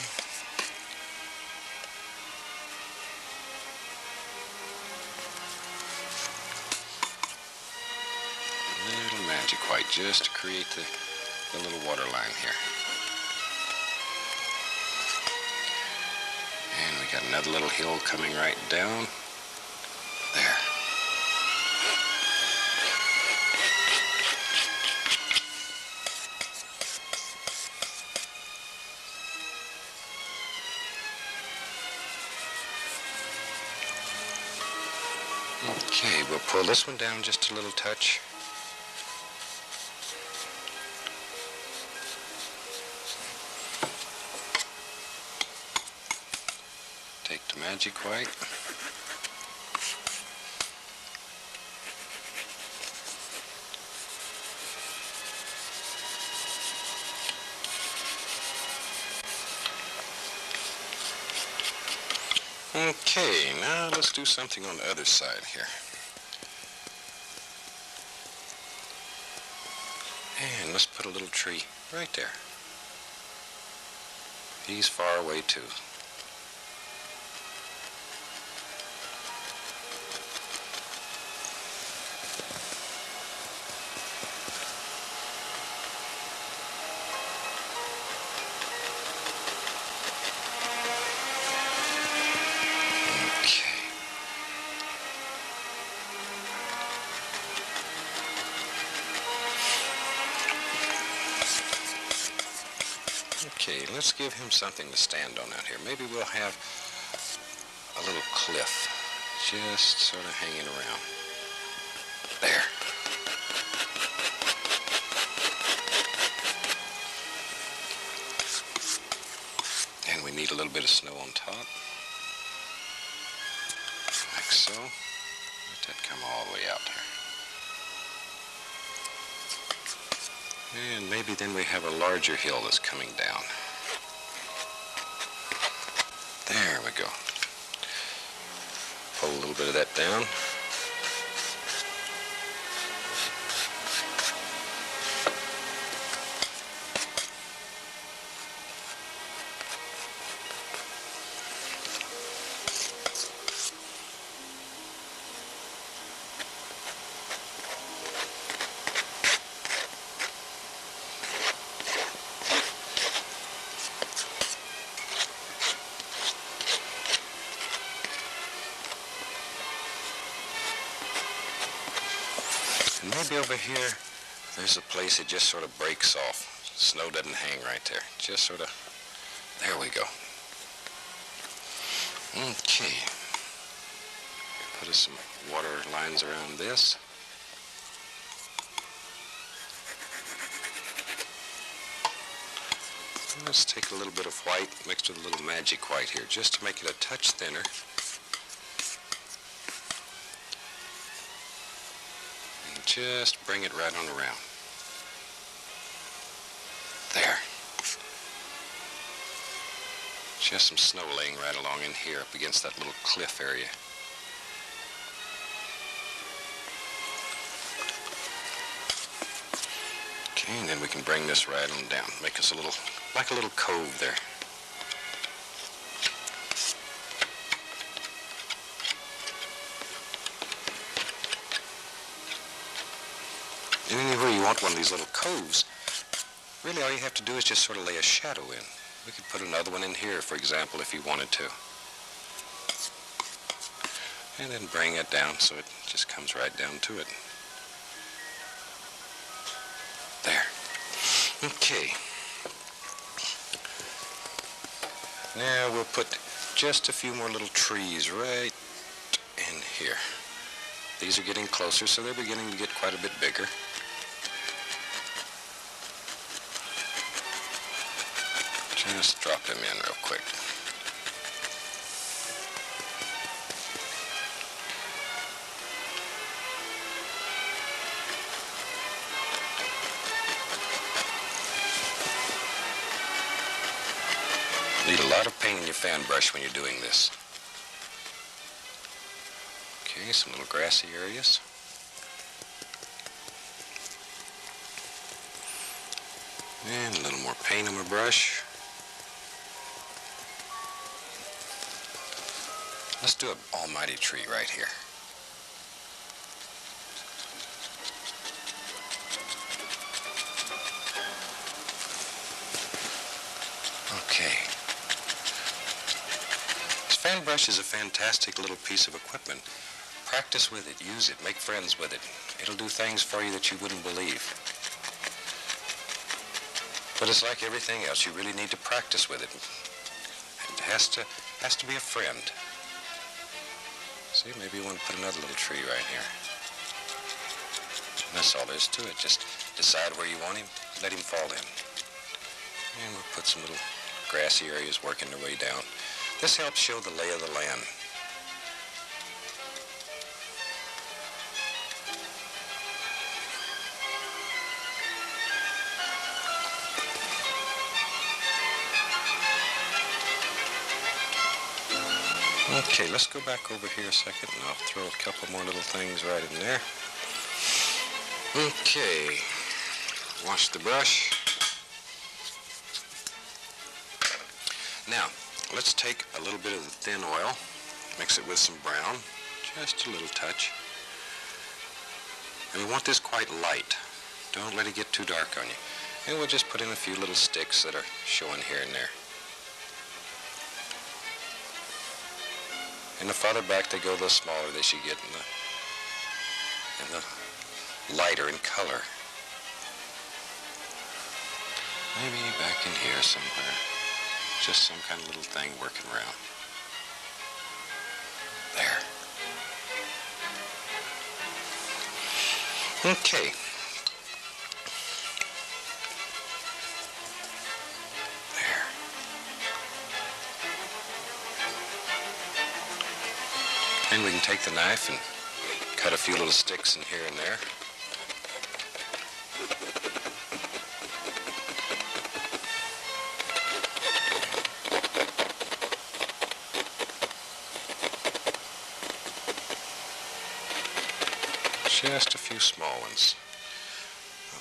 Little magic white just to create the little water line here. And we got another little hill coming right down. There. Okay, we'll pull this one down just a little touch. Take the magic white. Okay, now let's do something on the other side here. And let's put a little tree right there. He's far away too. Okay, let's give him something to stand on out here. Maybe we'll have a little cliff just sort of hanging around. There. And we need a little bit of snow on top. Like so. Let that come all the way out there. And maybe then we have a larger hill that's coming down. There we go. Pull a little bit of that down. And maybe over here, there's a place that just sort of breaks off. Snow doesn't hang right there. Just sort of, there we go. Okay. Put us some water lines around this. Let's take a little bit of white mixed with a little magic white here, just to make it a touch thinner. Just bring it right on around. There. Just some snow laying right along in here up against that little cliff area. Okay, and then we can bring this right on down. Make us a little, like a little cove there. And anywhere you want one of these little coves, really all you have to do is just sort of lay a shadow in. We could put another one in here, for example, if you wanted to. And then bring it down so it just comes right down to it. There. Okay. Now we'll put just a few more little trees right in here. These are getting closer, so they're beginning to get quite a bit bigger. Just drop them in real quick. Need a lot of paint in your fan brush when you're doing this. Okay, some little grassy areas. And a little more paint on my brush. Let's do an almighty tree right here. Okay. This fan brush is a fantastic little piece of equipment. Practice with it, use it, make friends with it. It'll do things for you that you wouldn't believe. But it's like everything else, you really need to practice with it. It has to be a friend. See, maybe you want to put another little tree right here. And that's all there is to it. Just decide where you want him, let him fall in. And we'll put some little grassy areas working their way down. This helps show the lay of the land. Okay, let's go back over here a second and I'll throw a couple more little things right in there. Okay, wash the brush. Now, let's take a little bit of the thin oil, mix it with some brown, just a little touch. And we want this quite light. Don't let it get too dark on you. And we'll just put in a few little sticks that are showing here and there. And the farther back they go, the smaller they should get and the lighter in color. Maybe back in here somewhere. Just some kind of little thing working around. There. Okay. There. And we can take the knife and cut a few little sticks in here and there. Just a few small ones.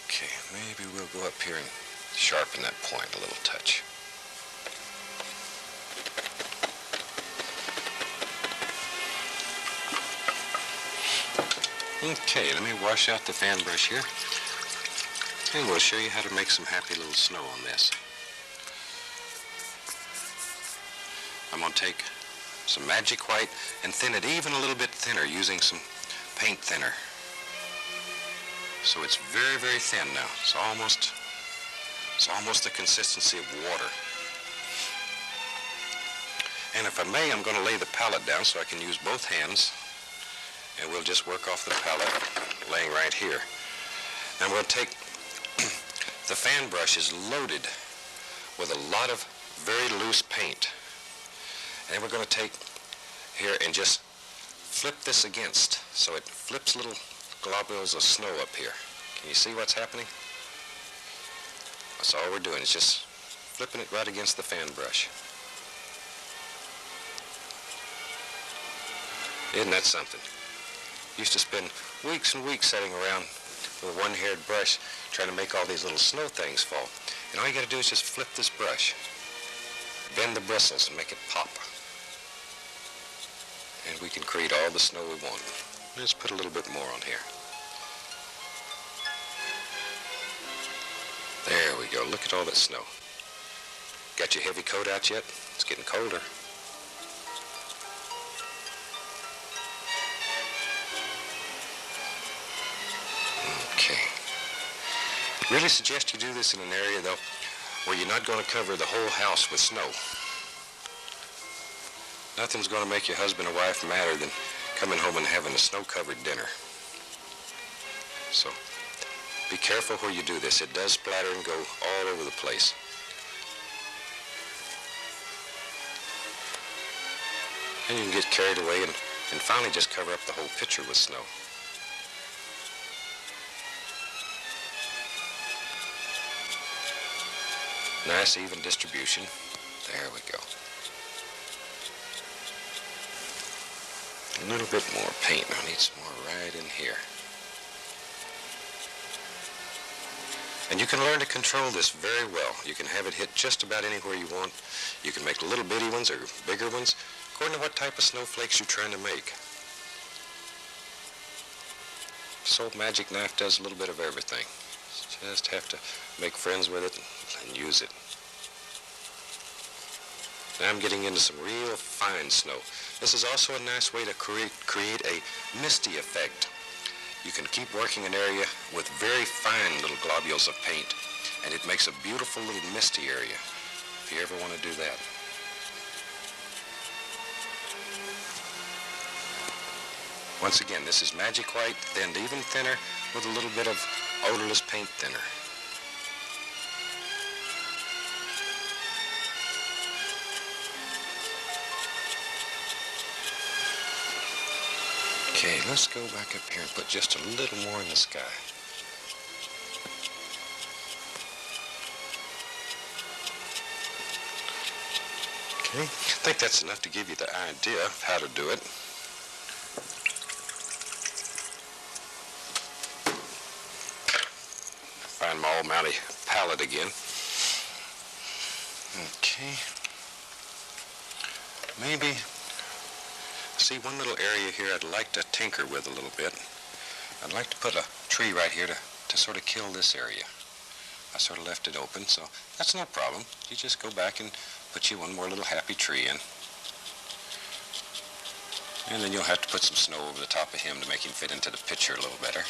Okay, maybe we'll go up here and sharpen that point a little touch. Okay, let me wash out the fan brush here. And we'll show you how to make some happy little snow on this. I'm going to take some magic white and thin it even a little bit thinner using some paint thinner. So it's very, very thin now. It's almost the consistency of water. And if I may, I'm going to lay the palette down so I can use both hands. And we'll just work off the palette laying right here. And we'll take, the fan brush is loaded with a lot of very loose paint. And we're going to take here and just flip this against, so it flips little globules of snow up here. Can you see what's happening? That's all we're doing, is just flipping it right against the fan brush. Isn't that something? Used to spend weeks and weeks sitting around with a one-haired brush trying to make all these little snow things fall. And all you got to do is just flip this brush, bend the bristles and make it pop. And we can create all the snow we want. Let's put a little bit more on here. There we go. Look at all that snow. Got your heavy coat out yet? It's getting colder. Okay. Really suggest you do this in an area, though, where you're not going to cover the whole house with snow. Nothing's going to make your husband or wife madder than coming home and having a snow-covered dinner. So, be careful where you do this. It does splatter and go all over the place. And you can get carried away and finally just cover up the whole picture with snow. Nice even distribution. There we go. A little bit more paint. I need some more right in here. And you can learn to control this very well. You can have it hit just about anywhere you want. You can make little bitty ones or bigger ones, according to what type of snowflakes you're trying to make. So Magic Knife does a little bit of everything. You just have to make friends with it and use it. Now I'm getting into some real fine snow. This is also a nice way to create a misty effect. You can keep working an area with very fine little globules of paint, and it makes a beautiful little misty area, if you ever want to do that. Once again, this is Magic White, thinned even thinner with a little bit of odorless paint thinner. Okay, let's go back up here and put just a little more in the sky. Okay, I think that's enough to give you the idea of how to do it. Find my almighty palette again. Okay. Maybe, see one little area here I'd like to tinker with a little bit. I'd like to put a tree right here to sort of kill this area. I sort of left it open, so that's no problem. You just go back and put you one more little happy tree in. And then you'll have to put some snow over the top of him to make him fit into the picture a little better.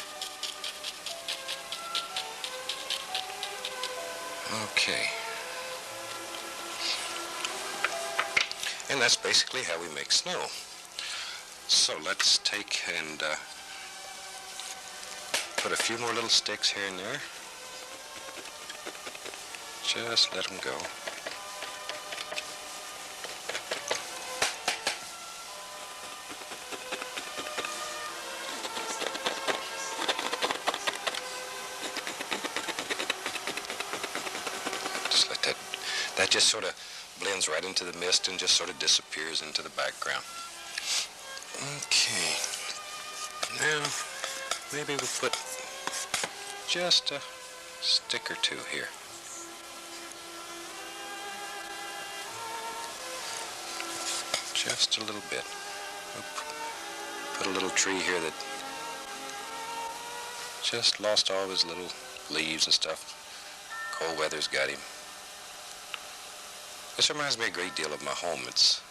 Okay. And that's basically how we make snow. So let's take and put a few more little sticks here and there. Just let them go. Just let that just sort of blends right into the mist and just sort of disappears into the background. Okay. Now, maybe we'll put just a stick or two here. Just a little bit. We'll put a little tree here that just lost all of his little leaves and stuff. Cold weather's got him. This reminds me a great deal of my home. It's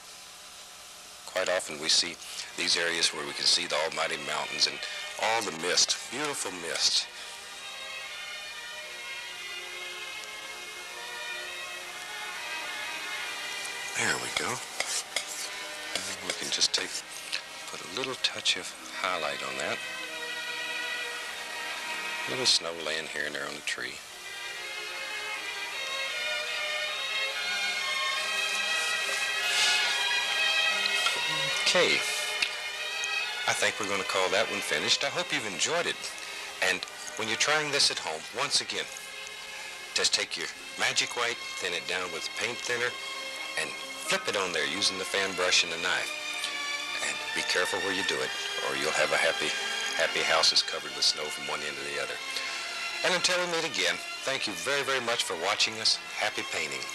quite often we see these areas where we can see the almighty mountains and all the mist, beautiful mist. There we go. And we can just put a little touch of highlight on that. A little snow laying here and there on the tree. Okay, I think we're going to call that one finished. I hope you've enjoyed it. And when you're trying this at home, once again, just take your magic white, thin it down with paint thinner, and flip it on there using the fan brush and the knife. And be careful where you do it, or you'll have a happy houses covered with snow from one end to the other. And until we meet again, thank you very, very much for watching us. Happy painting.